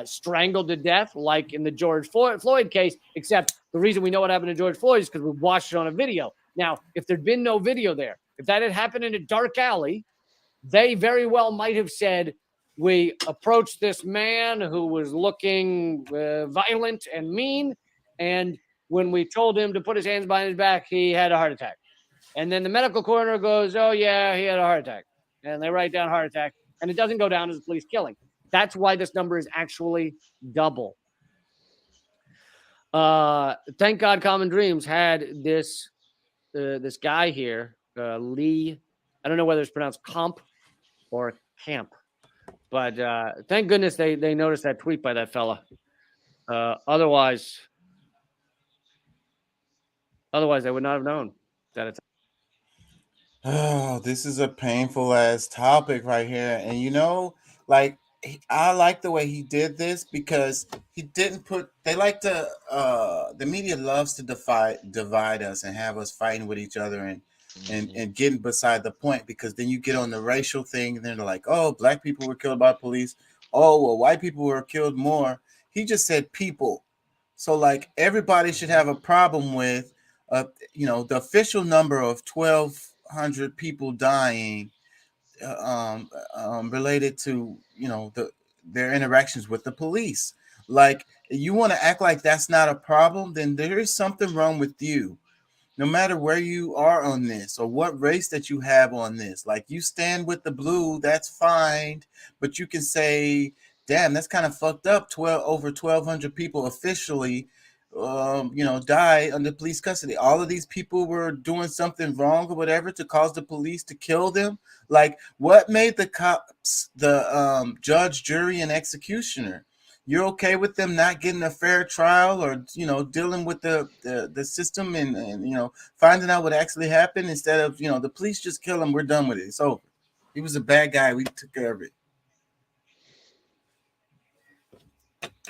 strangled to death, like in the George Floyd case, except the reason we know what happened to George Floyd is because we watched it on a video. Now, if there'd been no video there, if that had happened in a dark alley, they very well might have said, we approached this man who was looking violent and mean, and when we told him to put his hands behind his back, he had a heart attack. And then the medical coroner goes, oh, yeah, he had a heart attack. And they write down heart attack, and it doesn't go down as a police killing. That's why this number is actually double. Thank God Common Dreams had this guy here, Lee. I don't know whether it's pronounced Comp or Camp. But thank goodness they noticed that tweet by that fella. Otherwise, they would not have known that it's. Oh, this is a painful ass topic right here. And like I like the way he did this because he didn't put. They like to. The media loves to divide us and have us fighting with each other and getting beside the point, because then you get on the racial thing and they're like, oh, black people were killed by police. Oh, well, white people were killed more. He just said people. So like everybody should have a problem with, the official number of 1,200 people dying. Related to their interactions with the police. Like, you want to act like that's not a problem, then there is something wrong with you. No matter where you are on this or what race that you have on this, like you stand with the blue, that's fine, but you can say, damn, that's kind of fucked up. Over 1,200 people officially die under police custody. All of these people were doing something wrong or whatever to cause the police to kill them. Like, what made the cops the judge, jury, and executioner? You're okay with them not getting a fair trial, or dealing with the system and finding out what actually happened, instead of the police just kill him, we're done with it, it's over. He was a bad guy, we took care of it.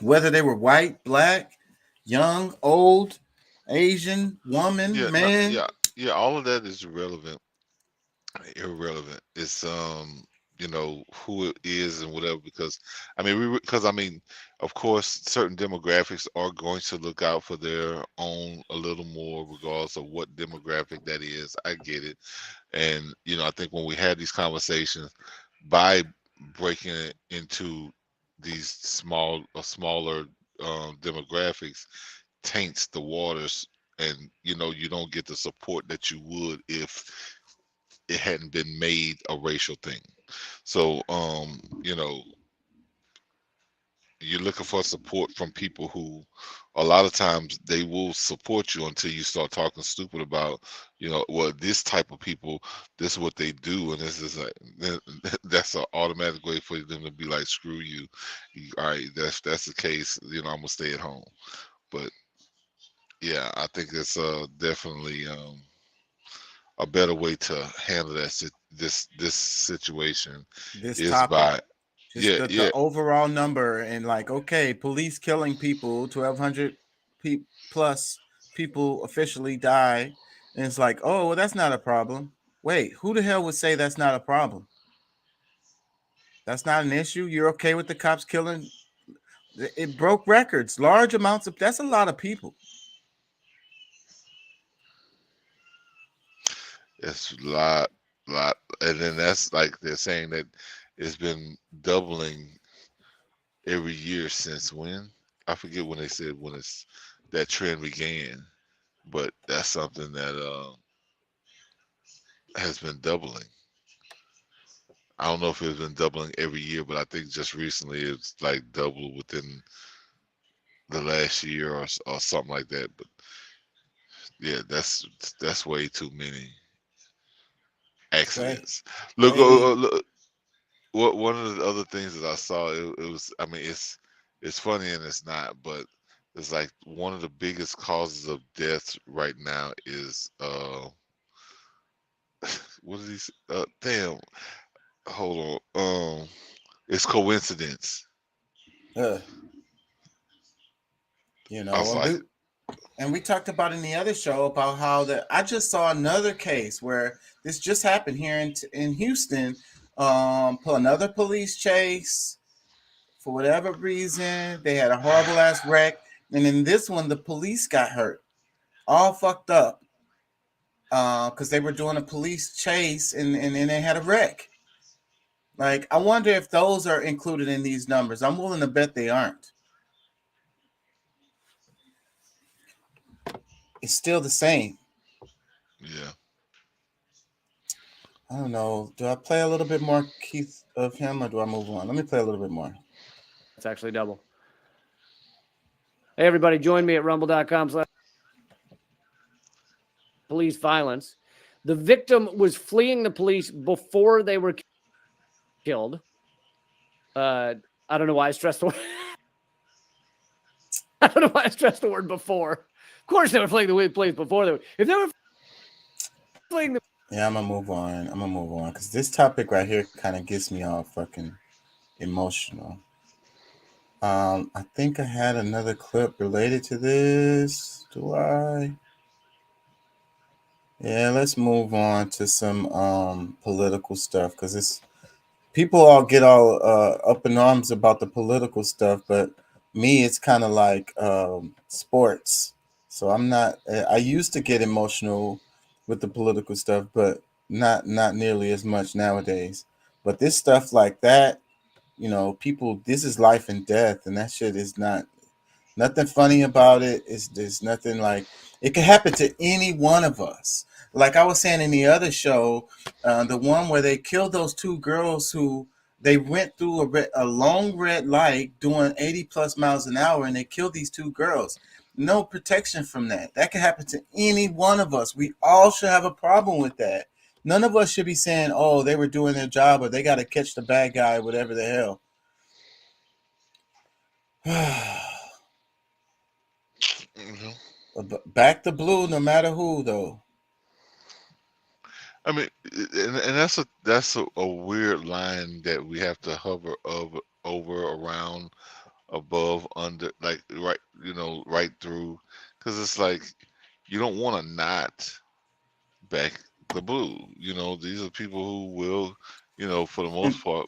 Whether they were white, black, young, old, Asian, woman, man. All of that is irrelevant. It's who it is and whatever, because of course certain demographics are going to look out for their own a little more, regardless of what demographic that is. I get it. And I think when we had these conversations, by breaking it into these smaller demographics, taints the waters, and you don't get the support that you would if it hadn't been made a racial thing. So you're looking for support from people who a lot of times they will support you until you start talking stupid about this type of people, this is what they do, and this is that's an automatic way for them to be like, screw you. All right, that's the case, I'm gonna stay at home. But yeah, I think it's definitely a better way to handle this situation This is topic. by The overall number, and like, okay, police killing people, 1,200 plus people officially die, and it's like, oh, well, that's not a problem. Wait, who the hell would say that's not a problem? That's not an issue. You're okay with the cops killing? It broke records, large amounts of. That's a lot of people. It's a lot, and then that's like they're saying that it's been doubling every year since when? I forget when they said when that trend began, but that's something that has been doubling. I don't know if it's been doubling every year, but I think just recently it's like doubled within the last year or something like that. But yeah, that's way too many accidents. Look, one of the other things that I saw, it was, it's funny and it's not, but it's like one of the biggest causes of death right now is what is these? Damn, hold on. It's coincidence. And we talked about in the other show about how I just saw another case where this just happened here in Houston. Another police chase, for whatever reason, they had a horrible ass wreck, and in this one, the police got hurt, all fucked up, because they were doing a police chase and then they had a wreck. Like, I wonder if those are included in these numbers. I'm willing to bet they aren't. It's still the same. Yeah. I don't know. Do I play a little bit more, Keith, of him, or do I move on? Let me play a little bit more. It's actually double. Hey, everybody, join me at rumble.com/police violence. The victim was fleeing the police before they were killed. I don't know why I stressed the word. I don't know why I stressed the word before. Of course, they were fleeing the police before they were. If they were fleeing the. Yeah, I'm gonna move on. Because this topic right here kind of gets me all fucking emotional. I think I had another clip related to this. Do I? Yeah, let's move on to some political stuff, because it's people all get all up in arms about the political stuff, but me, it's kind of like sports. So I'm not. I used to get emotional with the political stuff, but not nearly as much nowadays. But this stuff like that, people, this is life and death, and that shit is nothing funny about it. There's nothing like it could happen to any one of us. Like I was saying in the other show, the one where they killed those two girls who they went through a long red light doing 80 plus miles an hour, and they killed these two girls. No protection from that. That could happen to any one of us. We all should have a problem with that. None of us should be saying, oh, they were doing their job, or they got to catch the bad guy, whatever the hell. Back to blue, no matter who, though. I mean, and that's a weird line that we have to hover over, around, above, under, like right through, because it's like you don't want to not back the blue. These are people who will, for the most part.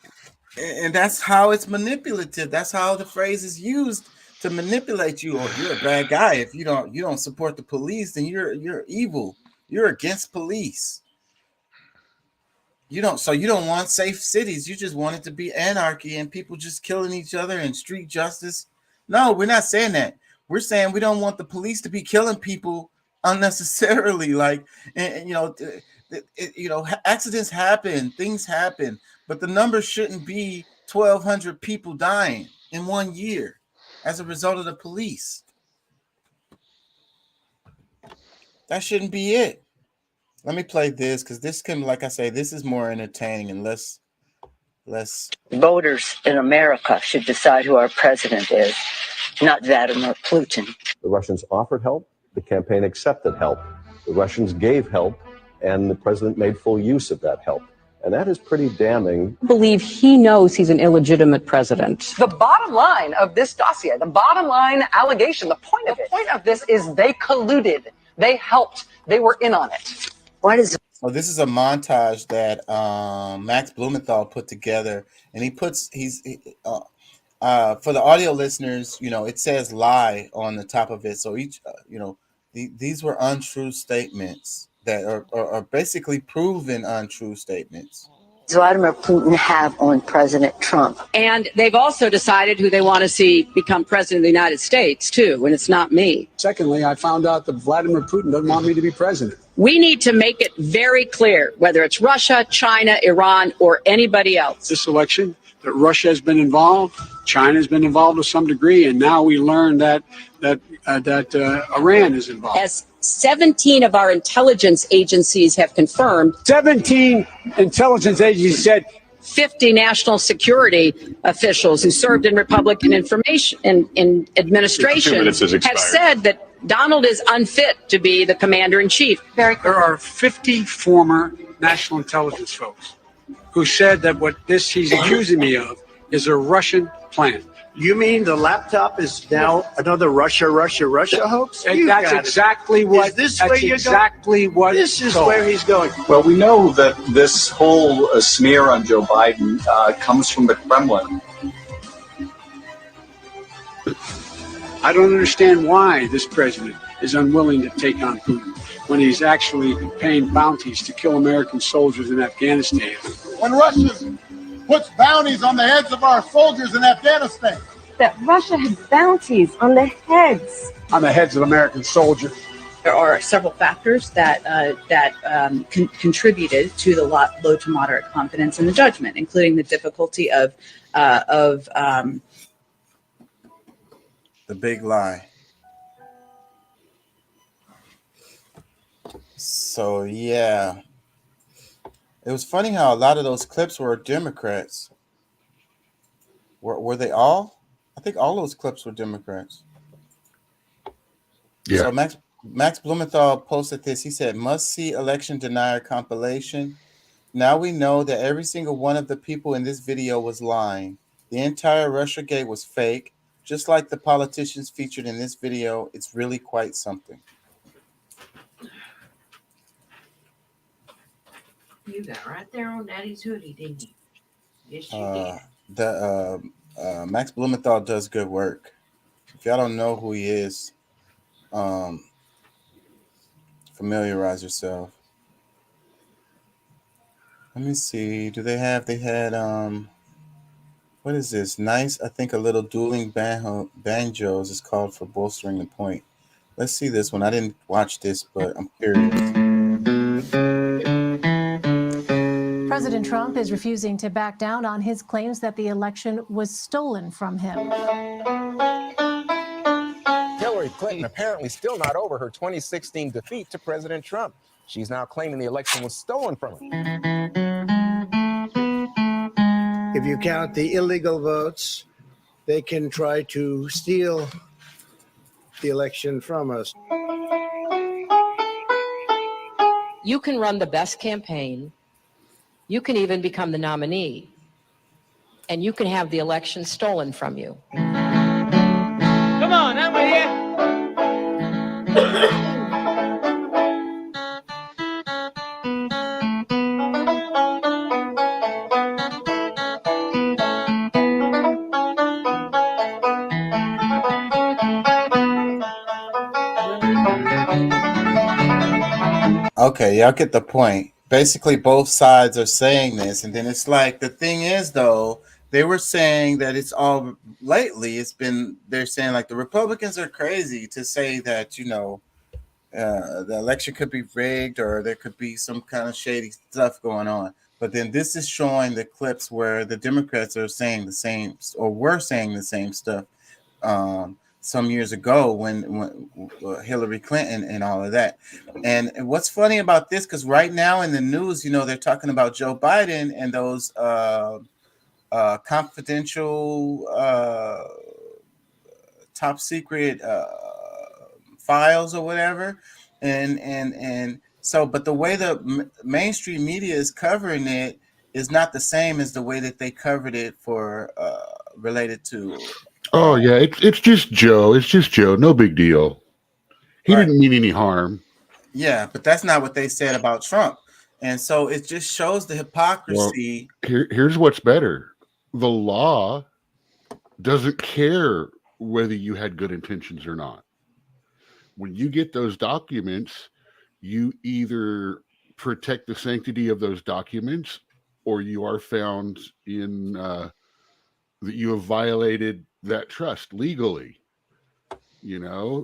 And that's how it's manipulative. That's how the phrase is used to manipulate you. Or you're a bad guy if you don't support the police, then you're evil. You're against police. You don't want safe cities. You just want it to be anarchy and people just killing each other and street justice. No, we're not saying that. We're saying we don't want the police to be killing people unnecessarily. Like, accidents happen, things happen, but the number shouldn't be 1,200 people dying in 1 year as a result of the police. That shouldn't be it. Let me play this, because this can, like I say, this is more entertaining and less. Voters in America should decide who our president is, not Vladimir Putin. The Russians offered help. The campaign accepted help. The Russians gave help, and the president made full use of that help. And that is pretty damning. I believe he knows he's an illegitimate president. The bottom line of this dossier, the bottom line allegation, the point of this is they colluded. They helped. They were in on it. What is it? Well, this is a montage that Max Blumenthal put together, and for the audio listeners, it says lie on the top of it. So each, these were untrue statements that are basically proven untrue statements. Vladimir Putin have on President Trump? And they've also decided who they want to see become president of the United States, too, and it's not me. Secondly, I found out that Vladimir Putin doesn't want me to be president. We need to make it very clear, whether it's Russia, China, Iran, or anybody else. This election, that Russia has been involved, China has been involved to some degree, and now we learn that Iran is involved. As 17 of our intelligence agencies have confirmed. 17 intelligence agencies said. 50 national security officials who served in Republican information in administration have said that Donald is unfit to be the commander-in-chief. There are 50 former national intelligence folks who said that what he's accusing me of is a Russian plan. You mean the laptop is now another Russia hoax? That's exactly what. Is this where you're going? This is where he's going. Well, we know that this whole smear on Joe Biden comes from the Kremlin. I don't understand why this president is unwilling to take on Putin when he's actually paying bounties to kill American soldiers in Afghanistan. When Russia puts bounties on the heads of our soldiers in Afghanistan. That Russia had bounties on the heads. On the heads of American soldiers. There are several factors that contributed to the low to moderate confidence in the judgment, including the difficulty of the big lie. So yeah. It was funny how a lot of those clips were Democrats. Were they all? I think all those clips were Democrats. Yeah. So Max Blumenthal posted this. He said, "Must-see election denier compilation. Now we know that every single one of the people in this video was lying. The entire Russiagate was fake. Just like the politicians featured in this video, it's really quite something. You got right there on Daddy's hoodie, didn't you? Yes, you did. Max Blumenthal does good work. If y'all don't know who he is, familiarize yourself. Let me see. They had what is this? Nice. I think a little dueling banjos is called for bolstering the point. Let's see this one. I didn't watch this, but I'm curious. President Trump is refusing to back down on his claims that the election was stolen from him. Hillary Clinton apparently still not over her 2016 defeat to President Trump. She's now claiming the election was stolen from her. If you count the illegal votes, they can try to steal the election from us. You can run the best campaign. You can even become the nominee. And you can have the election stolen from you. Come on, I'm with you. Okay, y'all get the point. Basically, both sides are saying this, and then it's like the thing is, though, they were saying that it's all lately. They're saying like the Republicans are crazy to say that the election could be rigged or there could be some kind of shady stuff going on. But then this is showing the clips where the Democrats are saying the same or were saying the same stuff some years ago when Hillary Clinton and all of that. And what's funny about this, because right now in the news, they're talking about Joe Biden and those confidential top secret files or whatever. And so, but the way the mainstream media is covering it is not the same as the way that they covered it for related to. Oh yeah, it's just Joe. It's just Joe. No big deal. He didn't mean any harm. Yeah, but that's not what they said about Trump. And so it just shows the hypocrisy. Well, here's what's better. The law doesn't care whether you had good intentions or not. When you get those documents, you either protect the sanctity of those documents or you are found in that you have violated that trust legally,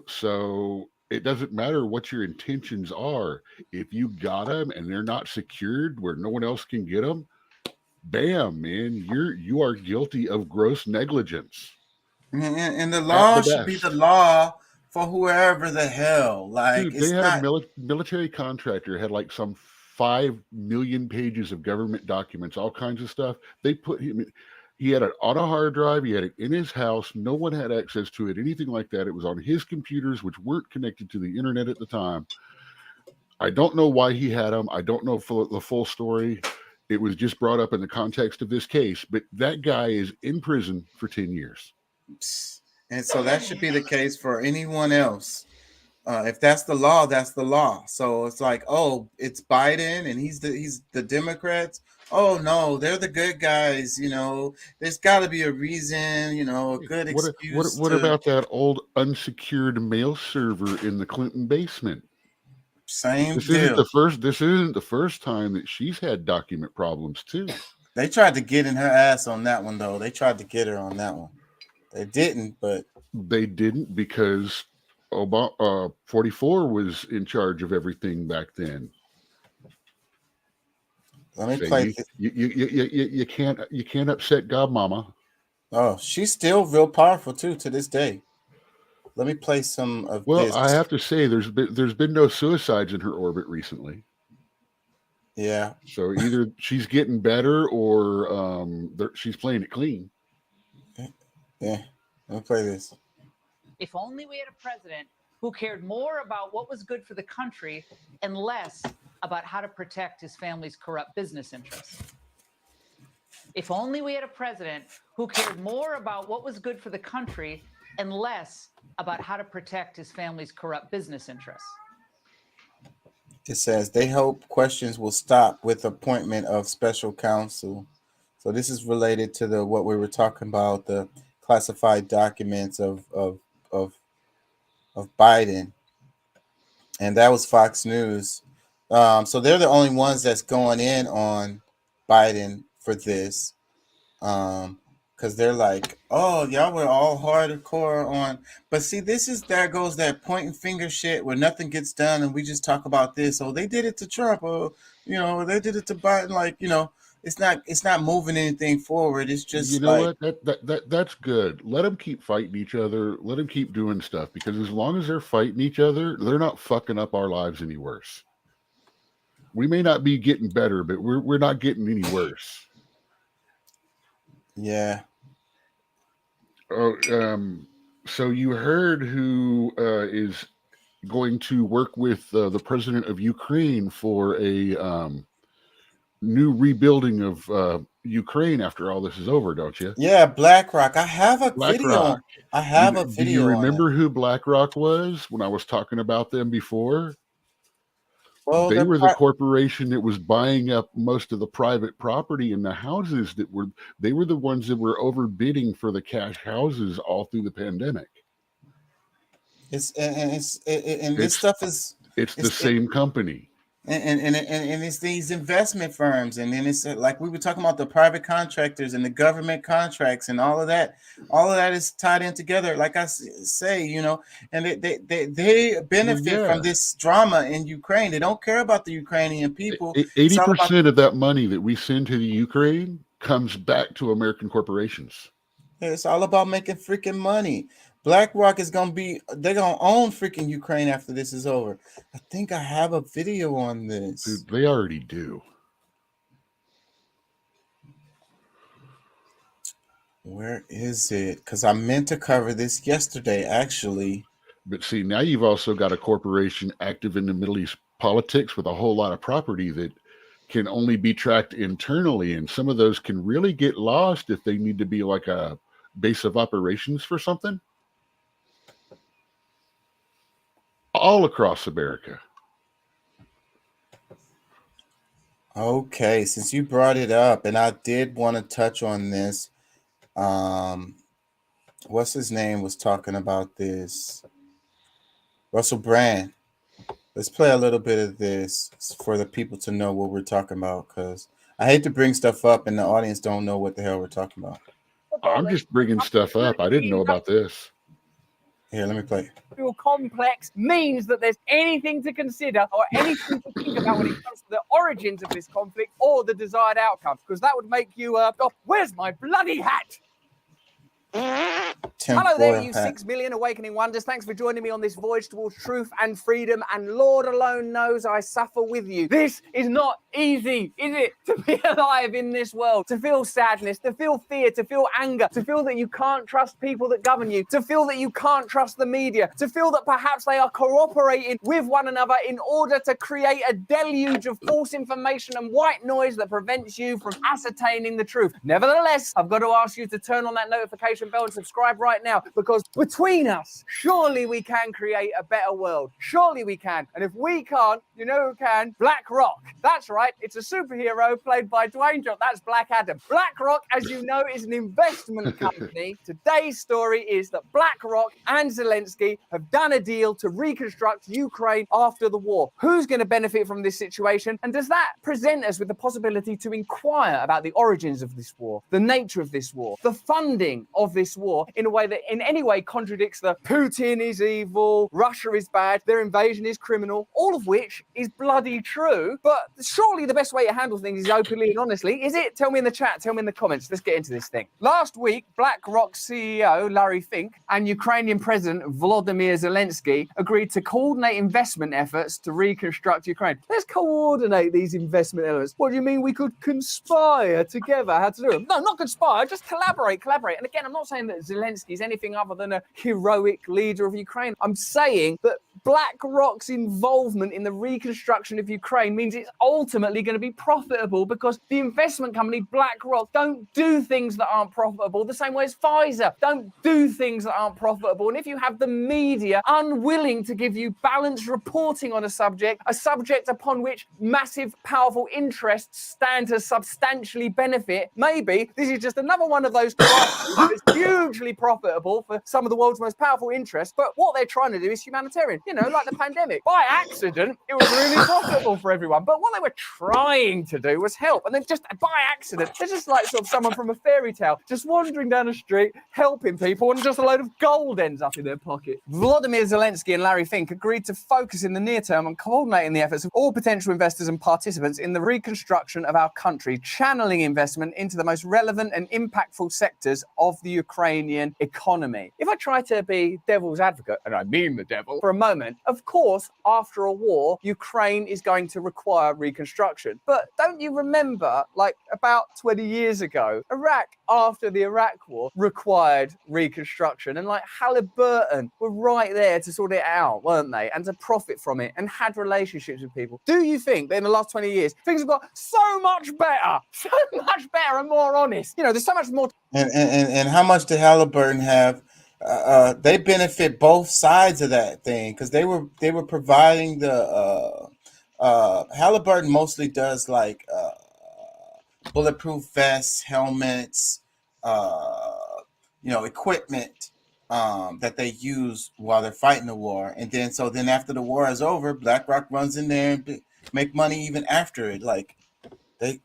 so it doesn't matter what your intentions are. If you got them and they're not secured where no one else can get them, bam, man, you are guilty of gross negligence. And the law should be the law for whoever the hell. Like, dude, they had a military contractor had like some 5 million pages of government documents, all kinds of stuff. They put him. He had it on a hard drive. He had it in his house. No one had access to it, anything like that. It was on his computers, which weren't connected to the internet at the time. I don't know why he had them. I don't know the full story. It was just brought up in the context of this case. But that guy is in prison for 10 years. And so that should be the case for anyone else. If that's the law, that's the law. So it's like, oh, it's Biden and he's the Democrats. Oh no, they're the good guys. There's got to be a reason. A good excuse. What about that old unsecured mail server in the Clinton basement? Same This deal. This isn't the first time that she's had document problems too. They tried to get in her ass on that one, though. They tried to get her on that one. They didn't, but they didn't because Obama 44 was in charge of everything back then. Let me play. You can't upset Godmama. Oh, she's still real powerful too to this day. Let me play some of this. Well, I have to say, there's been no suicides in her orbit recently. Yeah. So either she's getting better or she's playing it clean. Yeah. Let me play this. If only we had a president who cared more about what was good for the country and less about how to protect his family's corrupt business interests. If only we had a president who cared more about what was good for the country and less about how to protect his family's corrupt business interests. It says they hope questions will stop with appointment of special counsel. So this is related to the what we were talking about, the classified documents of Biden, and that was Fox News. So they're the only ones that's going in on Biden for this, because they're like, oh, y'all were all hardcore on. But see, there goes that pointing finger shit where nothing gets done, and we just talk about this. Oh, they did it to Trump, or they did it to Biden. Like, it's not moving anything forward. It's just what, that's good. Let them keep fighting each other. Let them keep doing stuff, because as long as they're fighting each other, they're not fucking up our lives any worse. We may not be getting better, but we're not getting any worse. Yeah. So you heard who is going to work with the president of Ukraine for a new rebuilding of Ukraine after all this is over, don't you? Yeah, BlackRock. I have a video. I have a video. Do you remember who BlackRock was when I was talking about them before? Well, they were the corporation that was buying up most of the private property in the houses they were the ones that were overbidding for the cash houses all through the pandemic. It's the same company. And it's these investment firms, and then it's like we were talking about the private contractors and the government contracts and all of that is tied in together. Like I say, and they benefit from this drama in Ukraine. They don't care about the Ukrainian people. 80% of that money that we send to the Ukraine comes back to American corporations. It's all about making freaking money. BlackRock they're gonna own freaking Ukraine after this is over. I think I have a video on this. Dude, they already do. Where is it? Because I meant to cover this yesterday, actually. But see, now you've also got a corporation active in the Middle East politics with a whole lot of property that can only be tracked internally, and some of those can really get lost if they need to be like a base of operations for something. All across America. Okay, since you brought it up, and I did want to touch on this. What's his name was talking about this? Russell Brand. Let's play a little bit of this for the people to know what we're talking about, because I hate to bring stuff up and the audience don't know what the hell we're talking about. I'm just bringing stuff up. I didn't know about this. Here, let me play. Complex means that there's anything to consider or anything to think about when it comes to the origins of this conflict or the desired outcomes, because that would make you where's my bloody hat? Hello there, you 6 million awakening wonders. Thanks for joining me on this voyage towards truth and freedom, and Lord alone knows I suffer with you. This is not easy, is it? To be alive in this world, to feel sadness, to feel fear, to feel anger, to feel that you can't trust people that govern you, to feel that you can't trust the media, to feel that perhaps they are cooperating with one another in order to create a deluge of false information and white noise that prevents you from ascertaining the truth. Nevertheless, I've got to ask you to turn on that notification bell and subscribe right now, because between us, surely we can create a better world. Surely we can. And if we can't, you know who can? BlackRock. That's right. It's a superhero played by Dwayne Johnson. That's Black Adam. BlackRock, as you know, is an investment company. Today's story is that BlackRock and Zelensky have done a deal to reconstruct Ukraine after the war. Who's going to benefit from this situation? And does that present us with the possibility to inquire about the origins of this war, the nature of this war, the funding of this war, in a way that in any way contradicts the Putin is evil, Russia is bad, their invasion is criminal, all of which is bloody true. But surely the best way to handle things is openly and honestly. Is it? Tell me in the chat, tell me in the comments. Let's get into this thing. Last week, BlackRock CEO Larry Fink and Ukrainian President Volodymyr Zelensky agreed to coordinate investment efforts to reconstruct Ukraine. Let's coordinate these investment efforts. What do you mean we could conspire together? How to do it? No, not conspire, just collaborate. And again, I'm not saying that Zelensky is anything other than a heroic leader of Ukraine. I'm saying that BlackRock's involvement in the reconstruction of Ukraine means it's ultimately going to be profitable because the investment company BlackRock don't do things that aren't profitable the same way as Pfizer don't do things that aren't profitable. And if you have the media unwilling to give you balanced reporting on a subject upon which massive, powerful interests stand to substantially benefit, maybe this is just another one of those that's hugely profitable for some of the world's most powerful interests, but what they're trying to do is humanitarian. You know, like the pandemic. By accident, it was really profitable for everyone, but what they were trying to do was help. And then just by accident, they're just like sort of someone from a fairy tale, just wandering down the street, helping people, and just a load of gold ends up in their pocket. Volodymyr Zelensky and Larry Fink agreed to focus in the near term on coordinating the efforts of all potential investors and participants in the reconstruction of our country, channeling investment into the most relevant and impactful sectors of the Ukrainian economy. If I try to be devil's advocate, and I mean the devil, for a moment, of course, after a war, Ukraine is going to require reconstruction. But don't you remember, like about 20 years ago, Iraq, after the Iraq war, required reconstruction, and like Halliburton were right there to sort it out, weren't they? And to profit from it and had relationships with people. Do you think that in the last 20 years, things have got so much better and more honest? You know, there's so much more. And how much did Halliburton have? They benefit both sides of that thing because they were providing the Halliburton mostly does like bulletproof vests, helmets, equipment that they use while they're fighting the war. And then after the war is over, BlackRock runs in there and make money even after it. Like they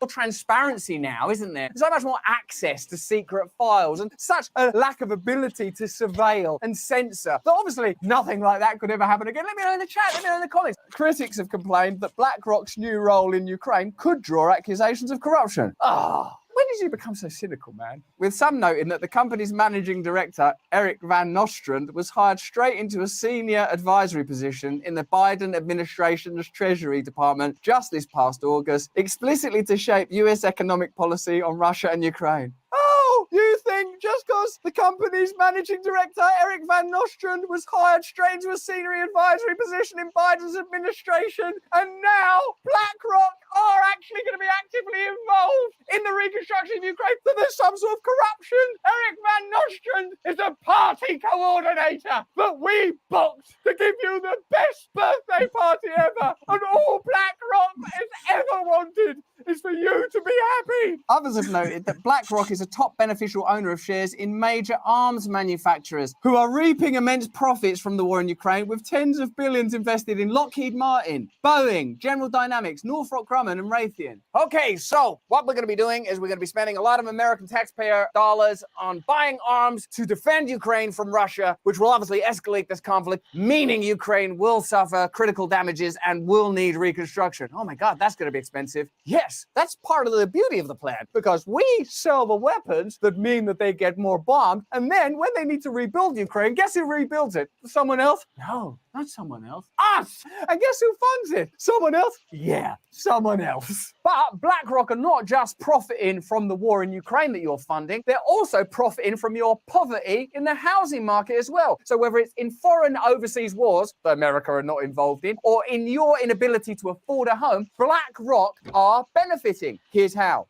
transparency now, isn't there? So much more access to secret files and such a lack of ability to surveil and censor that obviously nothing like that could ever happen again. Let me know in the chat, let me know in the comments. Critics have complained that BlackRock's new role in Ukraine could draw accusations of corruption. When did you become so cynical, man? With some noting that the company's managing director, Eric Van Nostrand, was hired straight into a senior advisory position in the Biden administration's Treasury Department just this past August, explicitly to shape US economic policy on Russia and Ukraine. Oh, you think just because the company's managing director, Eric Van Nostrand, was hired straight into a senior advisory position in Biden's administration, and now BlackRock are actually going to be actively involved in the reconstruction of Ukraine, that there's some sort of corruption? Eric Van Nostrand is a party coordinator that we booked to give you the best birthday party ever, and all BlackRock has ever wanted is for you to be happy. Others have noted that BlackRock is a top beneficial owner of shares in major arms manufacturers who are reaping immense profits from the war in Ukraine, with tens of billions invested in Lockheed Martin, Boeing, General Dynamics, Northrop Grumman, and Raytheon. Okay, so what we're going to be doing is we're going to be spending a lot of American taxpayer dollars on buying arms to defend Ukraine from Russia, which will obviously escalate this conflict, meaning Ukraine will suffer critical damages and will need reconstruction. Oh my God, that's going to be expensive. Yes, that's part of the beauty of the plan, because we sell the weapons that mean that they get more bombed, and then when they need to rebuild Ukraine, guess who rebuilds it? Someone else? No, not someone else. Us! And guess who funds it? Someone else? Yeah, someone else. But BlackRock are not just profiting from the war in Ukraine that you're funding, they're also profiting from your poverty in the housing market as well. So whether it's in foreign overseas wars that America are not involved in, or in your inability to afford a home, BlackRock are benefiting. Here's how.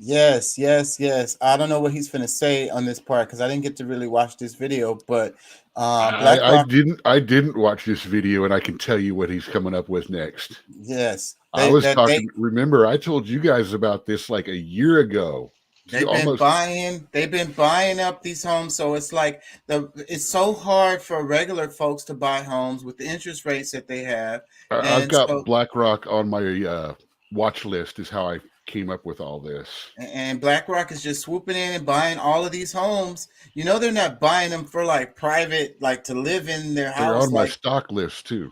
Yes. I don't know what he's finna say on this part because I didn't get to really watch this video, but I didn't watch this video, and I can tell you what he's coming up with next. Yes, remember, I told you guys about this like a year ago. They've been buying up these homes, so it's like it's so hard for regular folks to buy homes with the interest rates that they have. I've got BlackRock on my watch list. Is how I came up with all this. And BlackRock is just swooping in and buying all of these homes. You know, they're not buying them for like private, like to live in their house. They're on my stock list too.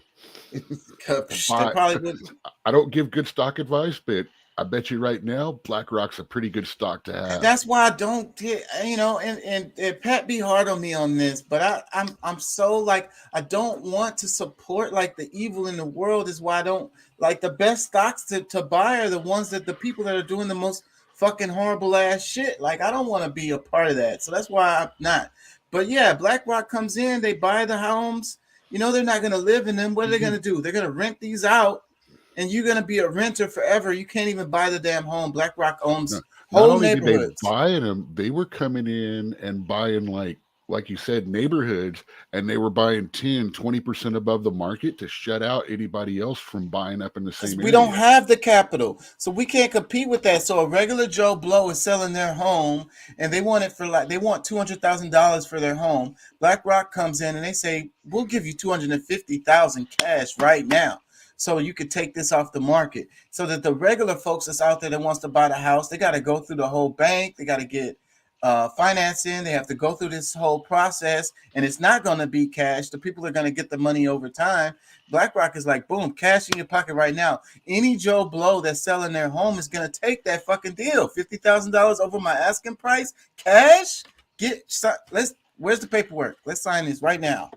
I don't give good stock advice, but I bet you right now, BlackRock's a pretty good stock to have. That's why I don't get, and Pat be hard on me on this, but I'm so like, I don't want to support like the evil in the world. Is why I don't like the best stocks to buy are the ones that the people that are doing the most fucking horrible ass shit. Like I don't want to be a part of that. So that's why I'm not. But yeah, BlackRock comes in, they buy the homes. You know, they're not going to live in them. What are they going to do? They're going to rent these out, and you're going to be a renter forever. You can't even buy the damn home. BlackRock owns whole only neighborhoods. Did they buy them, they were coming in and buying, like you said, neighborhoods, and they were buying 10-20% above the market to shut out anybody else from buying up in the same area. We don't have the capital, so we can't compete with that. So a regular Joe Blow is selling their home, and they want it for they want $200,000 for their home. BlackRock comes in and they say, we'll give you $250,000 cash right now, so you could take this off the market. So that the regular folks that's out there that wants to buy the house, they got to go through the whole bank, they got to get financing, they have to go through this whole process, and it's not going to be cash. The people are going to get the money over time. BlackRock is like, boom, cash in your pocket right now. Any Joe Blow that's selling their home is going to take that fucking deal. $50,000 over my asking price, cash. Where's the paperwork? Let's sign this right now.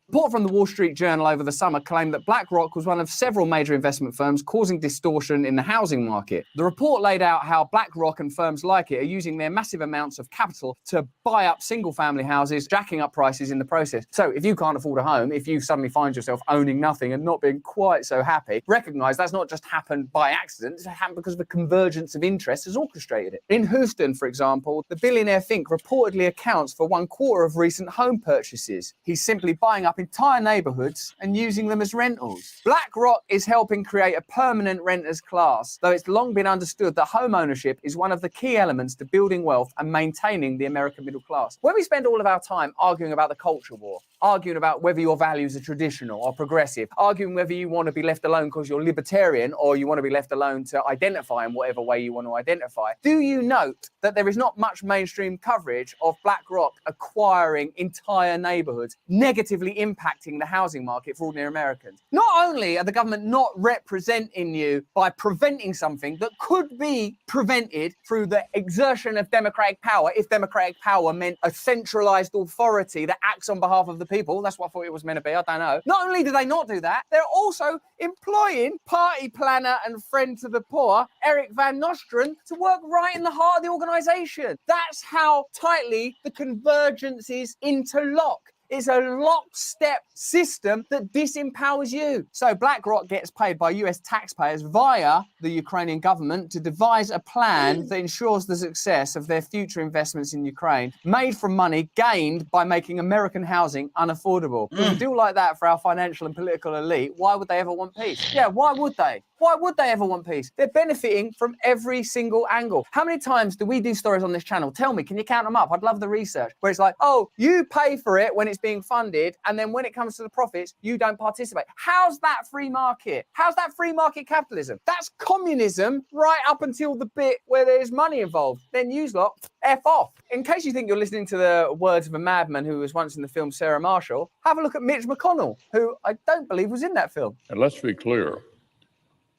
A report from the Wall Street Journal over the summer claimed that BlackRock was one of several major investment firms causing distortion in the housing market. The report laid out how BlackRock and firms like it are using their massive amounts of capital to buy up single-family houses, jacking up prices in the process. So if you can't afford a home, if you suddenly find yourself owning nothing and not being quite so happy, recognize that's not just happened by accident, it's happened because of a convergence of interests has orchestrated it. In Houston, for example, the billionaire Fink reportedly accounts for 1/4 of recent home purchases. He's simply buying up entire neighborhoods and using them as rentals. BlackRock is helping create a permanent renters class, though it's long been understood that home ownership is one of the key elements to building wealth and maintaining the American middle class. When we spend all of our time arguing about the culture war, arguing about whether your values are traditional or progressive, arguing whether you want to be left alone because you're libertarian or you want to be left alone to identify in whatever way you want to identify, do you note that there is not much mainstream coverage of BlackRock acquiring entire neighborhoods, negatively impacting the housing market for ordinary Americans? Not only are the government not representing you by preventing something that could be prevented through the exertion of democratic power, if democratic power meant a centralized authority that acts on behalf of the people, that's what I thought it was meant to be, I don't know. Not only do they not do that, they're also employing party planner and friend to the poor, Eric Van Nostrand, to work right in the heart of the organization. That's how tightly the convergences interlock. It's a lockstep system that disempowers you. So BlackRock gets paid by US taxpayers via the Ukrainian government to devise a plan that ensures the success of their future investments in Ukraine, made from money gained by making American housing unaffordable. With a deal like that for our financial and political elite, why would they ever want peace? Yeah, why would they? Why would they ever want peace? They're benefiting from every single angle. How many times do we do stories on this channel? Tell me, can you count them up? I'd love the research. Where it's like, oh, you pay for it when it's being funded, and then when it comes to the profits, you don't participate. How's that free market? How's that free market capitalism? That's communism right up until the bit where there's money involved. Then you lot, F off. In case you think you're listening to the words of a madman who was once in the film Sarah Marshall, have a look at Mitch McConnell, who I don't believe was in that film. And let's be clear.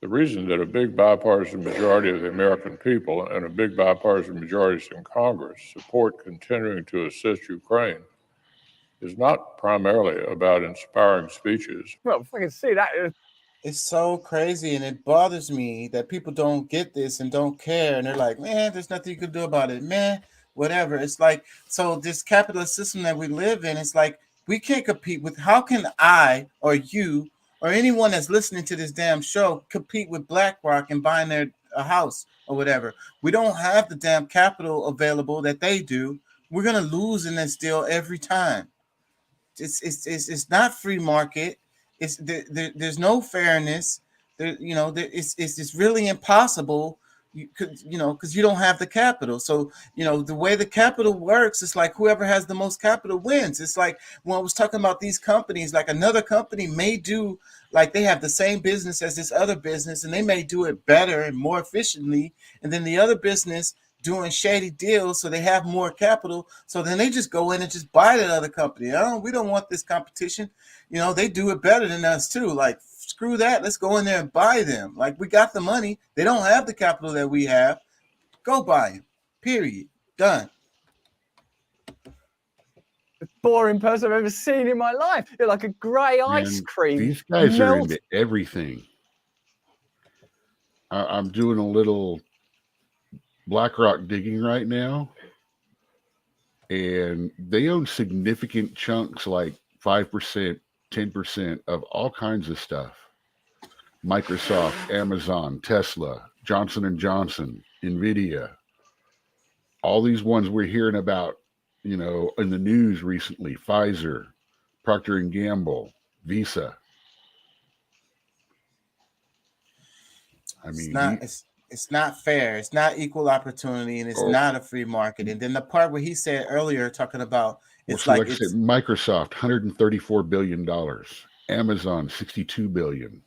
The reason that a big bipartisan majority of the American people and a big bipartisan majorities in Congress support continuing to assist Ukraine is not primarily about inspiring speeches. Well, if I can see that. It's so crazy, and it bothers me that people don't get this and don't care. And they're like, man, there's nothing you can do about it. Man, whatever. It's like, so this capitalist system that we live in, it's like, we can't compete with, how can I or you or anyone that's listening to this damn show compete with BlackRock and buying their a house or whatever? We don't have the damn capital available that they do. We're gonna lose in this deal every time. It's not free market. There's no fairness. It's really impossible. Because you don't have the capital. So, the way the capital works, it's like whoever has the most capital wins. It's like when I was talking about these companies, like another company may do, like they have the same business as this other business, and they may do it better and more efficiently. And then the other business doing shady deals, so they have more capital. So then they just go in and just buy that other company. We don't want this competition. They do it better than us too. Like, screw that. Let's go in there and buy them. Like, we got the money. They don't have the capital that we have. Go buy them. Period. Done. The boring person I've ever seen in my life. You're like a grey ice cream. These guys are into everything. I'm doing a little BlackRock digging right now. and they own significant chunks, like 5%, 10% of all kinds of stuff. Microsoft, Amazon, Tesla, Johnson & Johnson, NVIDIA, all these ones we're hearing about, you know, in the news recently, Pfizer, Procter & Gamble, Visa. I mean, it's not fair. It's not equal opportunity, and it's not a free market. And then the part where he said earlier, talking about it's like I said, Microsoft, $134 billion, Amazon, $62 billion,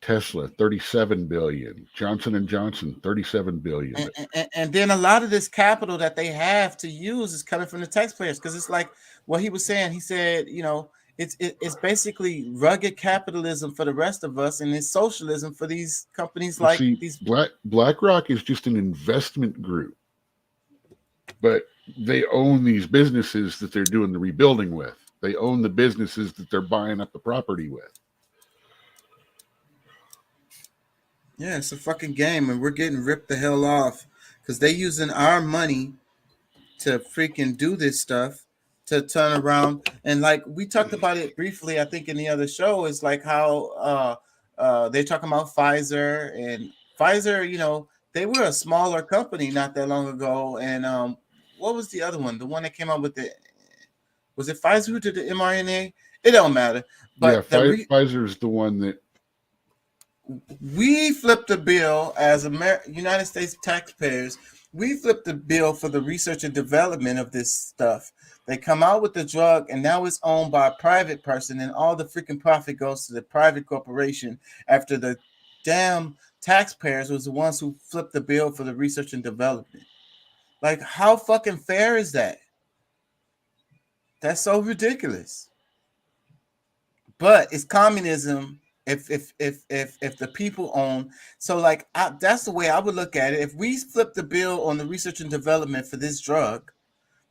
Tesla, $37 billion, Johnson & Johnson, $37 billion. And then a lot of this capital that they have to use is coming from the taxpayers, because it's like what he was saying. He said, you know, it's basically rugged capitalism for the rest of us, and it's socialism for these companies like these. BlackRock is just an investment group, but they own these businesses that they're doing the rebuilding with. They own the businesses that they're buying up the property with. Yeah, it's a fucking game, and we're getting ripped the hell off because they using our money to freaking do this stuff, to turn around. And like we talked about it briefly, I think in the other show, is like how they're talking about Pfizer, and Pfizer, you know, they were a smaller company not that long ago. And what was the other one? The one that came out with was it Pfizer who did the mRNA? It don't matter. But yeah, Pfizer is the one that we flipped the bill as United States taxpayers. We flipped the bill for the research and development of this stuff. They come out with the drug, and now it's owned by a private person, and all the freaking profit goes to the private corporation after the damn taxpayers was the ones who flipped the bill for the research and development. Like, how fucking fair is that? That's so ridiculous. But it's communism if the people own. So like that's the way I would look at it. If we flip the bill on the research and development for this drug,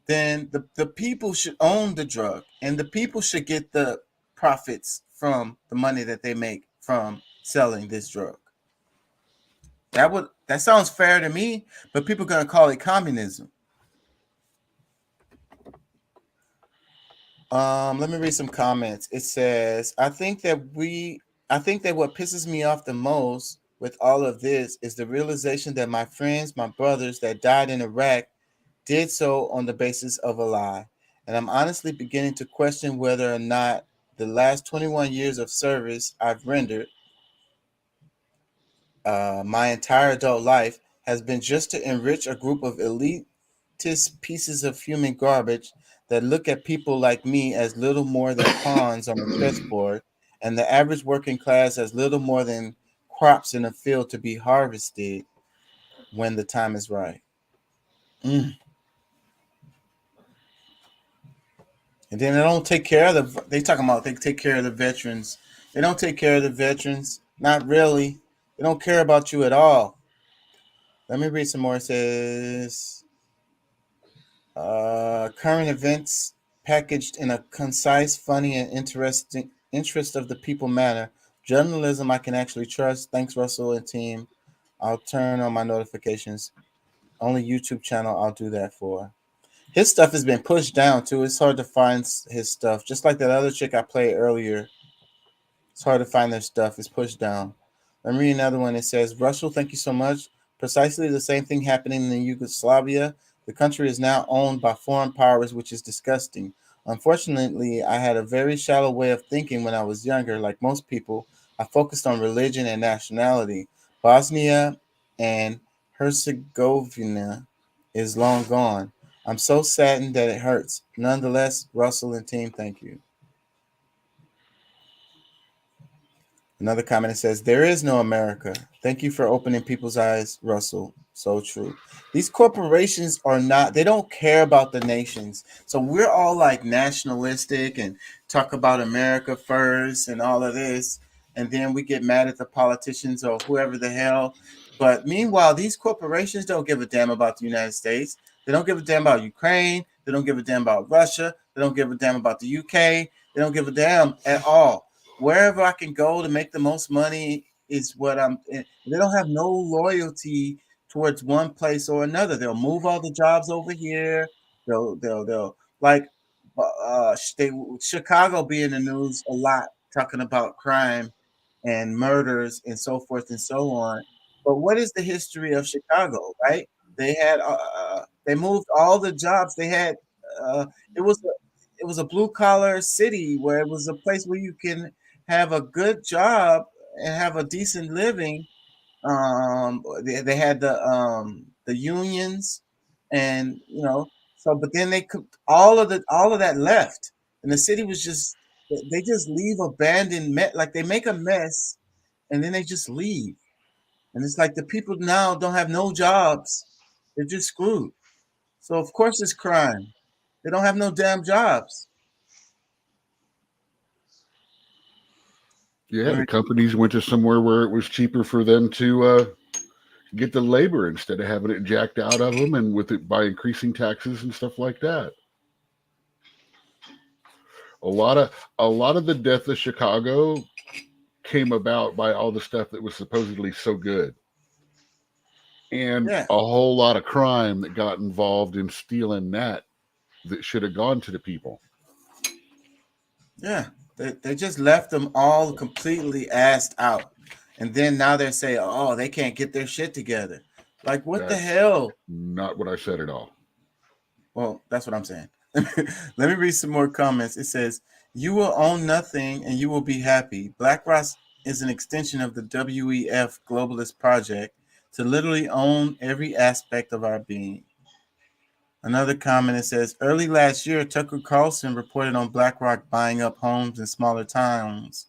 then the people should own the drug, and the people should get the profits from the money that they make from selling this drug. That sounds fair to me, but people are gonna call it communism. Let me read some comments. It says, I think that what pisses me off the most with all of this is the realization that my friends, my brothers that died in Iraq did so on the basis of a lie. And I'm honestly beginning to question whether or not the last 21 years of service I've rendered my entire adult life has been just to enrich a group of elitist pieces of human garbage that look at people like me as little more than pawns on the chessboard, and the average working class as little more than crops in a field to be harvested when the time is right. And then they don't take care of they talking about they take care of the veterans. They don't take care of the veterans. Not really. They don't care about you at all. Let me read some more. It says, current events packaged in a concise, funny, and interesting interest of the people manner. Journalism I can actually trust. Thanks, Russell and team. I'll turn on my notifications. Only YouTube channel I'll do that for. His stuff has been pushed down too. It's hard to find his stuff. Just like that other chick I played earlier. It's hard to find their stuff. It's pushed down. Let me read another one. It says, Russell, thank you so much. Precisely the same thing happening in Yugoslavia. The country is now owned by foreign powers, which is disgusting. Unfortunately, I had a very shallow way of thinking when I was younger. Like most people, I focused on religion and nationality. Bosnia and Herzegovina is long gone. I'm so saddened that it hurts. Nonetheless, Russell and team, thank you. Another comment says, there is no America. Thank you for opening people's eyes, Russell. So true. These corporations they don't care about the nations. So we're all like nationalistic and talk about America first and all of this. And then we get mad at the politicians or whoever the hell. But meanwhile, these corporations don't give a damn about the United States. They don't give a damn about Ukraine. They don't give a damn about Russia. They don't give a damn about the UK. They don't give a damn at all. Wherever I can go to make the most money is what I'm in. They don't have no loyalty towards one place or another. They'll move all the jobs over here They'll like Chicago be in the news a lot, talking about crime and murders and so forth and so on. But what is the history of Chicago? Right? They moved all the jobs they had. Uh, it was a blue collar city where it was a place where you can have a good job and have a decent living. They had the unions, and so but then all of that left, and the city was just they just leave abandoned, like they make a mess, and then they just leave, and it's like the people now don't have no jobs, they're just screwed. So of course it's crime. They don't have no damn jobs. Yeah, the companies went to somewhere where it was cheaper for them to get the labor instead of having it jacked out of them, and with it by increasing taxes and stuff like that. A lot of the death of Chicago came about by all the stuff that was supposedly so good, and a whole lot of crime that got involved in stealing that should have gone to the people. Yeah, they just left them all completely assed out. And then now they're saying, oh, they can't get their shit together. Like, what the hell? Not what I said at all. Well, that's what I'm saying. Let me read some more comments. It says, you will own nothing and you will be happy. BlackRock is an extension of the WEF Globalist Project to literally own every aspect of our being. Another comment, it says, early last year, Tucker Carlson reported on BlackRock buying up homes in smaller towns,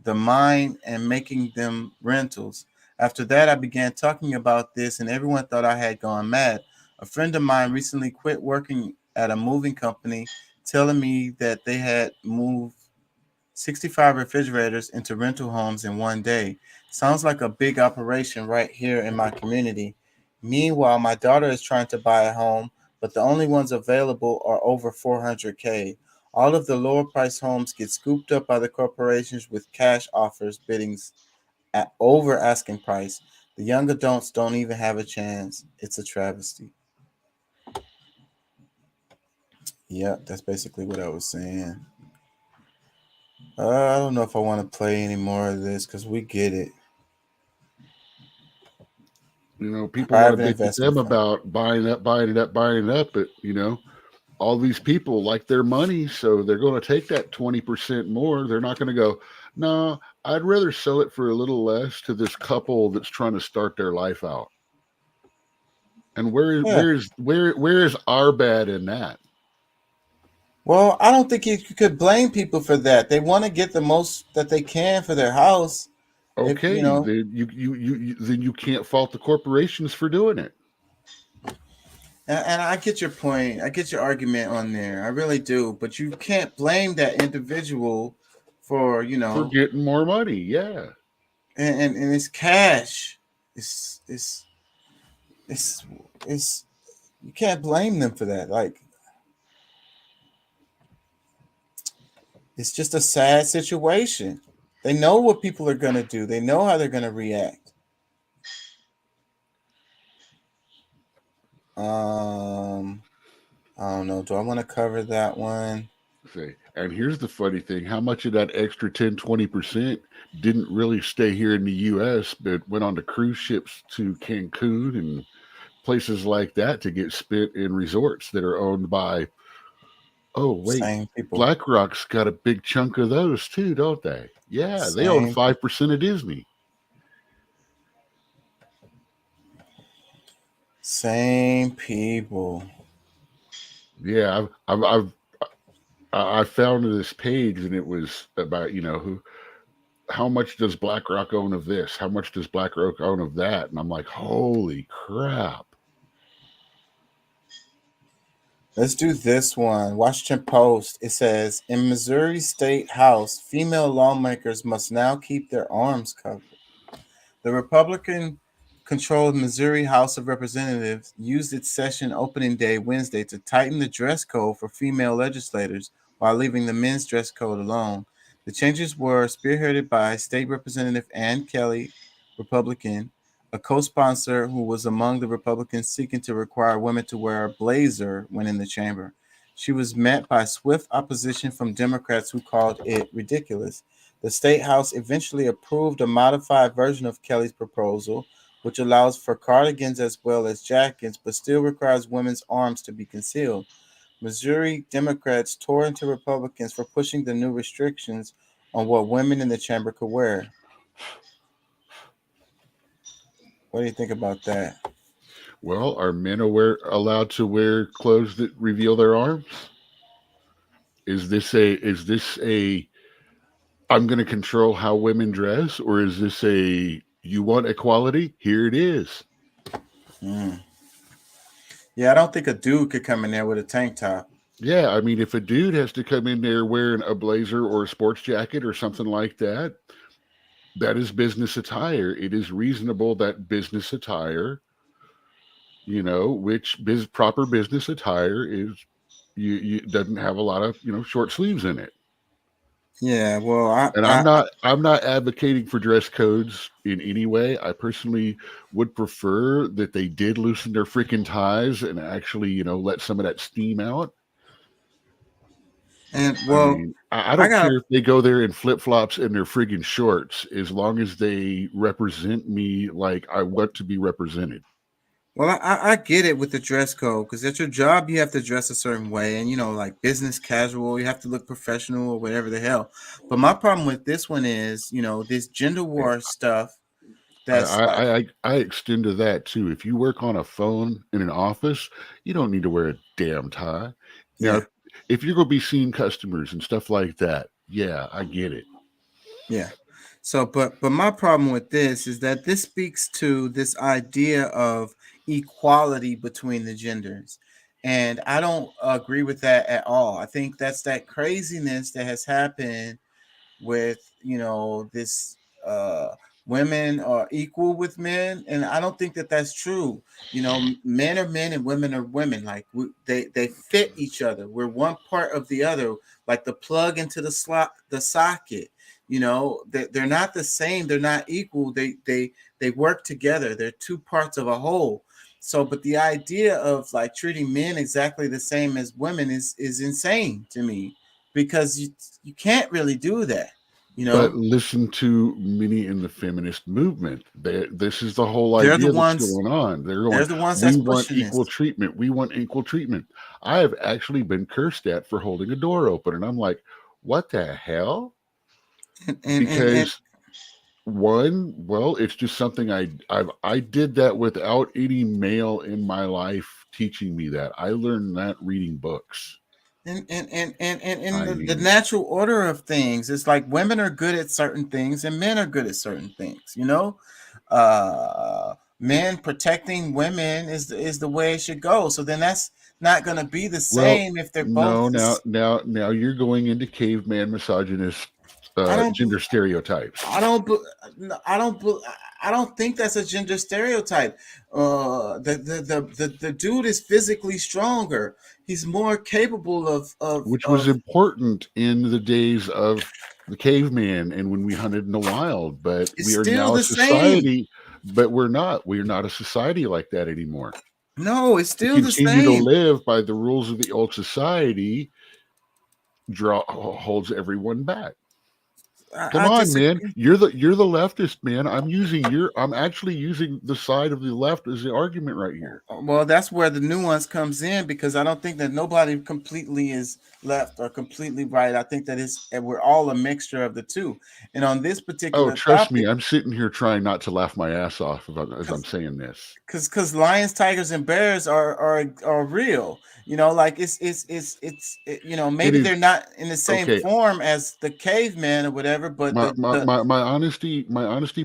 the mine, and making them rentals. After that, I began talking about this, and everyone thought I had gone mad. A friend of mine recently quit working at a moving company, telling me that they had moved 65 refrigerators into rental homes in one day. Sounds like a big operation right here in my community. Meanwhile, my daughter is trying to buy a home, but the only ones available are over $400K. All of the lower price homes get scooped up by the corporations with cash offers biddings at over asking price. The young adults don't even have a chance. It's a travesty. Yeah, that's basically what I was saying. I don't know if I want to play any more of this because we get it. People want to bitch at them about buying it up, but all these people like their money, so they're going to take that 20% more. They're not going to go, no, I'd rather sell it for a little less to this couple that's trying to start their life out. And where is our bad in that? Well, I don't think you could blame people for that. They want to get the most that they can for their house. Okay, then you can't fault the corporations for doing it. And I get your point. I get your argument on there. I really do. But you can't blame that individual for getting more money. Yeah, and it's cash. It's you can't blame them for that. Like, it's just a sad situation. They know what people are going to do. They know how they're going to react. I don't know. Do I want to cover that one? Okay. And here's the funny thing. How much of that extra 10-20% didn't really stay here in the U.S., but went on to cruise ships to Cancun and places like that to get spent in resorts that are owned by, same people. BlackRock's got a big chunk of those too, don't they? Yeah, they own 5% of Disney. Same people. Yeah, I found this page, and it was about how much does BlackRock own of this? How much does BlackRock own of that? And I'm like, holy crap. Let's do this one. Washington Post. It says, in Missouri State House, female lawmakers must now keep their arms covered. The Republican-controlled Missouri House of Representatives used its session opening day Wednesday to tighten the dress code for female legislators while leaving the men's dress code alone. The changes were spearheaded by State Representative Ann Kelly, Republican, a co-sponsor who was among the Republicans seeking to require women to wear a blazer when in the chamber. She was met by swift opposition from Democrats who called it ridiculous. The State House eventually approved a modified version of Kelly's proposal, which allows for cardigans as well as jackets, but still requires women's arms to be concealed. Missouri Democrats tore into Republicans for pushing the new restrictions on what women in the chamber could wear. What do you think about that? Well, are men allowed to wear clothes that reveal their arms? Is this a I'm going to control how women dress, or is this a you want equality? Here it is. Yeah, I don't think a dude could come in there with a tank top. Yeah, I mean, if a dude has to come in there wearing a blazer or a sports jacket or something like that, that is business attire. It is reasonable that business attire, which proper business attire is, you doesn't have a lot of short sleeves in it. Yeah, well, I'm not advocating for dress codes in any way. I personally would prefer that they did loosen their freaking ties and actually, let some of that steam out. And well, I don't care if they go there in flip-flops and their friggin' shorts, as long as they represent me like I want to be represented. Well, I get it with the dress code, because at your job you have to dress a certain way, and like business casual, you have to look professional or whatever the hell. But my problem with this one is, this gender war stuff. I extend to that too. If you work on a phone in an office, you don't need to wear a damn tie. Now, if you're going to be seeing customers and stuff like that, yeah, I get it. Yeah. So, but my problem with this is that this speaks to this idea of equality between the genders. And I don't agree with that at all. I think that's that craziness that has happened with, this women are equal with men. And I don't think that that's true. Men are men and women are women. Like they fit each other. We're one part of the other, like the plug into the socket. They're not the same. They're not equal. They work together. They're two parts of a whole. So, but the idea of like treating men exactly the same as women is insane to me, because you can't really do that. But listen to many in the feminist movement. This is the whole idea that's going on. They're the ones we want equal treatment. We want equal treatment. I have actually been cursed at for holding a door open, and I'm like, what the hell? It's just something I did that without any male in my life teaching me that. I learned that reading books. And the natural order of things, it's like women are good at certain things and men are good at certain things. Men protecting women is the way it should go. So then that's not going to be the same if they're both. Now you're going into caveman misogynist gender stereotypes. I don't think that's a gender stereotype. The dude is physically stronger. He's more capable of which was important in the days of the caveman and when we hunted in the wild. But we are now a society. But we're not. We're not a society like that anymore. No, it's still the same. Continue to live by the rules of the old society holds everyone back. Come on, man. You're the leftist, man. I'm actually using the side of the left as the argument right here. Well, that's where the nuance comes in, because I don't think that nobody completely is left or completely right. I think that we're all a mixture of the two. And on this particular trust me, I'm sitting here trying not to laugh my ass off as I'm saying this. Because lions, tigers, and bears are real. Maybe they're not in the same form as the caveman or whatever. But my honesty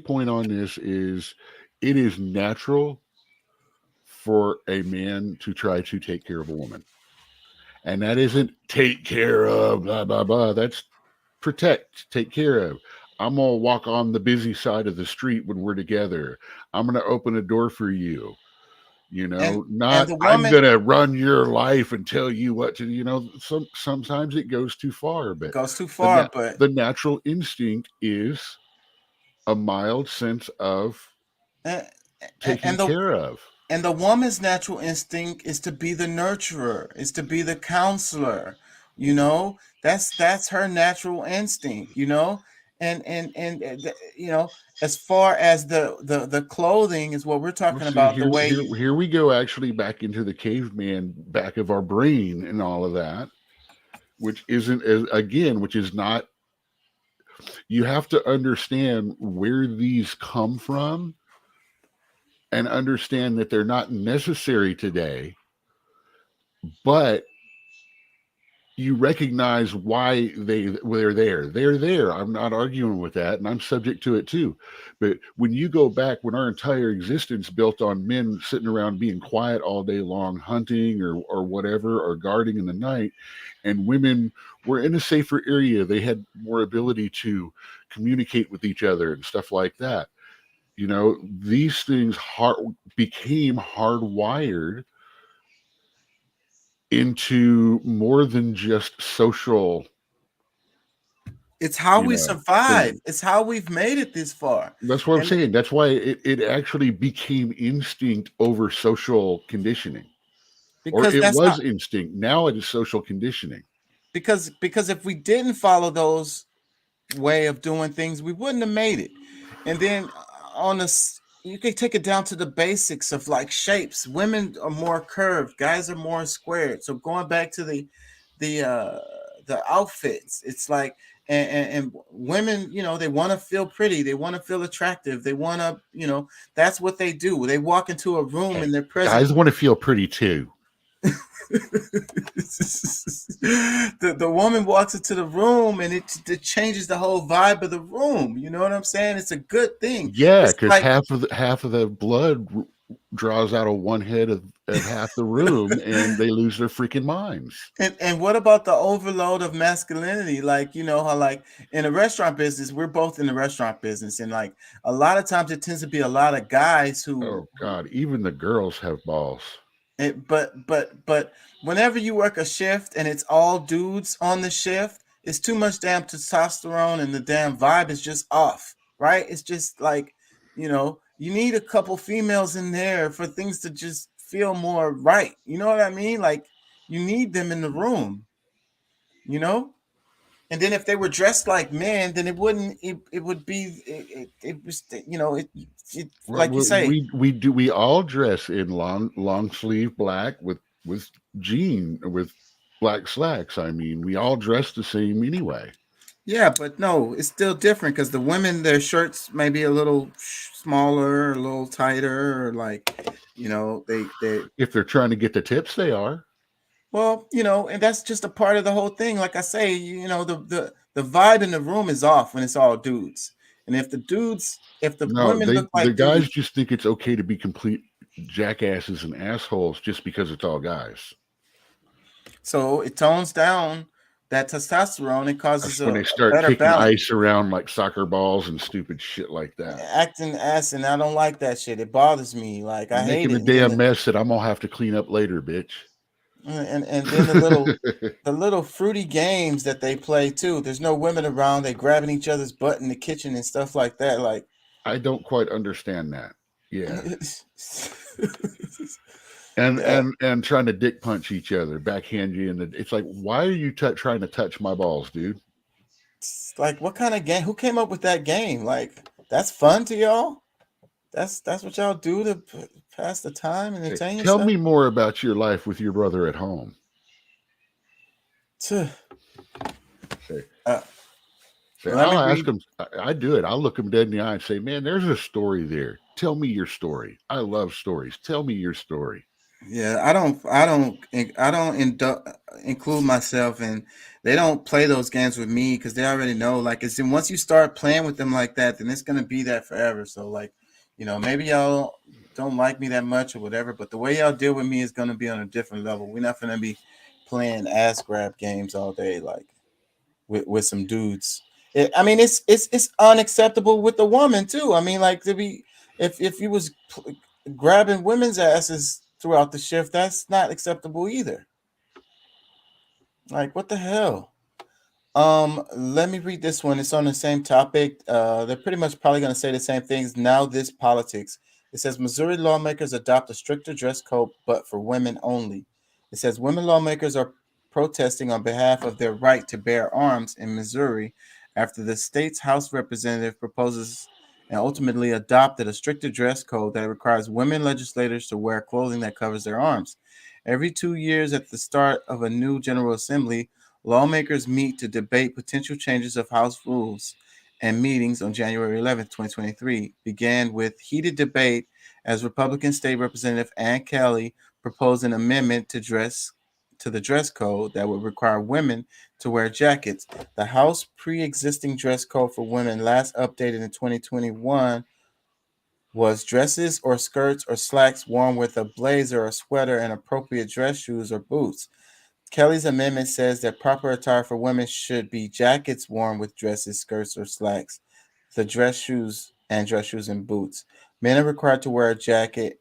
point on this is, it is natural for a man to try to take care of a woman, and that isn't take care of blah blah blah. That's protect, take care of. I'm gonna walk on the busy side of the street when we're together. I'm gonna open a door for you. I'm gonna run your life and tell you what to. Sometimes it goes too far, but the natural instinct is a mild sense of taken care of. And the woman's natural instinct is to be the nurturer, is to be the counselor. You know, that's her natural instinct. You know, and you know, as far as the clothing is what we're talking about. The way here we go, actually back into the caveman back of our brain and all of that, which isn't which is not. You have to understand where these come from and understand that they're not necessary today, but you recognize why they're there. They're there. I'm not arguing with that, and I'm subject to it too. But when you go back, when our entire existence built on men sitting around being quiet all day long, hunting or whatever, or guarding in the night, and women were in a safer area, they had more ability to communicate with each other and stuff like that. You know, these things became hardwired into more than just social. It's how we survive. It's how we've made it this far. That's what I'm saying. That's why it actually became instinct over social conditioning. Because it was instinct. Now it is social conditioning. Because if we didn't follow those way of doing things, we wouldn't have made it. And then you can take it down to the basics of like shapes. Women are more curved, guys are more squared. So going back to the outfits, it's like and women, you know, they want to feel pretty, they want to feel attractive, they want to, you know, that's what they do. They walk into a room and they're present. Guys want to feel pretty too. The woman walks into the room and it changes the whole vibe of the room. You know what I'm saying? It's a good thing. Yeah, because like, half of the blood draws out of one head of half the room, and they lose their freaking minds. And what about the overload of masculinity? Like, you know how like in the restaurant business, we're both in the restaurant business, and like a lot of times it tends to be a lot of guys who. Oh God, even the girls have balls. But whenever you work a shift and it's all dudes on the shift, it's too much damn testosterone and the damn vibe is just off, right? It's just like, you know, you need a couple females in there for things to just feel more right. You know what I mean? Like you need them in the room, you know? And then if they were dressed like men, then it wouldn't. It would be. It was. You know. It like you say. We all dress in long sleeve black with jean with black slacks. I mean, we all dress the same anyway. Yeah, but no, it's still different because the women, their shirts may be a little smaller, a little tighter, or like, you know, they. If they're trying to get the tips, they are. Well, you know, and that's just a part of the whole thing. Like I say, you know, the vibe in the room is off when it's all dudes. And if the women look like the guys just think it's okay to be complete jackasses and assholes just because it's all guys. So it tones down that testosterone. It causes when they start kicking ice around like soccer balls and stupid shit like that. Acting ass, and I don't like that shit. It bothers me. Like I hate it. Making a damn mess that I'm gonna have to clean up later, bitch. And then the little fruity games that they play too. There's no women around. They grabbing each other's butt in the kitchen and stuff like that. Like I don't quite understand that. Yeah. and trying to dick punch each other, backhand you, and it's like, why are you trying to touch my balls, dude? It's like, what kind of game? Who came up with that game? Like, that's fun to y'all? That's what y'all do to pass the time and entertain yourself? Tell me more about your life with your brother at home. I'll ask him. I do it. I'll look him dead in the eye and say, "Man, there's a story there. Tell me your story. I love stories. Tell me your story." Yeah, I don't include myself, and they don't play those games with me because they already know. Like, it's once you start playing with them like that, then it's gonna be that forever. So, like, you know, maybe y'all don't like me that much or whatever, but the way y'all deal with me is gonna be on a different level. We're not gonna be playing ass grab games all day, like with some dudes. I mean, it's unacceptable with the woman too. I mean, like, to be if you was grabbing women's asses throughout the shift, that's not acceptable either. Like, what the hell? Let me read this one. It's on the same topic. They're pretty much probably going to say the same things. Now this politics. It says Missouri lawmakers adopt a stricter dress code, but for women only. It says women lawmakers are protesting on behalf of their right to bear arms in Missouri after the state's House representative proposes and ultimately adopted a stricter dress code that requires women legislators to wear clothing that covers their arms. Every 2 years at the start of a new General Assembly, lawmakers meet to debate potential changes of House rules, and meetings on January 11th, 2023 began with heated debate as Republican State Representative Ann Kelly proposed an amendment to the dress code that would require women to wear jackets. The House pre-existing dress code for women, last updated in 2021, was dresses or skirts or slacks worn with a blazer or sweater and appropriate dress shoes or boots. Kelly's amendment says that proper attire for women should be jackets worn with dresses, skirts, or slacks, the dress shoes and boots. Men are required to wear a jacket,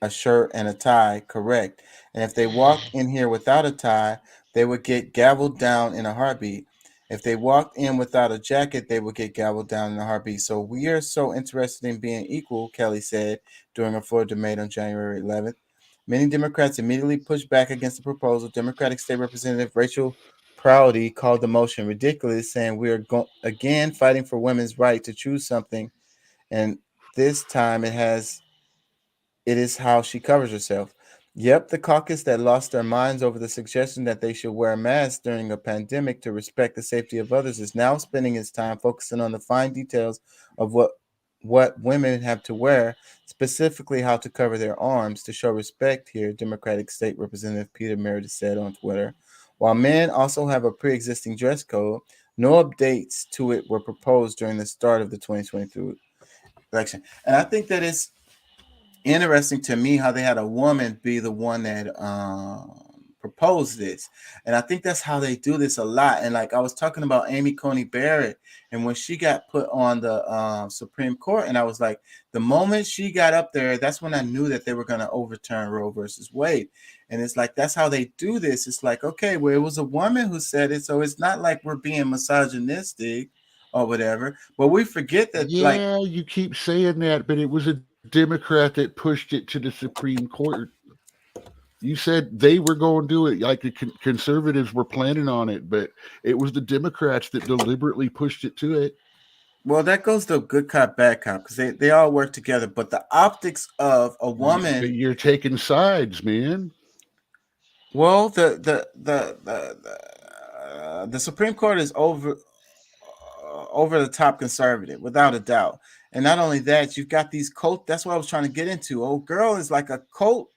a shirt, and a tie, correct. And if they walked in here without a tie, they would get gavelled down in a heartbeat. If they walked in without a jacket, they would get gavelled down in a heartbeat. So we are so interested in being equal, Kelly said during a floor debate on January 11th. Many Democrats immediately pushed back against the proposal. Democratic State Representative Rachel Prouty called the motion ridiculous, saying we are again fighting for women's right to choose something, and this time it is how she covers herself. Yep, the caucus that lost their minds over the suggestion that they should wear masks during a pandemic to respect the safety of others is now spending its time focusing on the fine details of what women have to wear, specifically how to cover their arms to show respect here, Democratic State Representative Peter Meredith said on Twitter. While men also have a pre-existing dress code, no updates to it were proposed during the start of the 2022 election. And I think that it's interesting to me how they had a woman be the one that proposed this. And I think that's how they do this a lot. And like I was talking about Amy Coney Barrett, and when she got put on the Supreme Court, and I was like, the moment she got up there, that's when I knew that they were going to overturn Roe versus Wade. And it's like, that's how they do this. It's like, okay, well, it was a woman who said it, so it's not like we're being misogynistic or whatever, but we forget that. Yeah, you keep saying that, but it was a Democrat that pushed it to the Supreme Court. You said they were going to do it, like the conservatives were planning on it, but it was the Democrats that deliberately pushed it to it. Well, that goes to good cop, bad cop, because they all work together. But the optics of a woman, you're taking sides, man. Well, the Supreme Court is over the top conservative, without a doubt. And not only that, you've got these cult. That's what I was trying to get into. Old girl is like a cult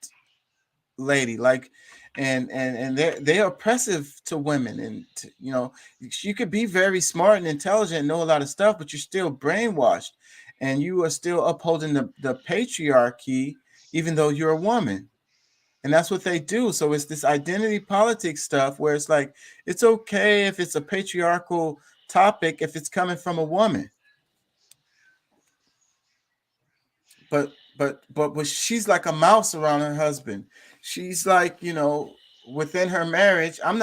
lady, like, and they're oppressive to women. And you know, you could be very smart and intelligent, and know a lot of stuff, but you're still brainwashed, and you are still upholding the patriarchy, even though you're a woman. And that's what they do. So it's this identity politics stuff where it's like, it's okay if it's a patriarchal topic if it's coming from a woman. But she's like a mouse around her husband. She's like, you know, within her marriage. I'm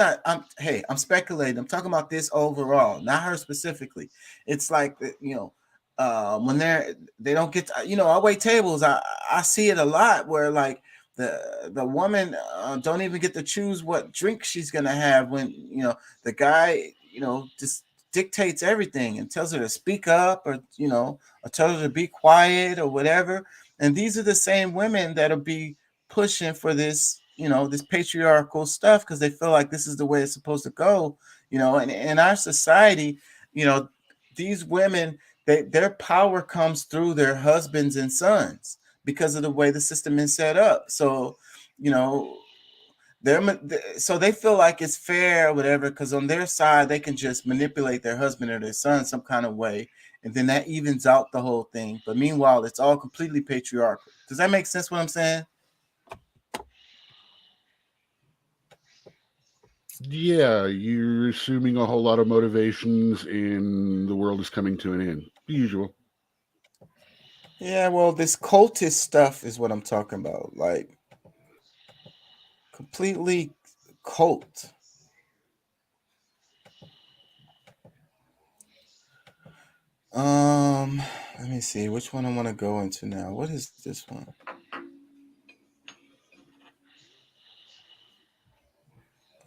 speculating. I'm talking about this overall, not her specifically. It's like, you know, when they don't get to, you know, I wait tables. I see it a lot where like the woman don't even get to choose what drink she's gonna have when, you know, the guy, you know, just dictates everything and tells her to speak up, or, you know, or tells her to be quiet or whatever. And these are the same women that'll be pushing for this, you know, this patriarchal stuff because they feel like this is the way it's supposed to go, you know. And in our society, you know, these women, their power comes through their husbands and sons because of the way the system is set up. So, you know, so they feel like it's fair or whatever, because on their side they can just manipulate their husband or their son some kind of way, and then that evens out the whole thing. But meanwhile, it's all completely patriarchal. Does that make sense what I'm saying? Yeah, you're assuming a whole lot of motivations and the world is coming to an end. The usual. Yeah, well, this cultist stuff is what I'm talking about. Like, completely cult. Let me see which one I want to go into now. What is this one?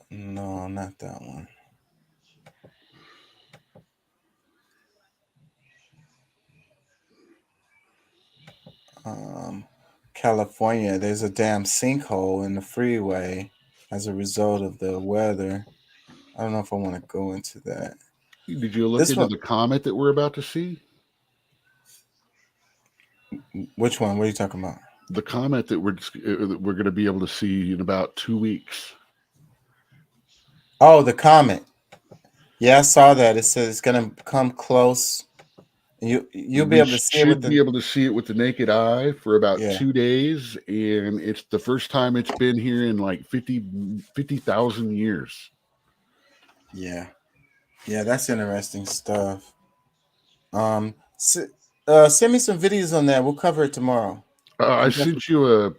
No, not that one. California, there's a damn sinkhole in the freeway as a result of the weather. I don't know if I want to go into that. Did you look into the comet that we're about to see? Which one? What are you talking about? The comet that we're going to be able to see in about 2 weeks. Oh, the comet. Yeah, I saw that. It says it's going to come close. You'll be able to see it. Be able to see it with the naked eye for about 2 days, and it's the first time it's been here in like 50,000 years. Yeah, that's interesting stuff. Send me some videos on that. We'll cover it tomorrow. I sent you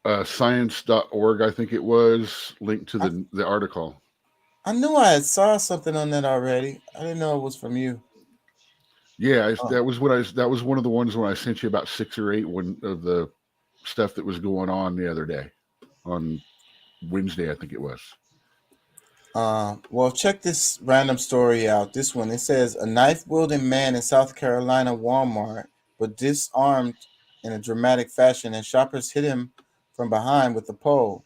a science.org, I think it was, linked to the article. I knew I had saw something on that already. I didn't know it was from you. Yeah, that was one of the ones when I sent you about 6 or 8 of the stuff that was going on the other day, on Wednesday, I think it was. Well, check this random story out. This one, it says a knife-wielding man in South Carolina Walmart was disarmed in a dramatic fashion, and shoppers hit him from behind with a pole.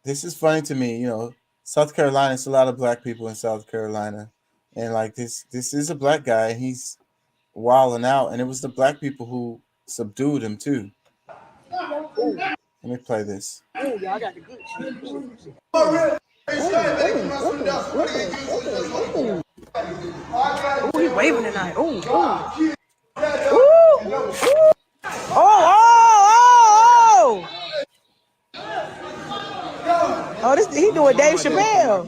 This is funny to me. South Carolina, it's a lot of black people in South Carolina. And like this is a black guy, and he's wilding out, and it was the black people who subdued him too. Let me play this. Oh, y'all got the good shit. Oh, he waving tonight. Oh, this he doing Dave Chappelle.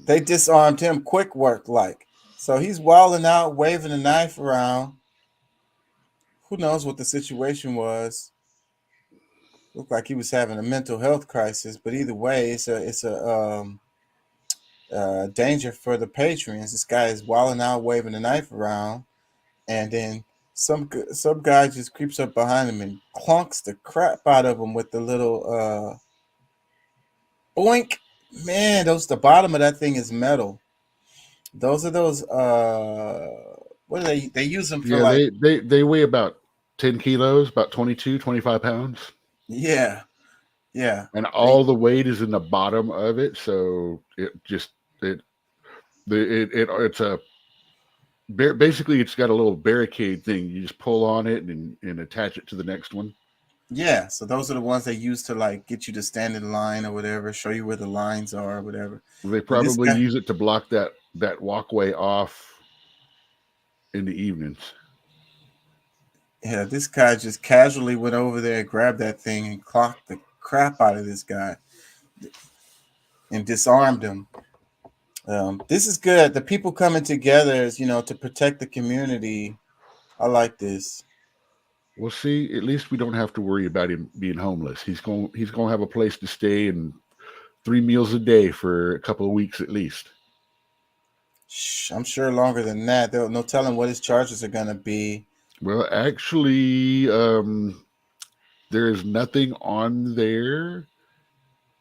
They disarmed him quick work like. So he's wilding out, waving a knife around. Who knows what the situation was? Looked like he was having a mental health crisis, but either way, it's a danger for the patrons. This guy is wilding out, waving a knife around, and then some guy just creeps up behind him and clunks the crap out of him with the little boink. Man, the bottom of that thing is metal. Those are what are they use them for? They weigh about 10 kilos, about 22, 25 pounds. Yeah. And all the weight is in the bottom of it, so basically it's got a little barricade thing. You just pull on it and attach it to the next one. Yeah, so those are the ones they use to like get you to stand in line or whatever, show you where the lines are or whatever. They probably use it to block that walkway off in the evenings. Yeah, this guy just casually went over there, grabbed that thing, and clocked the crap out of this guy and disarmed him. This is good. The people coming together is, to protect the community. I like this. Well, see, at least we don't have to worry about him being homeless. He's going to have a place to stay and 3 meals a day for a couple of weeks at least. I'm sure longer than that. There's no telling what his charges are going to be. Well, actually, there is nothing on there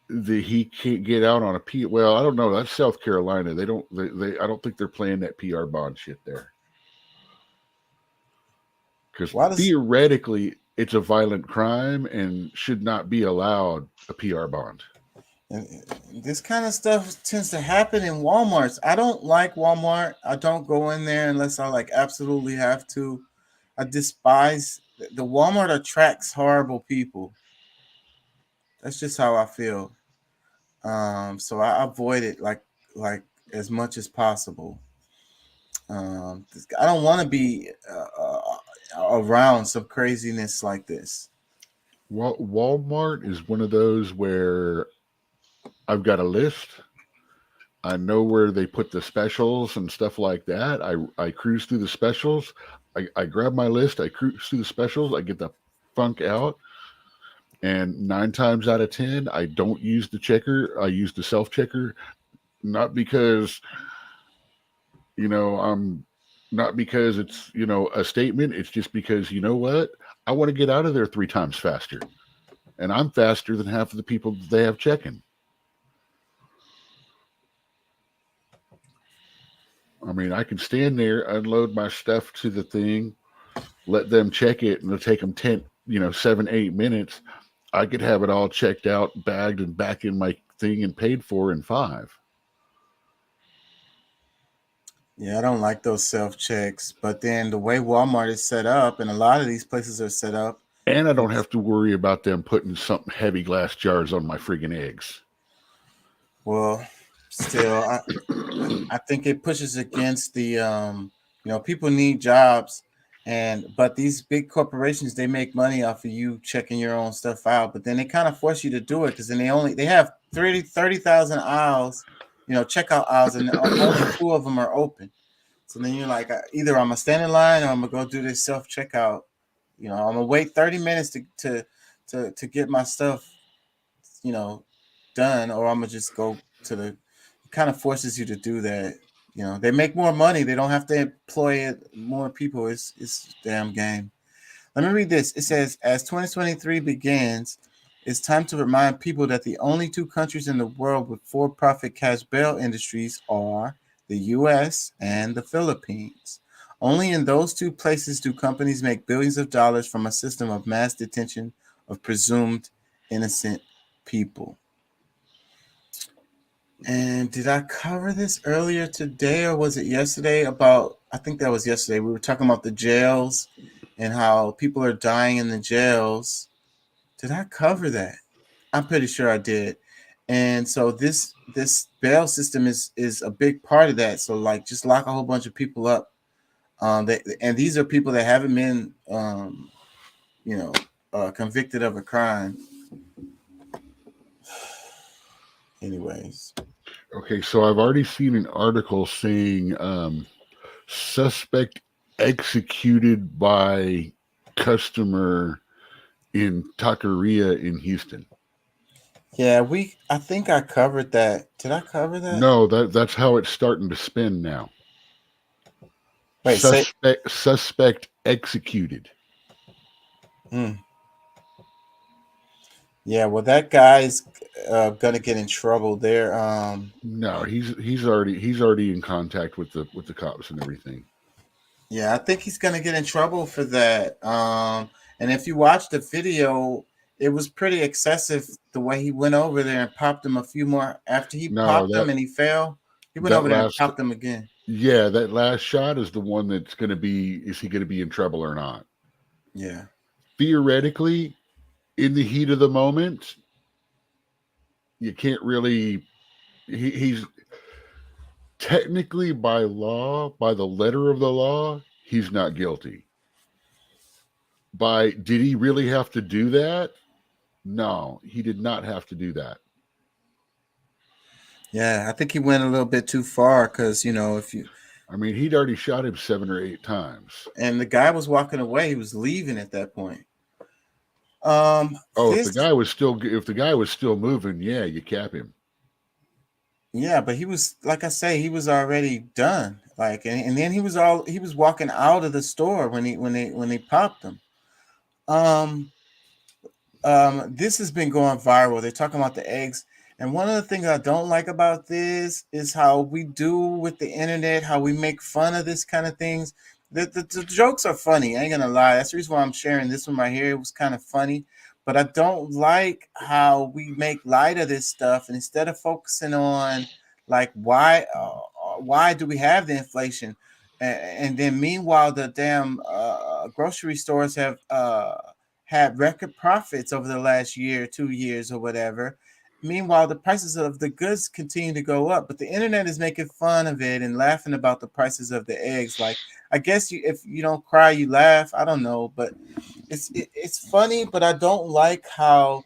that he can't get out on a P. Well, I don't know. That's South Carolina. I don't think they're playing that PR bond shit there. Because theoretically, it's a violent crime and should not be allowed a PR bond. And this kind of stuff tends to happen in Walmarts. I don't like Walmart. I don't go in there unless I absolutely have to. I despise the Walmart attracts horrible people. That's just how I feel. So I avoid it like as much as possible. I don't want to be around some craziness like this. Walmart is one of those where I've got a list. I know where they put the specials and stuff like that. I cruise through the specials. I grab my list. I cruise through the specials. I get the funk out. And 9 times out of 10, I don't use the checker. I use the self-checker, not because, not because it's, a statement. It's just because, you know what? I want to get out of there 3 times faster. And I'm faster than half of the people that they have checking. I mean, I can stand there, unload my stuff to the thing, let them check it, and it'll take them 7, 8 minutes. I could have it all checked out, bagged, and back in my thing and paid for in 5. Yeah, I don't like those self-checks. But then the way Walmart is set up, and a lot of these places are set up. And I don't have to worry about them putting something heavy glass jars on my friggin' eggs. Well, still, I think it pushes against the, people need jobs. But these big corporations, they make money off of you checking your own stuff out. But then they kind of force you to do it because then they have 30,000 aisles, checkout aisles, and only 2 of them are open. So then you're like, either I'm gonna stand in line or I'm gonna go do this self checkout. I'm gonna wait 30 minutes to get my stuff, done, or I'm gonna just go to the. It kind of forces you to do that. They make more money. They don't have to employ more people. It's a damn game. Let me read this. It says, as 2023 begins, it's time to remind people that the only 2 countries in the world with for-profit cash bail industries are the U.S. and the Philippines. Only in those 2 places do companies make billions of dollars from a system of mass detention of presumed innocent people. And did I cover this earlier today or was it yesterday? I think that was yesterday. We were talking about the jails and how people are dying in the jails. Did I cover that? I'm pretty sure I did. And so this bail system is a big part of that. So just lock a whole bunch of people up. And these are people that haven't been, convicted of a crime. Anyways. Okay, so I've already seen an article saying suspect executed by customer in taqueria in Houston. Yeah, I think I covered that. Did I cover that? No, that's how it's starting to spin now. Wait, suspect executed. Yeah, well, that guy's gonna get in trouble there. No, he's already in contact with the cops and everything. Yeah, I think he's gonna get in trouble for that. And if you watch the video, it was pretty excessive the way he went over there and popped him a few more after he popped him and he fell. He went over there and popped him again. Yeah, that last shot is the one that's going to be. Is he going to be in trouble or not? Yeah. Theoretically, in the heat of the moment, you can't really. He's technically by law, by the letter of the law, he's not guilty. Did he really have to do that? No, he did not have to do that. Yeah, I think he went a little bit too far because, he'd already shot him 7 or 8 times. And the guy was walking away. He was leaving at that point. If the guy was still moving, yeah, you cap him. Yeah, but he was, like I say, he was already done. And then he was walking out of the store when they popped him. This has been going viral. They're talking about the eggs. And one of the things I don't like about this is how we do with the internet, how we make fun of this kind of things. The jokes are funny. I ain't gonna lie. That's the reason why I'm sharing this one right here. It was kind of funny, but I don't like how we make light of this stuff. And instead of focusing on why do we have the inflation, and then meanwhile the damn grocery stores have had record profits over the last year, 2 years, or whatever. Meanwhile, the prices of the goods continue to go up, but the internet is making fun of it and laughing about the prices of the eggs. I guess if you don't cry, you laugh. I don't know, but it's funny. But I don't like how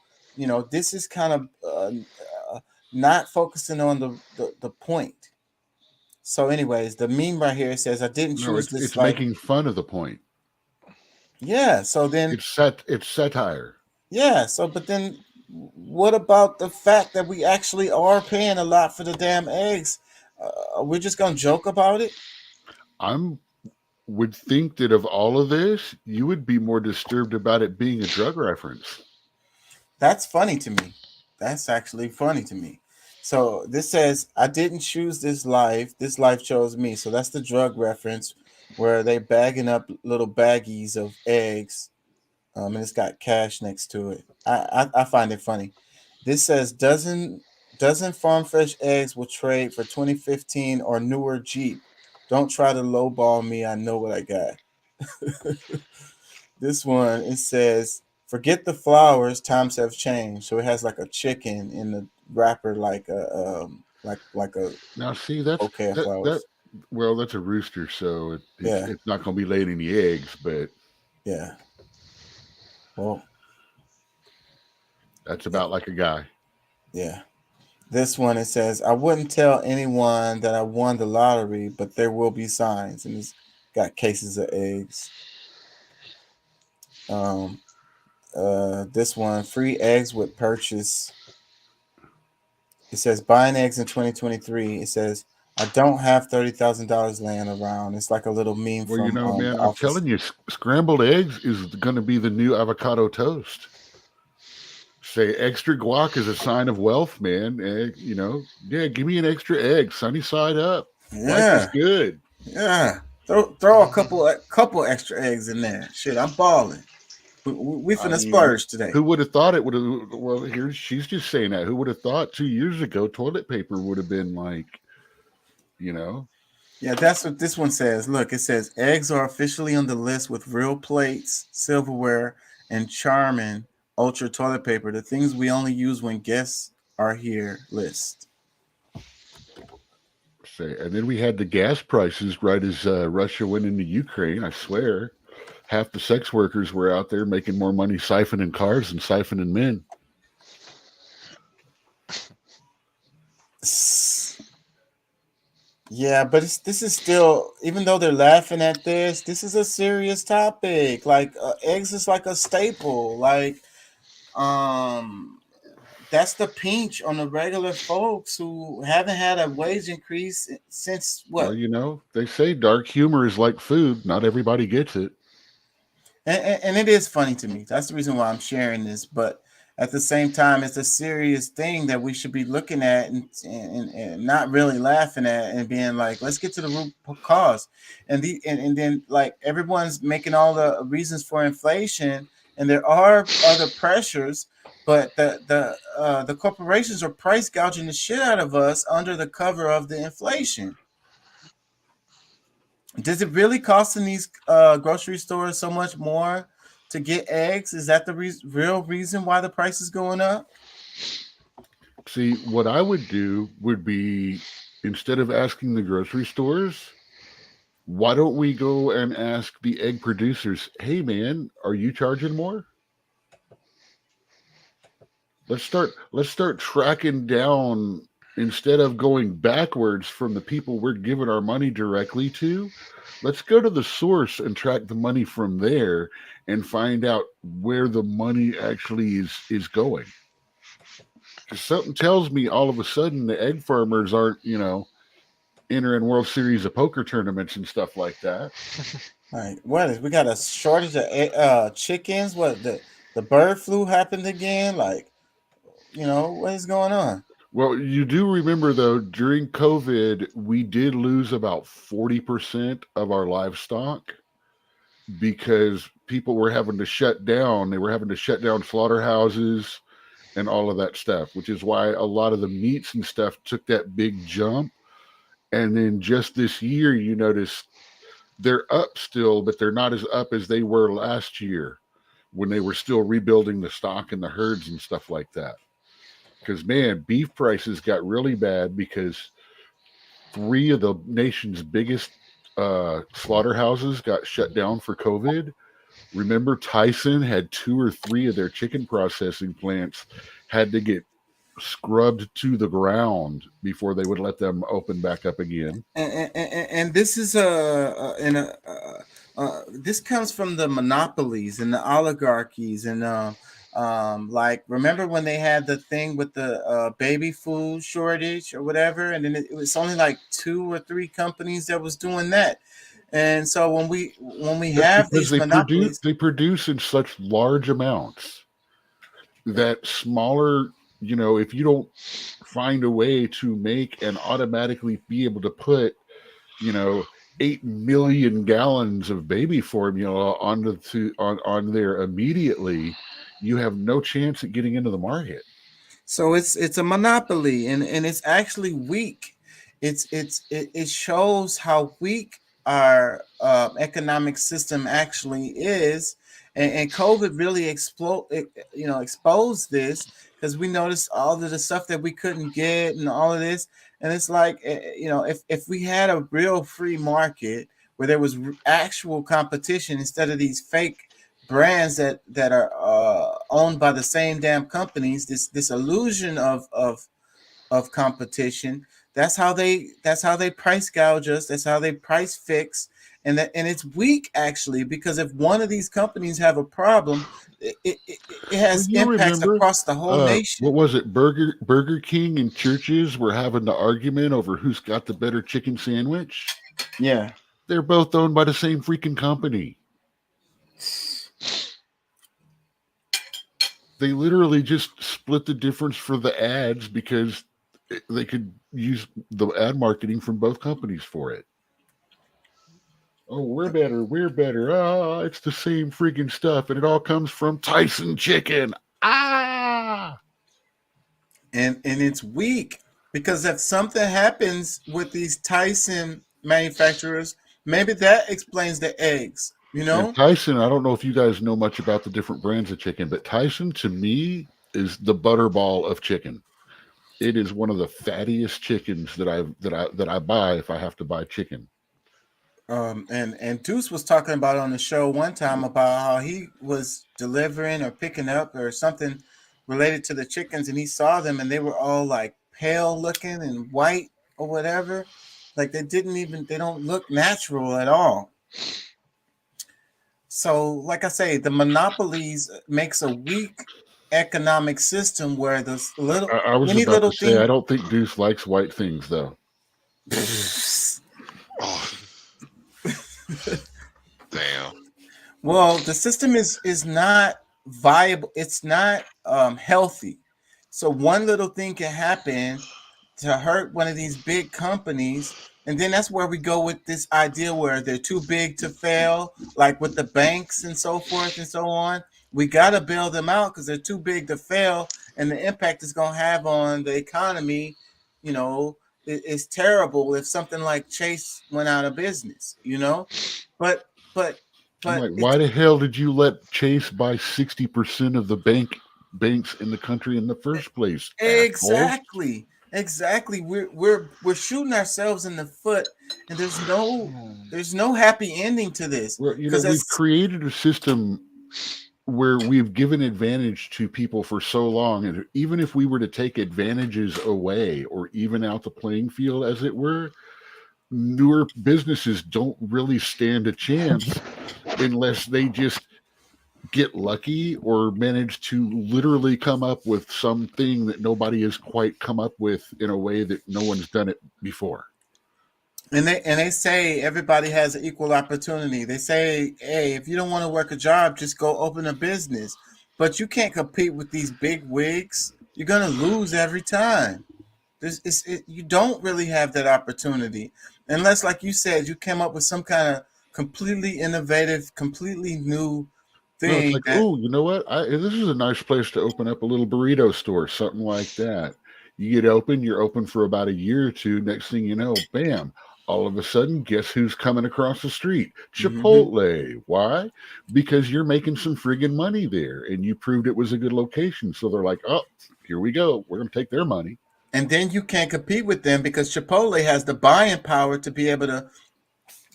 this is kind of not focusing on the point. So, anyways, the meme right here says, "I didn't choose this." It's making fun of the point. Yeah. So then it's satire. Yeah. So, but then what about the fact that we actually are paying a lot for the damn eggs? We're just gonna joke about it. Would think that of all of this, you would be more disturbed about it being a drug reference. That's funny to me. That's actually funny to me. So this says, I didn't choose this life. This life chose me. So that's the drug reference where they bagging up little baggies of eggs. And it's got cash next to it. I find it funny. This says, dozen farm fresh eggs will trade for 2015 or newer Jeep. Don't try to lowball me. I know what I got. This one, it says, forget the flowers. Times have changed. So it has like a chicken in the wrapper, like a now. See, that's okay. Well, that's a rooster, so it's not going to be laying any eggs. But yeah, well, that's about like a guy. Yeah. This one, it says, I wouldn't tell anyone that I won the lottery, but there will be signs. And it's got cases of eggs. This one, free eggs with purchase. It says, buying eggs in 2023. It says, I don't have $30,000 laying around. It's like a little meme. Well, from, man, I'm telling you, scrambled eggs is going to be the new avocado toast. Say extra guac is a sign of wealth, man. Give me an extra egg, sunny side up. Yeah, life is good. Yeah, throw a couple extra eggs in there. Shit, I'm balling. We finna splurge today. Who would have thought it would have? Well, here she's just saying that. Who would have thought 2 years ago toilet paper would have been like, Yeah, that's what this one says. Look, it says eggs are officially on the list with real plates, silverware, and Charmin Ultra toilet paper, the things we only use when guests are here list. And then we had the gas prices right as Russia went into Ukraine. I swear, half the sex workers were out there making more money siphoning cars than siphoning men. Yeah, but this is still, even though they're laughing at this is a serious topic. Like eggs is like a staple. Like, that's the pinch on the regular folks who haven't had a wage increase since what? Well, they say dark humor is like food. Not everybody gets it. And it is funny to me. That's the reason why I'm sharing this. But at the same time, it's a serious thing that we should be looking at and not really laughing at and being like, let's get to the root cause. And then like everyone's making all the reasons for inflation, and there are other pressures, but the corporations are price gouging the shit out of us under the cover of the inflation. Does it really cost in these grocery stores so much more to get eggs? Is that the real reason why the price is going up? See, what I would do would be, instead of asking the grocery stores, why don't we go and ask the egg producers, hey man, are you charging more? Let's start tracking down, instead of going backwards from the people we're giving our money directly to. Let's go to the source and track the money from there and find out where the money actually is going. Because something tells me all of a sudden the egg farmers aren't, entering World Series of Poker tournaments and stuff like that. Right. We got a shortage of chickens? What, the bird flu happened again? Like, what is going on? Well, you do remember, though, during COVID, we did lose about 40% of our livestock because people were having to shut down. They were having to shut down slaughterhouses and all of that stuff, which is why a lot of the meats and stuff took that big jump. And then just this year, you notice they're up still, but they're not as up as they were last year when they were still rebuilding the stock and the herds and stuff like that. Because, man, beef prices got really bad because 3 of the nation's biggest slaughterhouses got shut down for COVID. Remember, Tyson had 2 or 3 of their chicken processing plants had to get scrubbed to the ground before they would let them open back up again. And this is this comes from the monopolies and the oligarchies and Like, remember when they had the thing with the baby food shortage or whatever, and then it was only like 2 or 3 companies that was doing that. And so when we have these monopolies, they produce in such large amounts that smaller, if you don't find a way to make and automatically be able to put, 8 million gallons of baby formula on there immediately, you have no chance at getting into the market. So it's a monopoly, and it's actually weak. It shows how weak our economic system actually is, and COVID really exposed this, because we noticed all of the stuff that we couldn't get and all of this. And it's like, if we had a real free market where there was actual competition instead of these fake brands that are owned by the same damn companies, this illusion of competition. That's how they price gouge us. That's how they price fix, and it's weak actually, because if one of these companies have a problem, it has impacts across the whole nation. What was it? Burger King and Church's were having the argument over who's got the better chicken sandwich. Yeah, they're both owned by the same freaking company. They literally just split the difference for the ads because they could use the ad marketing from both companies for it. Oh, we're better. Oh, it's the same freaking stuff, and it all comes from Tyson chicken. And it's weak, because if something happens with these Tyson manufacturers, maybe that explains the eggs. And Tyson, I don't know if you guys know much about the different brands of chicken, but Tyson to me is the butterball of chicken. It is one of the fattiest chickens that I buy if I have to buy chicken. And Deuce was talking about on the show one time about how he was delivering or picking up or something related to the chickens, and he saw them and they were all like pale looking and white or whatever. Like they don't look natural at all. So, like I say, the monopolies makes a weak economic system where the little I was about to say, I don't think Deuce likes white things, though. Damn. Well, the system is not viable. It's not healthy. So one little thing can happen to hurt one of these big companies. And then that's where we go with this idea where they're too big to fail, like with the banks and so forth and so on. We got to bail them out because they're too big to fail. And the impact it's going to have on the economy, is terrible if something like Chase went out of business, But like, why the hell did you let Chase buy 60% of the banks in the country in the first place? Exactly. Exactly. We're shooting ourselves in the foot, and there's no happy ending to this. We've created a system where we've given advantage to people for so long, and even if we were to take advantages away or even out the playing field, as it were, newer businesses don't really stand a chance unless they just get lucky or manage to literally come up with something that nobody has quite come up with in a way that no one's done it before. And they say everybody has an equal opportunity. They say, hey, if you don't want to work a job, just go open a business. But you can't compete with these big wigs. You're going to lose every time. You don't really have that opportunity. Unless, like you said, you came up with some kind of completely innovative, completely new thing. No, it's like, oh, you know what? This is a nice place to open up a little burrito store, something like that. You get open, you're open for about a year or two. Next thing you know, bam, all of a sudden, guess who's coming across the street? Chipotle. Mm-hmm. Why? Because you're making some friggin' money there, and you proved it was a good location. So they're like, oh, here we go. We're going to take their money. And then you can't compete with them because Chipotle has the buying power to be able to.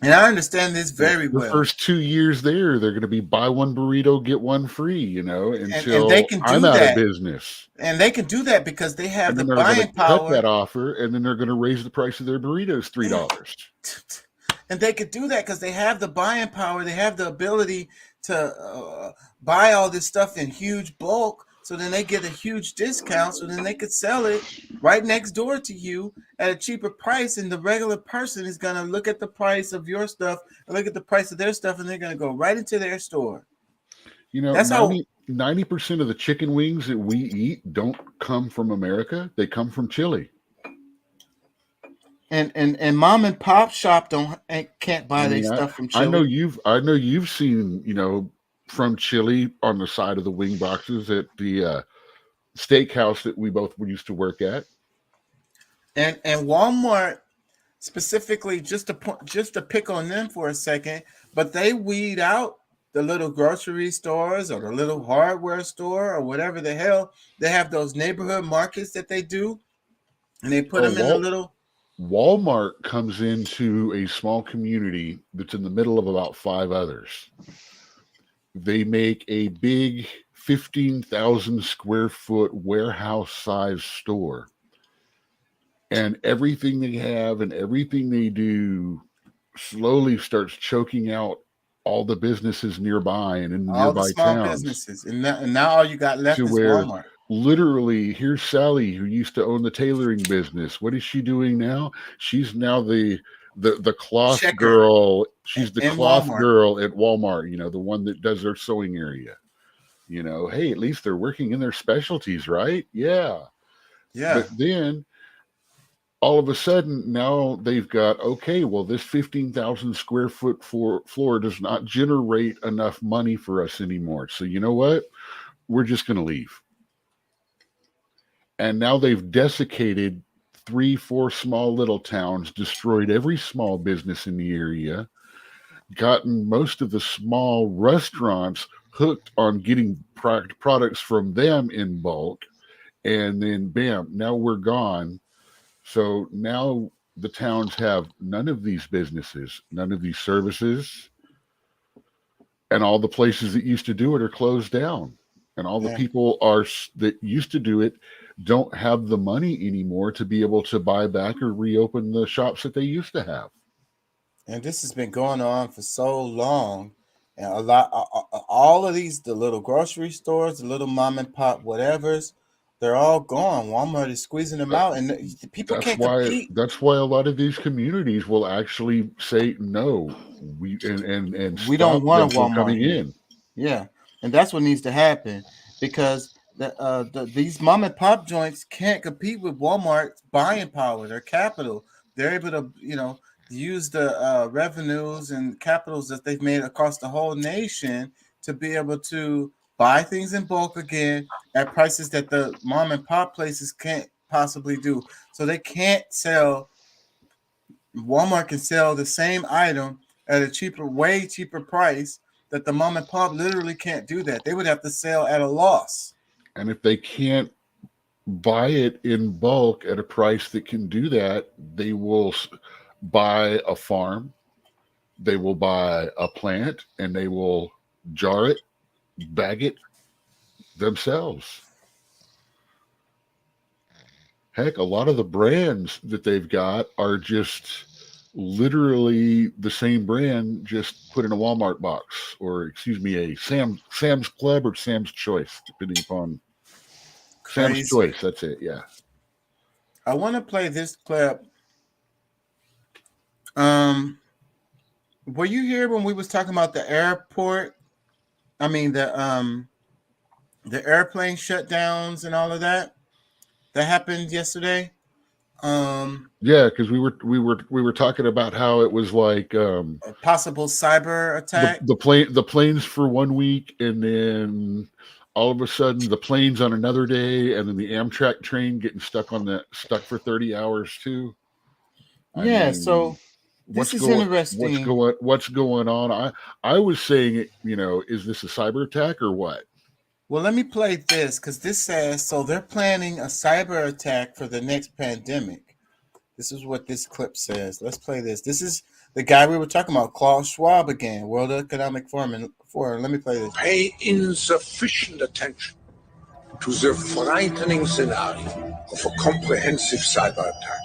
And I understand this very well. The first 2 years there, they're going to be buy one burrito, get one free, until and they can do I'm that. out of business. And they can do that because they have the they're buying power. Cut that offer, and then they're going to raise the price of their burritos $3. And they could do that because they have the buying power. They have the ability to buy all this stuff in huge bulk, so then they get a huge discount, so then they could sell it right next door to you at a cheaper price, and the regular person is going to look at the price of your stuff and look at the price of their stuff, and they're going to go right into their store. You know, That's 90% of the chicken wings that we eat don't come from America. They come from Chile. And mom and pop shop can't buy their I stuff from Chile. I know you've seen, you know, from Chile on the side of the wing boxes at the steakhouse that we both used to work at. And Walmart specifically, just to pick on them for a second, but they weed out the little grocery stores or the little hardware store or whatever the hell. They have those neighborhood markets that they do, and they put them in a little. Walmart comes into a small community that's in the middle of about 5 others. They make a big 15,000 square foot warehouse size store, and everything they have and everything they do slowly starts choking out all the businesses nearby and in the all nearby the small towns. businesses, and now all you got left is Walmart. Literally, here's Sally, who used to own the tailoring business. What is she doing now? She's now the cloth Checker girl. She's the in cloth Walmart. girl at Walmart, you know, the one that does their sewing area. You know, hey, at least they're working in their specialties, right? Yeah. But then all of a sudden now they've got, okay, well, this 15,000 square foot floor does not generate enough money for us anymore. So you know what? We're just going to leave. And now they've desiccated 3-4 small little towns, destroyed every small business in the area, gotten most of the small restaurants hooked on getting products from them in bulk, and then bam, now we're gone. So now the towns have none of these businesses, none of these services, and all the places that used to do it are closed down. And all the people that used to do it don't have the money anymore to be able to buy back or reopen the shops that they used to have. And this has been going on for so long. And all of these, the little grocery stores, the little mom and pop whatevers, they're all gone. Walmart is squeezing them out, and people can't compete. That's why a lot of these communities will actually say no. We don't want a Walmart coming in. Yeah, and that's what needs to happen, because these mom and pop joints can't compete with Walmart's buying power, their capital. They're able to, you know, use the revenues and capitals that they've made across the whole nation to be able to buy things in bulk again at prices that the mom and pop places can't possibly do. So they can't sell. Walmart can sell the same item at a way cheaper price that the mom and pop literally can't do that. They would have to sell at a loss. And if they can't buy it in bulk at a price that can do that, they will buy a farm, they will buy a plant, and they will jar it, bag it themselves. Heck, a lot of the brands that they've got are just literally the same brand, just put in a Walmart box, or excuse me, a Sam's Club or Sam's Choice, depending upon Sam's Choice. That's it. Yeah. I want to play this clip. Were you here when we was talking about the airport? I mean the airplane shutdowns and all of that happened yesterday. Yeah, because we were talking about how it was like a possible cyber attack. The planes for 1 week, and then all of a sudden the planes on another day, and then the Amtrak train getting stuck for 30 hours too. I mean, so this is interesting. What's going on? I was saying, you know, is this a cyber attack or what? Well, let me play this, because this says, so they're planning a cyber attack for the next pandemic. This is what this clip says. Let's play this. This is the guy we were talking about, Klaus Schwab again, World Economic Forum. Let me play this. Pay insufficient attention to the frightening scenario of a comprehensive cyber attack,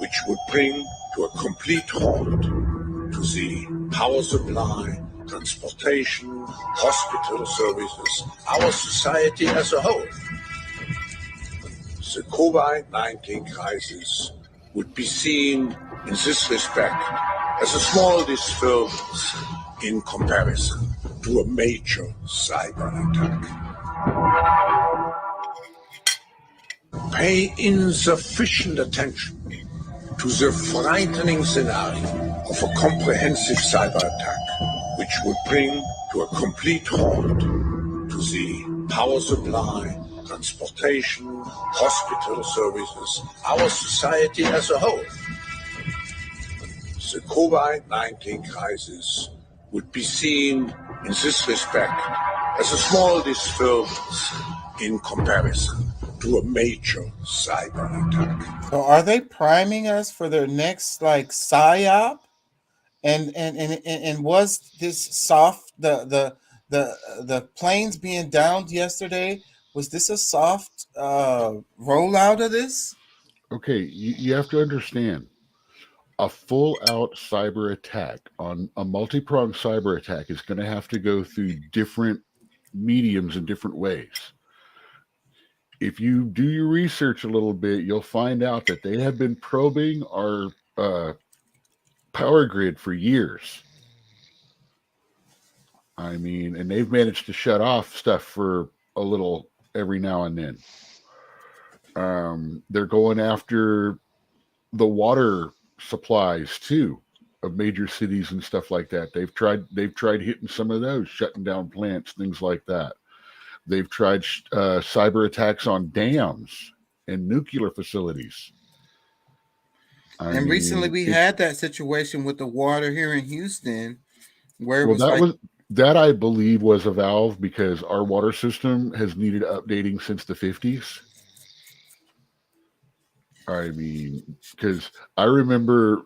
which would bring to a complete halt to the power supply, transportation, hospital services, our society as a whole. The COVID-19 crisis would be seen in this respect as a small disturbance in comparison to a major cyber attack. Pay insufficient attention to the frightening scenario of a comprehensive cyber attack, which would bring to a complete halt to the power supply, transportation, hospital services, our society as a whole. The COVID-19 crisis would be seen in this respect as a small disturbance in comparison to a major cyber attack. So are they priming us for their next like psyop? And was this soft the planes being downed yesterday? Was this a soft rollout of this? Okay, you have to understand, a full-out cyber attack, on a multi-pronged cyber attack, is going to have to go through different mediums in different ways. If you do your research a little bit, you'll find out that they have been probing our power grid for years. I mean, and they've managed to shut off stuff for a little every now and then. They're going after the water supplies too of major cities and stuff like that. They've tried hitting some of those, shutting down plants, things like that. They've tried cyber attacks on dams and nuclear facilities. And recently we had that situation with the water here in Houston where it was that I believe was a valve because our water system has needed updating since the 50s. I mean, because I remember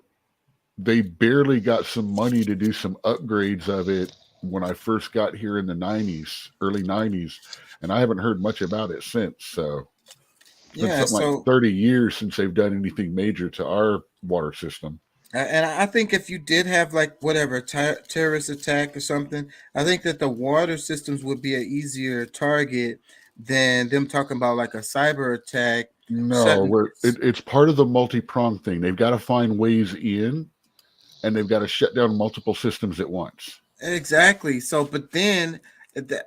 they barely got some money to do some upgrades of it when I first got here in the 90s, early 90s, and I haven't heard much about it since. So it's been something like 30 years since they've done anything major to our water system. And I think if you did have like whatever terrorist attack or something, I think that the water systems would be an easier target than them talking about like a cyber attack. No, it's part of the multi-pronged thing. They've got to find ways in, and they've got to shut down multiple systems at once. Exactly. So, but then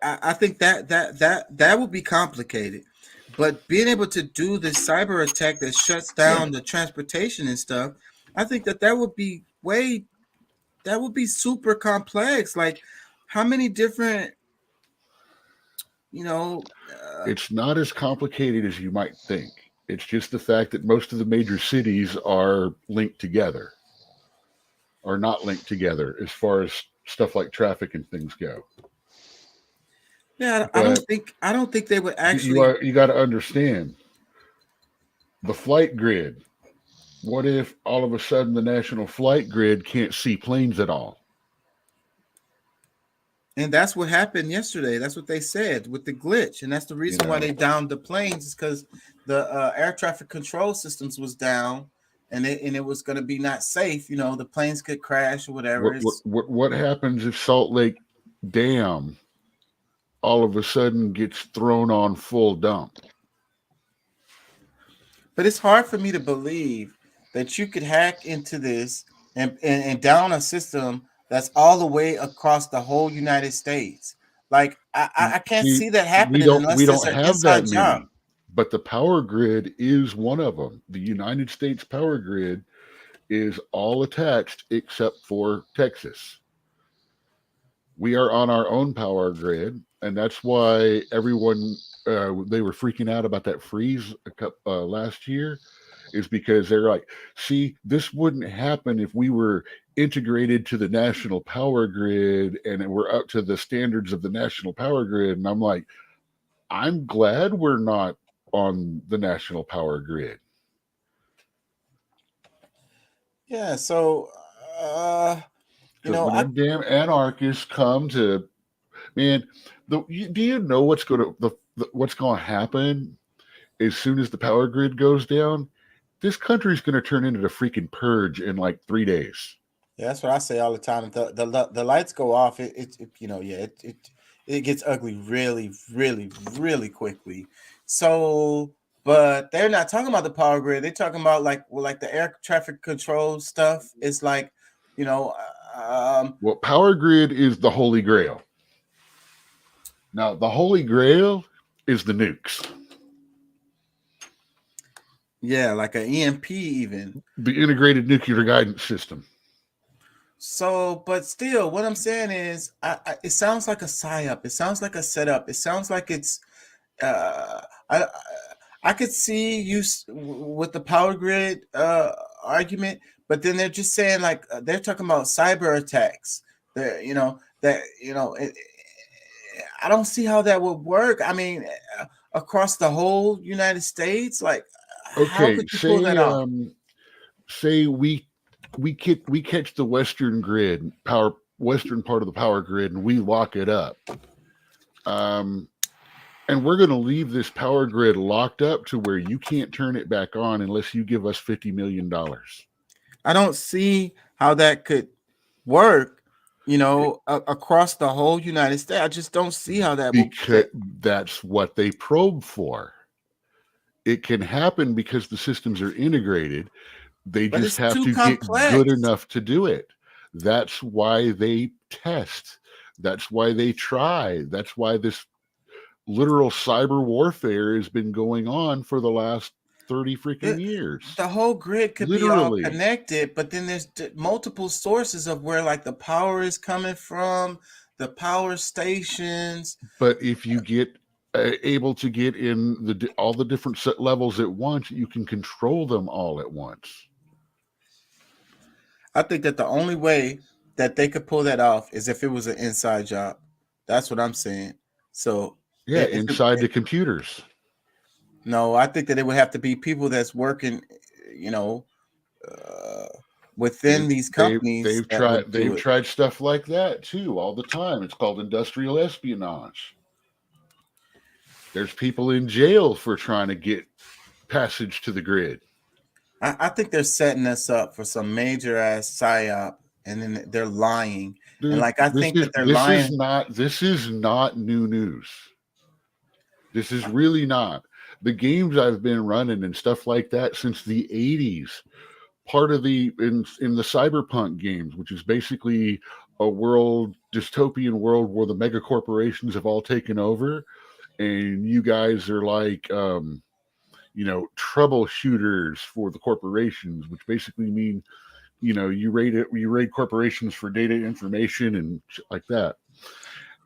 I think that would be complicated. But being able to do this cyber attack that shuts down the transportation and stuff, I think that would be super complex. Like, how many different, it's not as complicated as you might think. It's just the fact that most of the major cities are linked together, or not linked together as far as stuff like traffic and things go. Yeah, I don't think they would actually. You got to understand the flight grid. What if all of a sudden the national flight grid can't see planes at all? And that's what happened yesterday. That's what they said with the glitch. And that's the reason why they downed the planes, is because the air traffic control systems was down, and it was going to be not safe. The planes could crash or whatever. What happens if Salt Lake Dam all of a sudden gets thrown on full dump? But it's hard for me to believe that you could hack into this and down a system that's all the way across the whole United States. Like I can't see that happening unless we it's don't an have that inside job. many. But the power grid is one of them. The United States power grid is all attached except for Texas. We are on our own power grid, and that's why everyone they were freaking out about that freeze last year, is because they're like, see, this wouldn't happen if we were integrated to the national power grid and we're up to the standards of the national power grid. And I'm like, I'm glad we're not on the national power grid. Yeah, so when damn anarchists come to, man, do you know what's going to happen as soon as the power grid goes down? This country's going to turn into the freaking purge in like 3 days. Yeah, that's what I say all the time. If the lights go off, it gets ugly really, really, really quickly. So, but they're not talking about the power grid. They're talking about like the air traffic control stuff. It's like, well, power grid is the holy grail. Now, the holy grail is the nukes. Yeah, like an EMP even. The integrated nuclear guidance system. So, but still, what I'm saying is, it sounds like a psyop. It sounds like a setup. It sounds like it's. I could see you with the power grid argument, but then they're just saying like they're talking about cyber attacks. I don't see how that would work. I mean, across the whole United States, like, how Okay, could you pull that off? say we catch the western part of the power grid, and we lock it up. And we're going to leave this power grid locked up to where you can't turn it back on unless you give us $50 million. I don't see how that could work, across the whole United States. I just don't see how that would. Because that's what they probe for. It can happen because the systems are integrated. They But just it's have too to complex. get good enough to do it. That's why they test. That's why they try. That's why this literal cyber warfare has been going on for the last 30 freaking years. The whole grid could Literally. be all connected, but then there's multiple sources of where like the power is coming from, the power stations. But if you get able to get in all the different set levels at once, you can control them all at once. I think that the only way that they could pull that off is if it was an inside job. That's what I'm saying. So yeah, inside the computers. No, I think that it would have to be people that's working, within these companies. They've tried stuff like that too all the time. It's called industrial espionage. There's people in jail for trying to get passage to the grid. I think they're setting us up for some major ass psyop, and then they're lying. Dude, and like I think that they're lying. This is not new news. This is really not. The games I've been running and stuff like that since the 80s, part of in the cyberpunk games, which is basically a dystopian world where the mega corporations have all taken over, and you guys are like troubleshooters for the corporations, which basically mean you raid corporations for data information and shit like that.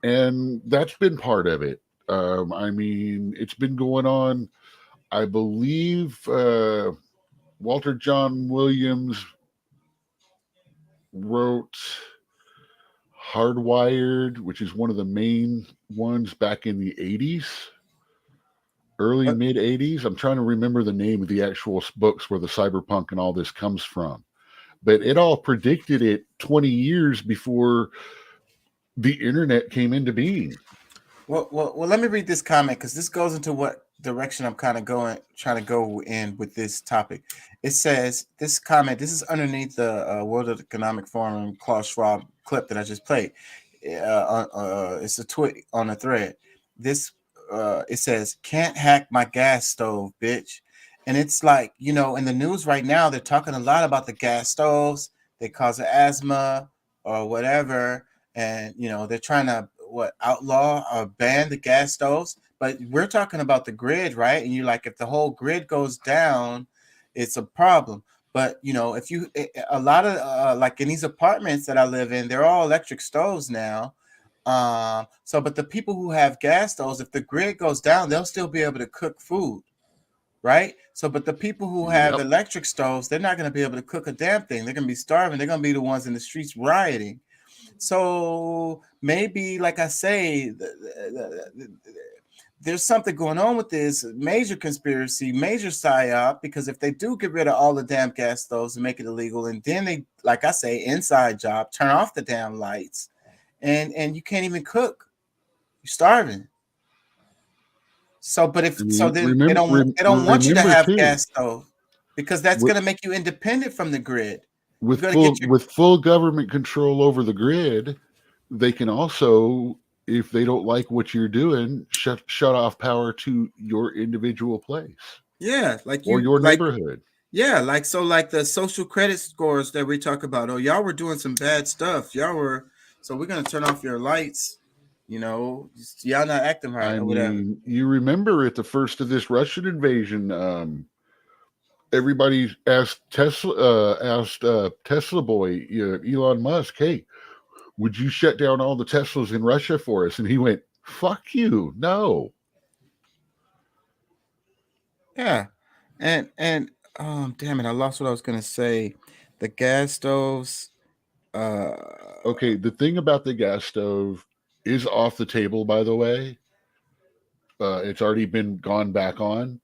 And that's been part of it. I mean, it's been going on. I believe Walter John Williams wrote Hardwired, which is one of the main ones back in the 80s, early mid 80s. I'm trying to remember the name of the actual books where the cyberpunk and all this comes from. But it all predicted it 20 years before the internet came into being. Well, let me read this comment because this goes into what direction I'm trying to go in with this topic. It says, this comment, this is underneath the World Economic Forum Klaus Schwab clip that I just played. It's a tweet on a thread. This it says, "Can't hack my gas stove, bitch." And it's like, in the news right now, they're talking a lot about the gas stoves. They cause asthma or whatever. And, they're trying to outlaw or ban the gas stoves. But we're talking about the grid, right? And you're like, if the whole grid goes down, it's a problem. But, if a lot of like in these apartments that I live in, they're all electric stoves now. But the people who have gas stoves, if the grid goes down, they'll still be able to cook food. Right. So, but the people who have electric stoves, they're not going to be able to cook a damn thing. They're going to be starving. They're going to be the ones in the streets rioting. So maybe, like I say, there's something going on with this major conspiracy, major psyop, because if they do get rid of all the damn gas stoves and make it illegal, and then they, like I say, inside job, turn off the damn lights, and you can't even cook. You're starving. So, but then they don't want you to have gas stove because that's going to make you independent from the grid. with full government control over the grid, they can also, if they don't like what you're doing, shut off power to your individual place. Yeah, like or your neighborhood. Yeah, like the social credit scores that we talk about. Oh, y'all were doing some bad stuff. So we're gonna turn off your lights. Y'all not acting right or whatever. You remember at the first of this Russian invasion, everybody asked Tesla boy Elon Musk, "Hey, would you shut down all the Teslas in Russia for us?" And he went, "Fuck you, no." Yeah, and damn it, I lost what I was gonna say. The gas stoves. Okay, the thing about the gas stove is off the table, by the way. It's already been gone back on,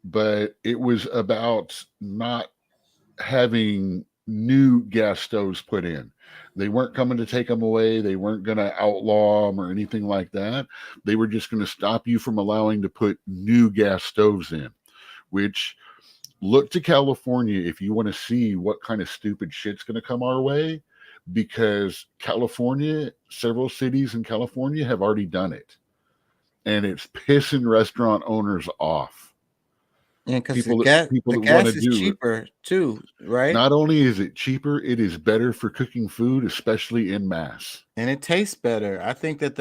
but it was about not having new gas stoves put in. They weren't coming to take them away. They weren't going to outlaw them or anything like that. They were just going to stop you from allowing to put new gas stoves in, which look to California if you want to see what kind of stupid shit's going to come our way, because California, several cities in California have already done it. And it's pissing restaurant owners off. Yeah, because the gas is cheaper too, right? Not only is it cheaper, it is better for cooking food, especially in mass. And it tastes better. I think that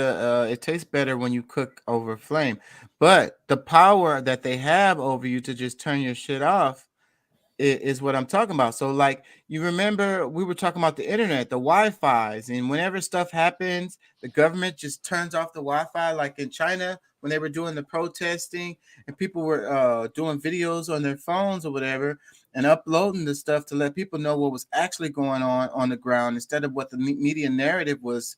it tastes better when you cook over flame. But the power that they have over you to just turn your shit off is what I'm talking about. So, like, you remember we were talking about the internet, the Wi-Fi's, and whenever stuff happens, the government just turns off the Wi-Fi, like in China when they were doing the protesting and people were doing videos on their phones or whatever and uploading the stuff to let people know what was actually going on the ground, instead of what the media narrative was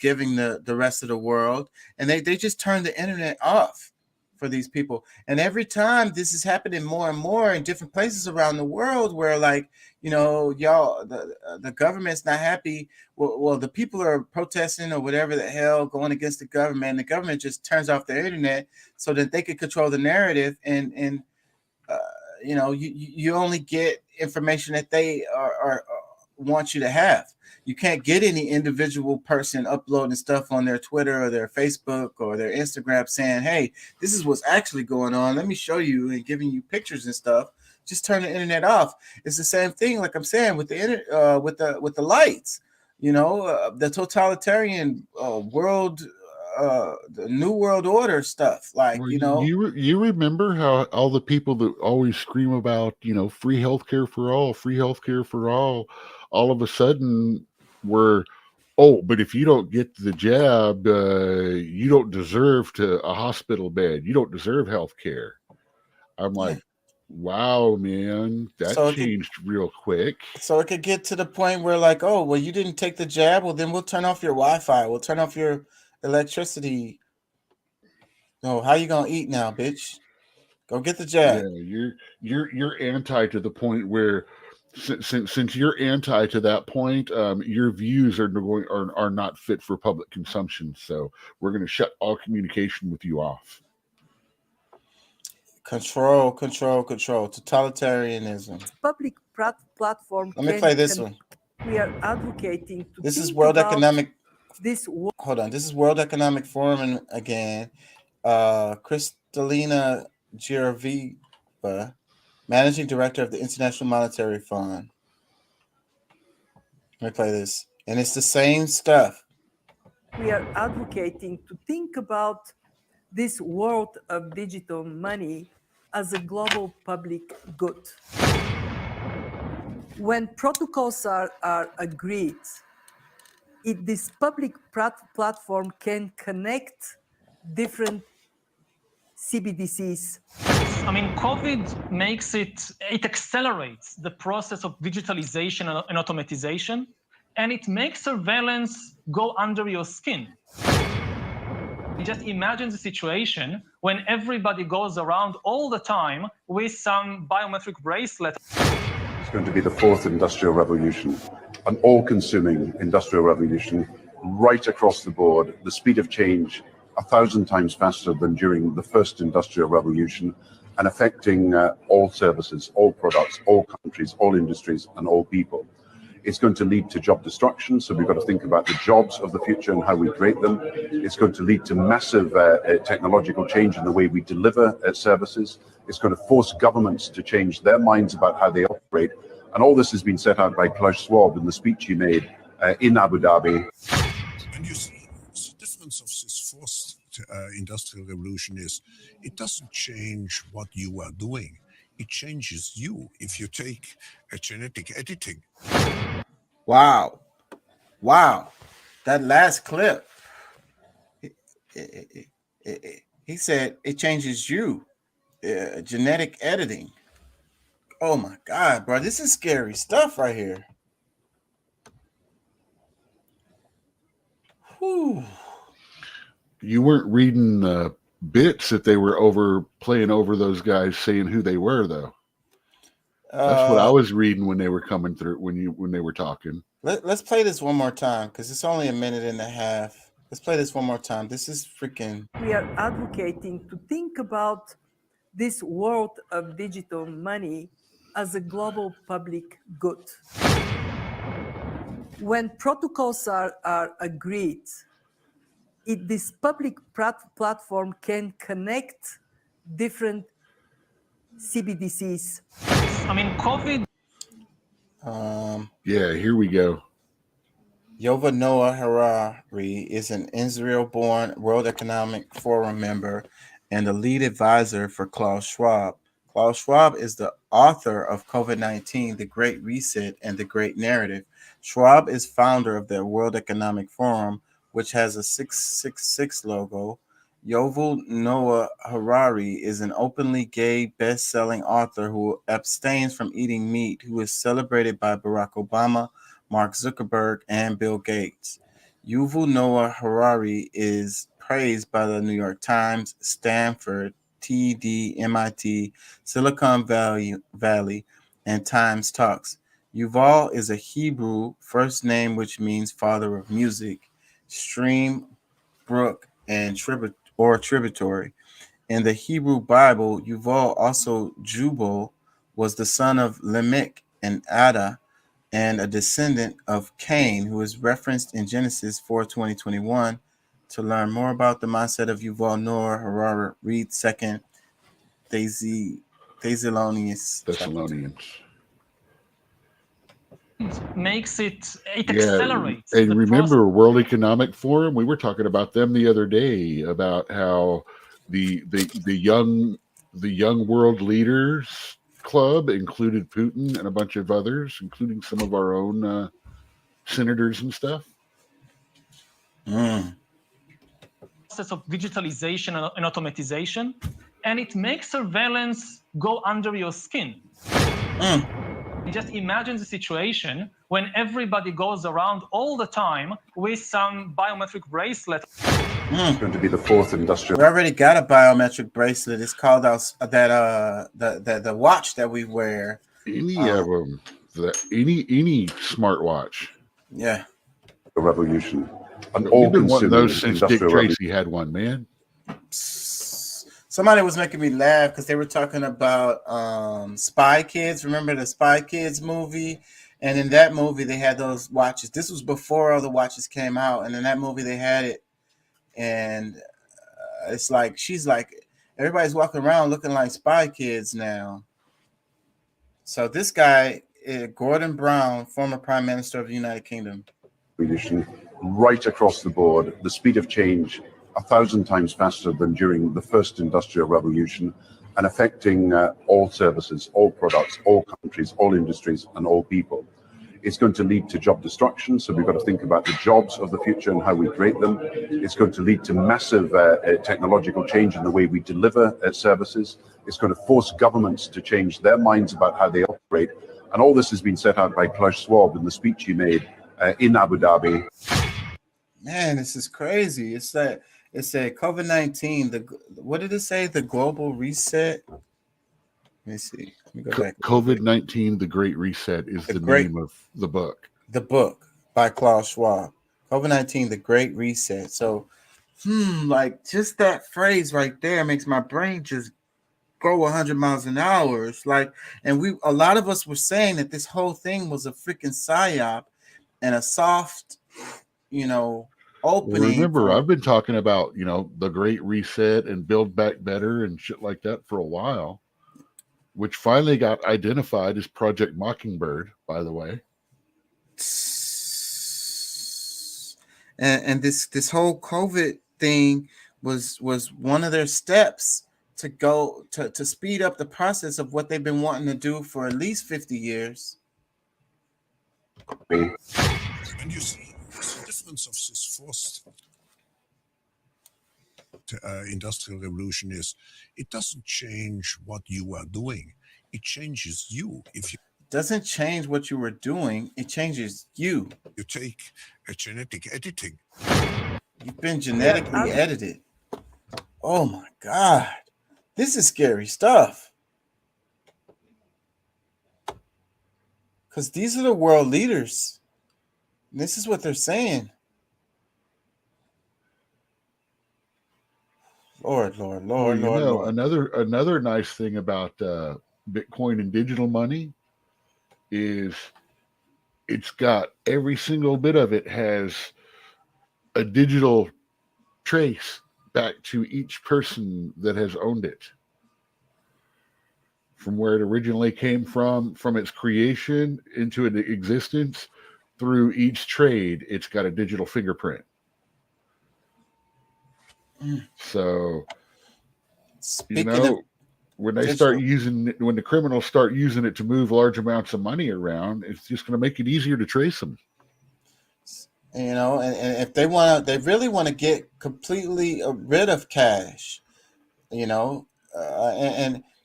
giving the rest of the world. And they just turned the internet off for these people. And every time this is happening more and more in different places around the world where, like, y'all, the government's not happy. Well, the people are protesting or whatever the hell, going against the government. And the government just turns off their internet so that they can control the narrative. And you only get information that they are want you to have. You can't get any individual person uploading stuff on their Twitter or their Facebook or their Instagram saying, "Hey, this is what's actually going on. Let me show you," and giving you pictures and stuff. Just turn the internet off. It's the same thing, like I'm saying, with the with the lights. The totalitarian world, the New World Order stuff. Like, you remember how all the people that always scream about free healthcare for all of a sudden were, oh, but if you don't get the jab, you don't deserve a hospital bed. You don't deserve health care. I'm like, wow, man, that changed real quick. So it could get to the point where, like, oh, well, you didn't take the jab. Well, then we'll turn off your Wi-Fi. We'll turn off your electricity. No, how you gonna eat now, bitch? Go get the jab. Yeah, you're anti to the point where, since you're anti to that point, your views are not fit for public consumption. So we're going to shut all communication with you off. Control. Totalitarianism. Public platform. Let me play this one. We are advocating. This is World Economic. Hold on. This is World Economic Forum again. Kristalina Georgieva, Managing Director of the International Monetary Fund. Let me play this. And it's the same stuff. We are advocating to think about this world of digital money as a global public good. When protocols are agreed, this public platform can connect different CBDCs. I mean, COVID makes it accelerates the process of digitalization and automatization, and it makes surveillance go under your skin. Just imagine the situation when everybody goes around all the time with some biometric bracelet. It's going to be the fourth industrial revolution, an all-consuming industrial revolution right across the board. The speed of change 1,000 times faster than during the first industrial revolution, and affecting all services, all products, all countries, all industries, and all people. It's going to lead to job destruction, so we've got to think about the jobs of the future and how we create them. It's going to lead to massive technological change in the way we deliver services. It's going to force governments to change their minds about how they operate. And all this has been set out by Klaus Schwab in the speech he made in Abu Dhabi. And you see, the difference of this fourth industrial revolution is it doesn't change what you are doing. It changes you. If you take a genetic editing. Wow. Wow. That last clip, he said it changes you. Genetic editing. Oh my God, bro. This is scary stuff right here. Whew. You weren't reading the bits that they were playing over those guys saying who they were, though. That's what I was reading when they were coming through, when they were talking. Let's play this one more time because it's only a minute and a half. Let's play this one more time. This is freaking. We are advocating to think about this world of digital money as a global public good. When protocols are agreed, this public platform can connect different CBDCs. I mean, COVID. Yeah, here we go. Yuval Noah Harari is an Israel-born World Economic Forum member and the lead advisor for Klaus Schwab. Klaus Schwab is the author of COVID-19, The Great Reset and The Great Narrative. Schwab is founder of the World Economic Forum, which has a 666 logo. Yuval Noah Harari is an openly gay best-selling author who abstains from eating meat, who is celebrated by Barack Obama, Mark Zuckerberg, and Bill Gates. Yuval Noah Harari is praised by the New York Times, Stanford, TD, MIT, Silicon Valley, and Times Talks. Yuval is a Hebrew first name which means father of music, stream, brook, and tributary. In the Hebrew Bible, Yuval, also Jubal, was the son of Lamech and Ada, and a descendant of Cain, who is referenced in Genesis 4:20-21. To learn more about the mindset of Yuval Noah Harari, read 2 Thessalonians. Makes it accelerates. And remember World Economic Forum? We were talking about them the other day about how the young world leaders club included Putin and a bunch of others, including some of our own senators and stuff. Process of digitalization and automatization, and it makes surveillance go under your skin. Just imagine the situation when everybody goes around all the time with some biometric bracelet. It's going to be the fourth industrial. We already got a biometric bracelet. It's called the watch that we wear. Any of them, any smartwatch. Yeah. The revolution. We've been wanting those since Dick Tracy had one, man. Somebody was making me laugh because they were talking about Spy Kids. Remember the Spy Kids movie? And in that movie, they had those watches. This was before all the watches came out. And in that movie, they had it. And it's like, she's like, everybody's walking around looking like Spy Kids now. So this guy, Gordon Brown, former Prime Minister of the United Kingdom. Right across the board, the speed of change 1,000 times faster than during the first industrial revolution, and affecting all services, all products, all countries, all industries, and all people. It's going to lead to job destruction, so we've got to think about the jobs of the future and how we create them. It's going to lead to massive technological change in the way we deliver services. It's going to force governments to change their minds about how they operate. And all this has been set out by Klaus Schwab in the speech he made in Abu Dhabi. Man, this is crazy. It's a COVID-19. What did it say? The global reset. Let me see. Let me go back. COVID-19, The Great Reset is the name of the book. The book by Klaus Schwab. COVID-19, The Great Reset. So, like just that phrase right there makes my brain just go 100 miles an hour. It's like, and a lot of us were saying that this whole thing was a freaking psyop and a soft, opening. Well, remember, I've been talking about, the Great Reset and Build Back Better and shit like that for a while, which finally got identified as Project Mockingbird, by the way. And this whole COVID thing was one of their steps to go to speed up the process of what they've been wanting to do for at least 50 years. And you see, the difference of this first industrial revolution is it doesn't change what you are doing. It changes you. If you doesn't change what you were doing, it changes you. You take a genetic editing. You've been genetically edited. Oh my God. This is scary stuff. Because these are the world leaders. This is what they're saying. Lord. Another nice thing about Bitcoin and digital money is it's got every single bit of it has a digital trace back to each person that has owned it, from where it originally came from its creation into an existence. Through each trade, it's got a digital fingerprint. So, when the criminals start using it to move large amounts of money around, it's just going to make it easier to trace them. And if they really want to get completely rid of cash, and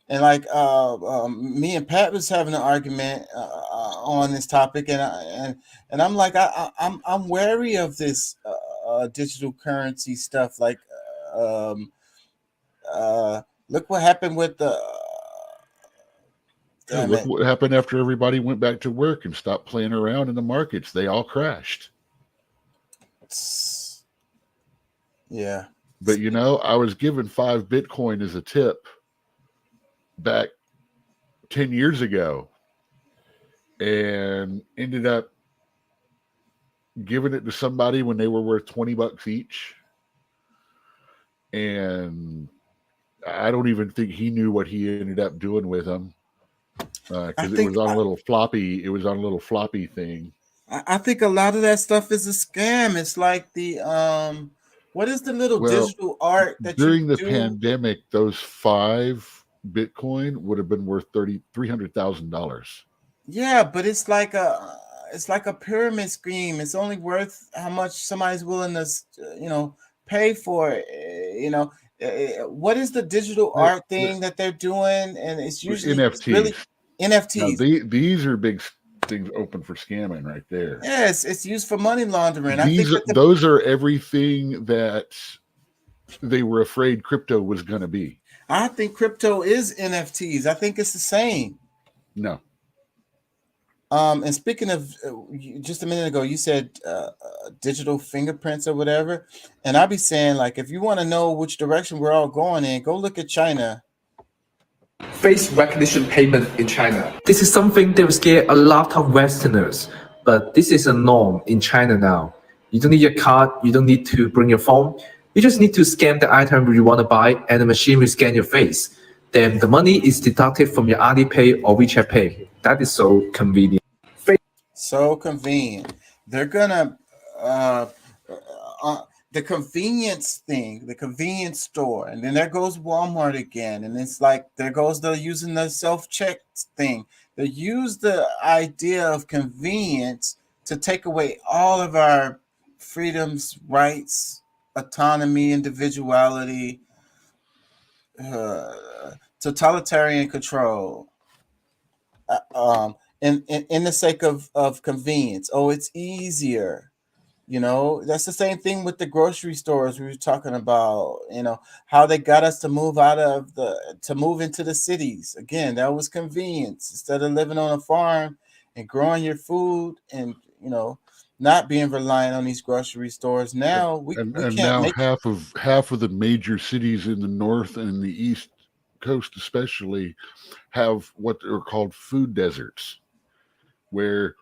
like me and Pat was having an argument on this topic, and I'm like, I'm wary of this digital currency stuff. Like, look what happened with the. Look what happened after everybody went back to work and stopped playing around in the markets. They all crashed. Yeah. But I was given 5 Bitcoin as a tip back 10 years ago and ended up giving it to somebody when they were worth $20 each. And I don't even think he knew what he ended up doing with them. Because it was on a little floppy. It was on a little floppy thing. I think a lot of that stuff is a scam. It's like the what is the little digital art that during the pandemic? Those 5 Bitcoin would have been worth $300,000. Yeah, but it's like a pyramid scheme. It's only worth how much somebody's willing to pay for it. What is the digital art thing that they're doing? And it's usually NFTs. NFTs. Now, these are big things open for scamming right there. Yes, it's used for money laundering. Those are everything that they were afraid crypto was going to be. I think crypto is NFTs. I think it's the same. No. And speaking of, just a minute ago, you said digital fingerprints or whatever. And I'll be saying, like, if you want to know which direction we're all going in, go look at China. Face recognition payment in China. This is something that will scare a lot of Westerners, but this is a norm in China now. You don't need your card, you don't need to bring your phone. You just need to scan the item you want to buy, and the machine will scan your face. Then the money is deducted from your Alipay or WeChat Pay. That is so convenient. So convenient. They're gonna the convenience thing, the convenience store, and then there goes Walmart again, and it's like there goes the using the self-check thing. They use the idea of convenience to take away all of our freedoms, rights, autonomy, individuality, totalitarian control. In the sake of convenience. Oh, it's easier. That's the same thing with the grocery stores we were talking about, how they got us to move move into the cities. Again, that was convenience. Instead of living on a farm and growing your food and, not being reliant on these grocery stores. Now we now half of the major cities in the north and in the east Coast especially have what are called food deserts, where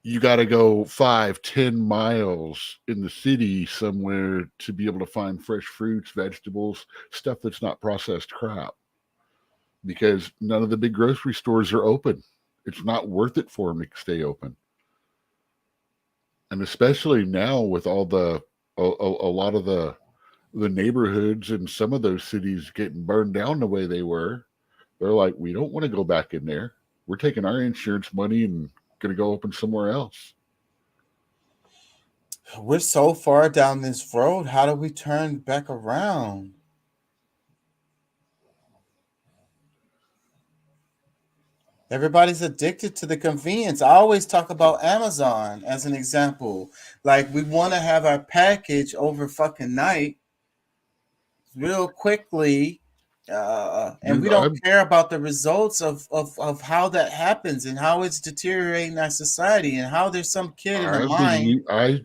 you got to go 5-10 miles in the city somewhere to be able to find fresh fruits, vegetables, stuff that's not processed crap, because none of the big grocery stores are open. It's not worth it for them to stay open. And especially now with all the a lot of the neighborhoods in some of those cities getting burned down the way they were, they're like, we don't want to go back in there. We're taking our insurance money and going to go open somewhere else. We're so far down this road. How do we turn back around? Everybody's addicted to the convenience. I always talk about Amazon as an example. Like, we want to have our package over fucking night real quickly, and we don't care about the results of how that happens and how it's deteriorating our society and how there's some kid in the mind. I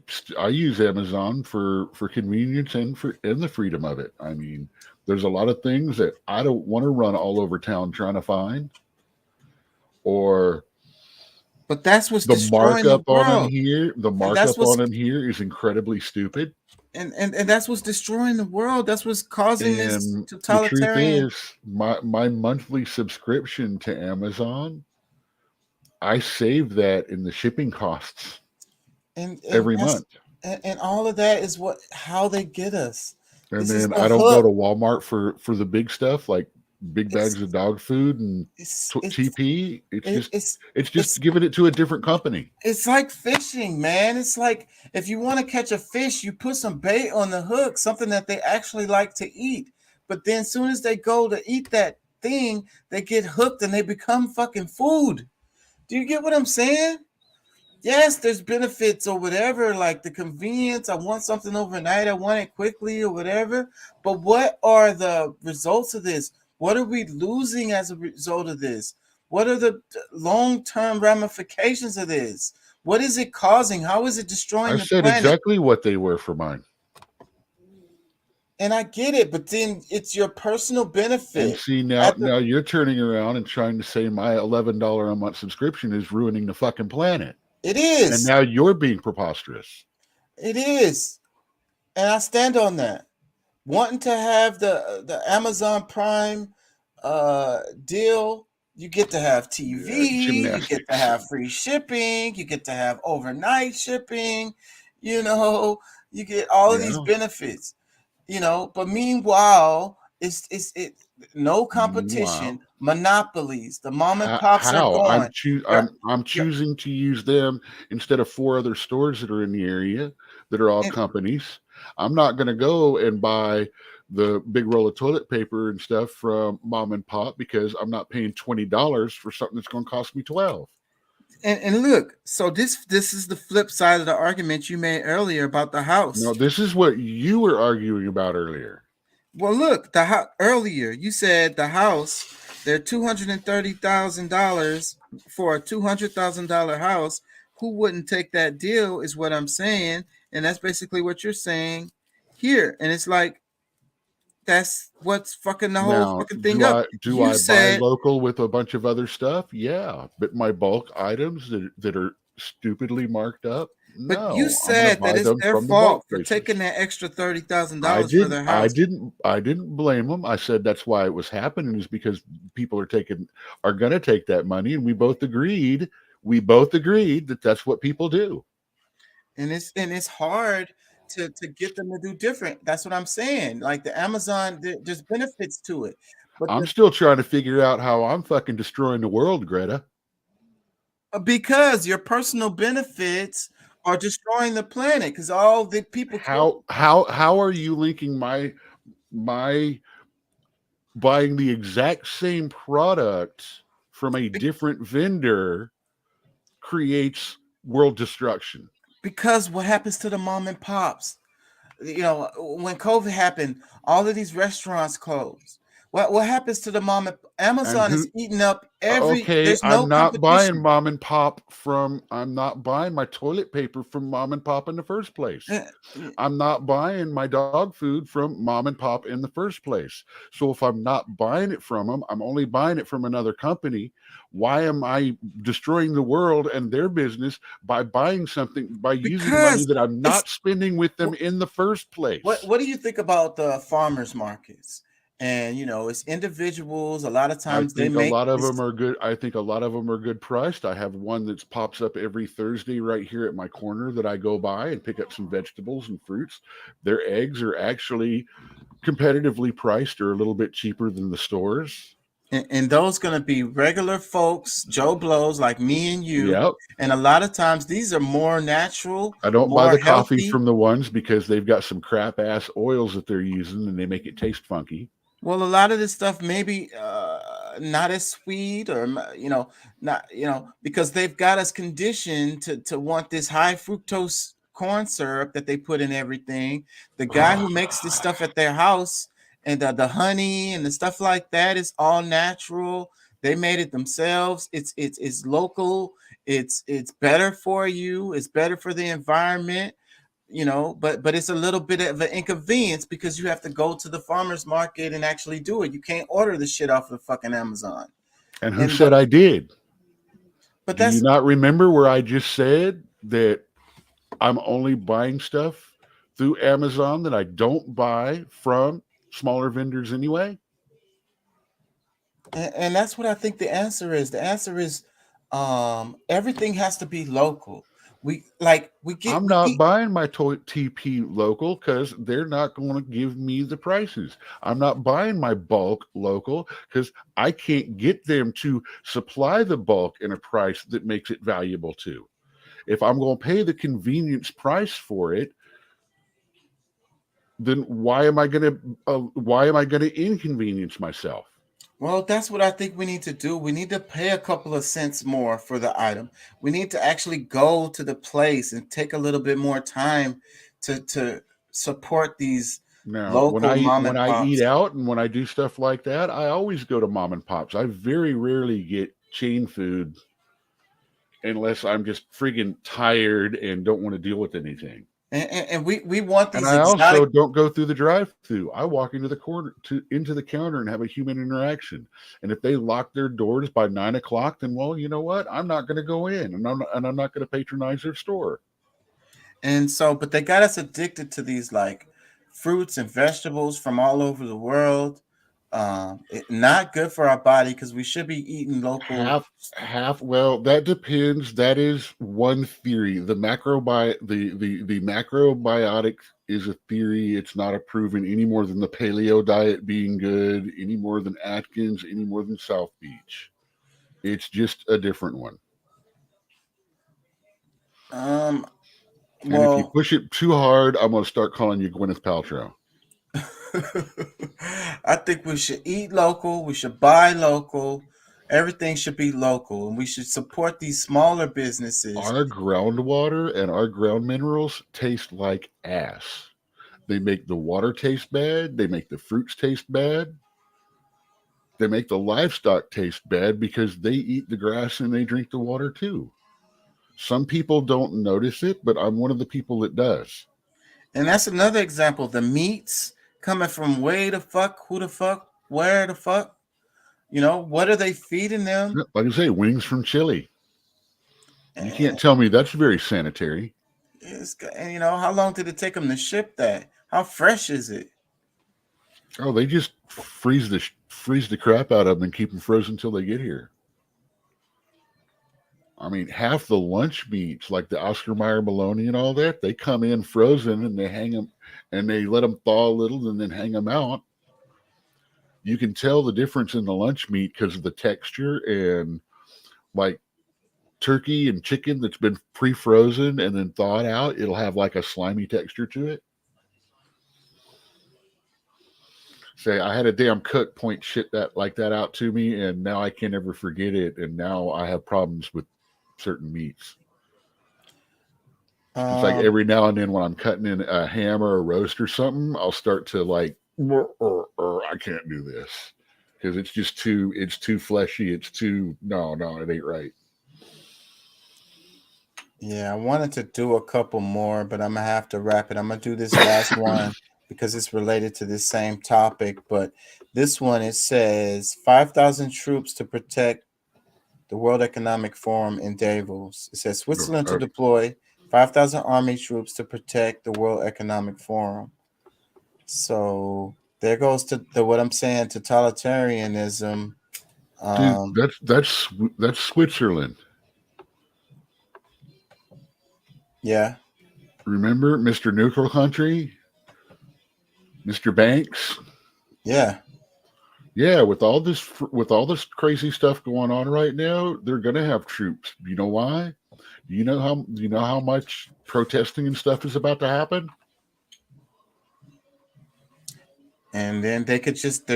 use Amazon for convenience and the freedom of it. I mean, there's a lot of things that I don't want to run all over town trying to find. But that's what's the destroying markup the world. on them here. The markup on them here is incredibly stupid. And that's what's destroying the world. That's what's causing this And totalitarian. the truth is, my monthly subscription to Amazon, I save that in the shipping costs every month. And all of that is how they get us. And This then is I the don't go hook. to Walmart for the big stuff like big bags of dog food and TP. It's just giving it to a different company. It's like fishing, man. It's like if you want to catch a fish, you put some bait on the hook, something that they actually like to eat. But then as soon as they go to eat that thing, they get hooked and they become fucking food. Do you get what I'm saying? Yes, there's benefits or whatever, like the convenience. I want something overnight. I want it quickly or whatever. But what are the results of this? What are we losing as a result of this? What are the long-term ramifications of this? What is it causing? How is it destroying I the said planet? exactly what they were for mine. And I get it, but then it's your personal benefit. And see, now you're turning around and trying to say my $11 a month subscription is ruining the fucking planet. It is. And now you're being preposterous. It is. And I stand on that. Wanting to have the Amazon Prime deal, you get to have TV, you get to have free shipping, you get to have overnight shipping, you get all of these benefits, but meanwhile, it's no competition, monopolies, the mom and pops are gone. I'm choosing to use them instead of 4 other stores that are in the area that are all companies. I'm not going to go and buy the big roll of toilet paper and stuff from mom and pop because I'm not paying $20 for something that's going to cost me $12. And look, so this is the flip side of the argument you made earlier about the house. No, this is what you were arguing about earlier. Well, look, earlier you said the house, they're $230,000 for a $200,000 house. Who wouldn't take that deal is what I'm saying. And that's basically what you're saying here. And it's like, that's what's fucking the whole fucking thing up. Do I buy local with a bunch of other stuff? Yeah. But my bulk items that are stupidly marked up? But no, you said that it's their fault for taking that extra $30,000 for their house. I didn't blame them. I said that's why it was happening, is because people are going to take that money, and we both agreed that that's what people do. And it's hard to get them to do different. That's what I'm saying. Like the Amazon, there's benefits to it. But I'm still trying to figure out how I'm fucking destroying the world, Greta. Because your personal benefits are destroying the planet. Because all the people. How are you linking my buying the exact same product from a different vendor creates world destruction? Because what happens to the mom and pops? When COVID happened, all of these restaurants closed. What happens to the mom? Amazon is eating up every. Okay, There's no I'm not buying competition. mom and pop from. I'm not buying my toilet paper from mom and pop in the first place. I'm not buying my dog food from mom and pop in the first place. So if I'm not buying it from them, I'm only buying it from another company. Why am I destroying the world and their business by buying something, by using money that I'm not spending with them in the first place? What do you think about the farmers markets? And it's individuals. A lot of times I think a lot of them are good. I think a lot of them are good priced. I have one that pops up every Thursday right here at my corner that I go by and pick up some vegetables and fruits. Their eggs are actually competitively priced or a little bit cheaper than the stores. And those going to be regular folks, Joe Blows like me and you. Yep. And a lot of times these are more natural. I don't more buy the coffee healthy. from the ones because they've got some crap ass oils that they're using and they make it taste funky. Well, a lot of this stuff maybe not as sweet, or not because they've got us conditioned to want this high fructose corn syrup that they put in everything. The guy who makes this stuff at their house and the honey and the stuff like that is all natural. They made it themselves. It's local. It's better for you. It's better for the environment. But it's a little bit of an inconvenience because you have to go to the farmer's market and actually do it. You can't order the shit off of fucking Amazon. And who said I did? But do you not remember where I just said that I'm only buying stuff through Amazon that I don't buy from smaller vendors anyway? And that's what I think the answer is. The answer is everything has to be local. I'm not buying my TP local because they're not going to give me the prices. I'm not buying my bulk local because I can't get them to supply the bulk in a price that makes it valuable too. If I'm going to pay the convenience price for it, then why am I going to inconvenience myself? Well, that's what I think we need to do. We need to pay a couple of cents more for the item. We need to actually go to the place and take a little bit more time to support these local mom and pops. I eat out and when I do stuff like that, I always go to mom and pops. I very rarely get chain food unless I'm just friggin' tired and don't want to deal with anything. And we want these. And I also don't go through the drive-through. I walk into the counter and have a human interaction. And if they lock their doors by 9 o'clock, then well, you know what? I'm not going to go in, and I'm not going to patronize their store. And so, but they got us addicted to these like fruits and vegetables from all over the world. Not good for our body because we should be eating local. Well, that depends. That is one theory. The macrobiotic is a theory. It's not a proven any more than the paleo diet being good, any more than Atkins, any more than South Beach. It's just a different one. And if you push it too hard, I'm going to start calling you Gwyneth Paltrow. I think we should eat local. We should buy local. Everything should be local, and we should support these smaller businesses. Our groundwater and our ground minerals taste like ass. They make the water taste bad. They make the fruits taste bad. They make the livestock taste bad because they eat the grass and they drink the water too. Some people don't notice it, but I'm one of the people that does. And that's another example. The meats coming from who the fuck, where the fuck? What are they feeding them? Like I say, wings from Chile. You can't tell me that's very sanitary. And how long did it take them to ship that? How fresh is it? Oh, they just freeze the crap out of them and keep them frozen until they get here. I mean, half the lunch meats, like the Oscar Mayer bologna and all that, they come in frozen and they hang them and they let them thaw a little and then hang them out. You can tell the difference in the lunch meat because of the texture, and like turkey and chicken that's been pre-frozen and then thawed out, it'll have like a slimy texture to it. Say, I had a damn cook point shit like that out to me, and now I can't ever forget it, and now I have problems with certain meats. It's like every now and then when I'm cutting in a ham or a roast or something, I'll start to like, I can't do this. because it's too fleshy. It's too no, it ain't right. Yeah, I wanted to do a couple more, but I'm gonna have to wrap it. I'm gonna do this last one because it's related to this same topic. But this one, it says 5,000 troops to protect the World Economic Forum in Davos. It says Switzerland to deploy 5,000 army troops to protect the World Economic Forum. So there goes to what I'm saying, totalitarianism. Dude, that's Switzerland. Yeah. Remember Mr. Neutral Country? Mr. Banks? Yeah. Yeah, with all this crazy stuff going on right now, they're going to have troops. You know why? Do you know how much protesting and stuff is about to happen? And then they're just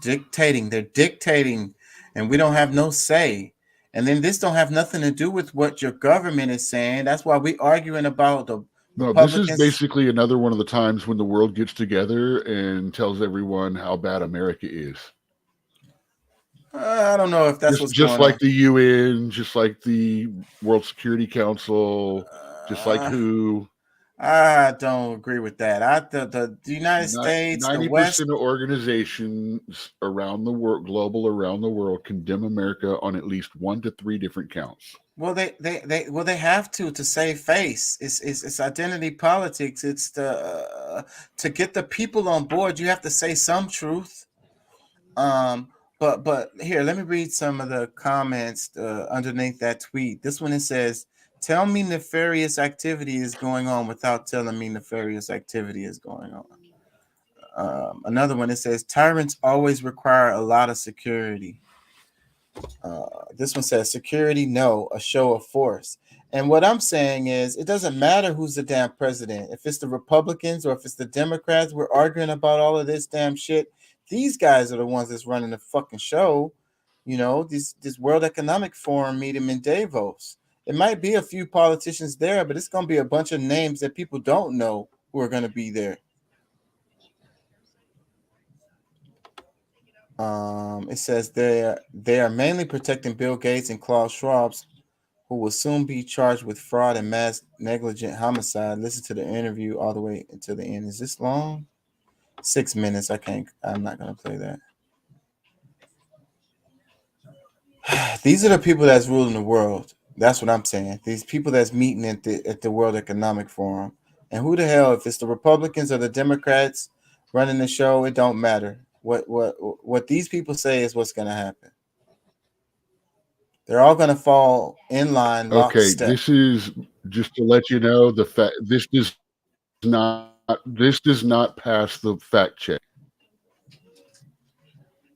dictating. They're dictating, and we don't have no say. And then this don't have nothing to do with what your government is saying. That's why we arguing about the No, this is basically another one of the times when the world gets together and tells everyone how bad America is. I don't know if that's what's just going like on. the UN, just like the World Security Council, just like WHO. I don't agree with that. The United States, the West, 90% of organizations around the world, global around the world, condemn America on at least 1 to 3 different counts. well, they have to save face. It's identity politics. It's to get the people on board. You have to say some truth. But here, let me read some of the comments underneath that tweet. This one, it says, "Tell me nefarious activity is going on without telling me nefarious activity is going on." Another one, it says, "Tyrants always require a lot of security." This one says, "Security, no, a show of force." And what I'm saying is, it doesn't matter who's the damn president. If it's the Republicans or if it's the Democrats, we're arguing about all of this damn shit. These guys are the ones that's running the fucking show. You know, this World Economic Forum meeting in Davos. It might be a few politicians there, but it's going to be a bunch of names that people don't know who are going to be there. It says they are mainly protecting Bill Gates and Klaus Schwab, who will soon be charged with fraud and mass negligent homicide. Listen to the interview all the way until the end. Is this long? 6 minutes. I'm not going to play that. These are the people that's ruling the world. That's what I'm saying. These people that's meeting at the World Economic Forum. And who the hell, if it's the Republicans or the Democrats running the show, it don't matter. What these people say is what's going to happen. They're all going to fall in line. Okay, lockstep. this is just to let you know the fact. This does not pass the fact check.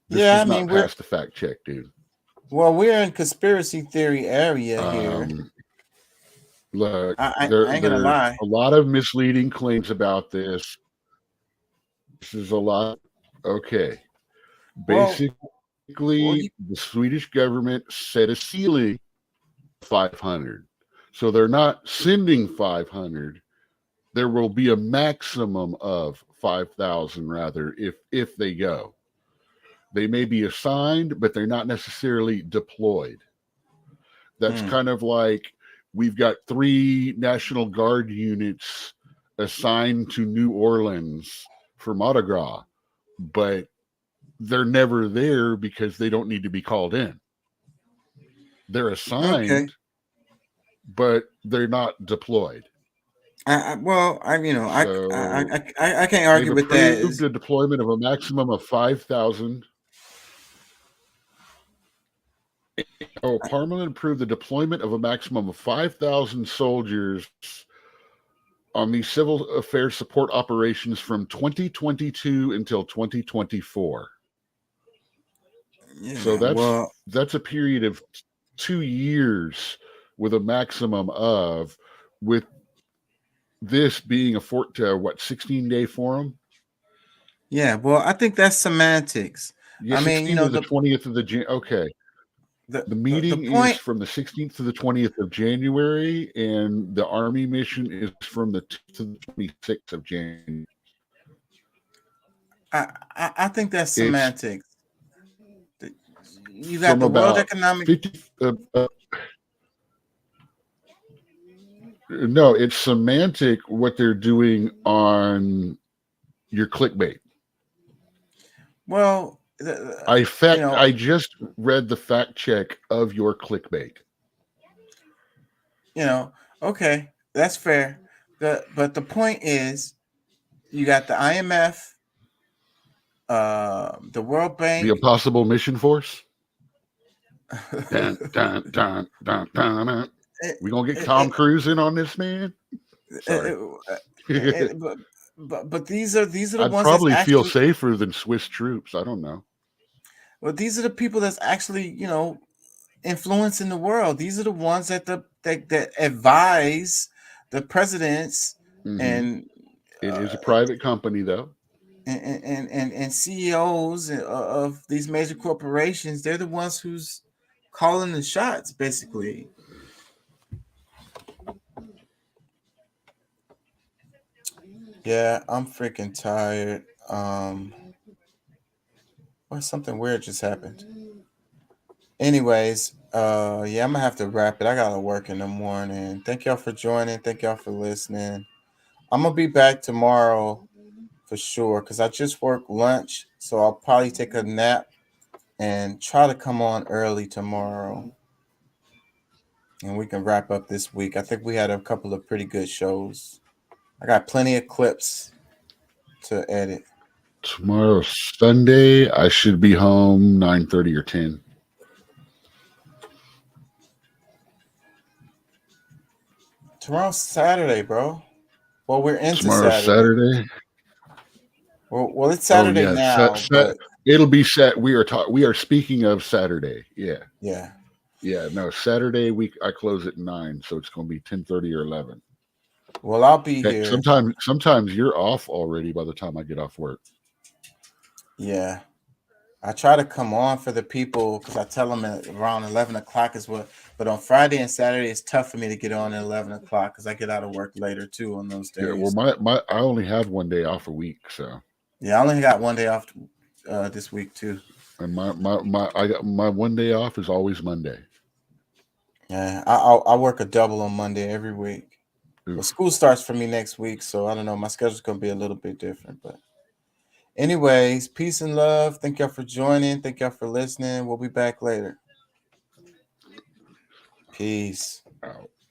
This Yeah, does I mean, not pass the fact check, dude. Well, we're in conspiracy theory area here. Look, I there ain't gonna are lie. a lot of misleading claims about this. This is a lot. Okay. Basically, the Swedish government set a ceiling 500. So they're not sending 500. There will be a maximum of 5,000 rather if they go. They may be assigned, but they're not necessarily deployed. That's kind of like we've got 3 National Guard units assigned to New Orleans for Mardi Gras, but they're never there because they don't need to be called in. They're assigned, but they're not deployed. I can't argue with that. They've approved the deployment of a maximum of 5,000. Parliament approved the deployment of a maximum of 5,000 soldiers on the civil affairs support operations from 2022 until 2024. Yeah, so that's a period of 2 years with a maximum of, with this being a 16-day forum. Yeah, well, I think that's semantics. Yeah, I mean, the 20th of the okay. The meeting is from the 16th to the 20th of January, and the Army mission is from the 2nd to the 26th of January. I think that's semantics. you got from the World about Economic. 50. No, it's semantic what they're doing on your clickbait. Well, I just read the fact check of your clickbait. Okay, that's fair. But the point is, you got the IMF, the World Bank, The Impossible Mission Force. Dun, dun, dun, dun, dun, dun. We gonna get Tom Cruise in on this, man? Sorry. But these are the I'd ones probably that's feel actually, safer than Swiss troops. I don't know. well, these are the people that's actually influencing the world. These are the ones that advise the presidents and it is a private company, though. And CEOs of these major corporations. They're the ones who's calling the shots, basically. Yeah, I'm freaking tired. Well, something weird just happened. Anyways, yeah, I'm gonna have to wrap it. I gotta work in the morning. Thank y'all for joining. Thank y'all for listening. I'm gonna be back tomorrow for sure because I just worked lunch, so I'll probably take a nap and try to come on early tomorrow, and we can wrap up this week. I think we had a couple of pretty good shows. I got plenty of clips to edit. Tomorrow's Sunday. I should be home 9:30 or 10. Tomorrow's Saturday, bro. Well, we're into Tomorrow's Saturday. Well, it's Saturday now. But it'll be set. We are speaking of Saturday. Yeah. Yeah. No, Saturday I close at 9, so it's going to be 10:30 or 11. Well, I'll be here. Sometimes you're off already by the time I get off work. Yeah. I try to come on for the people because I tell them at around 11 o'clock is what. But on Friday and Saturday, it's tough for me to get on at 11 o'clock because I get out of work later too on those days. Yeah, well, I only have one day off a week, so. Yeah, I only got one day off this week too. And my one day off is always Monday. Yeah, I work a double on Monday every week. Well, school starts for me next week, so I don't know. My schedule's gonna be a little bit different, but anyways, peace and love. Thank y'all for joining. Thank y'all for listening. We'll be back later. Peace. Out.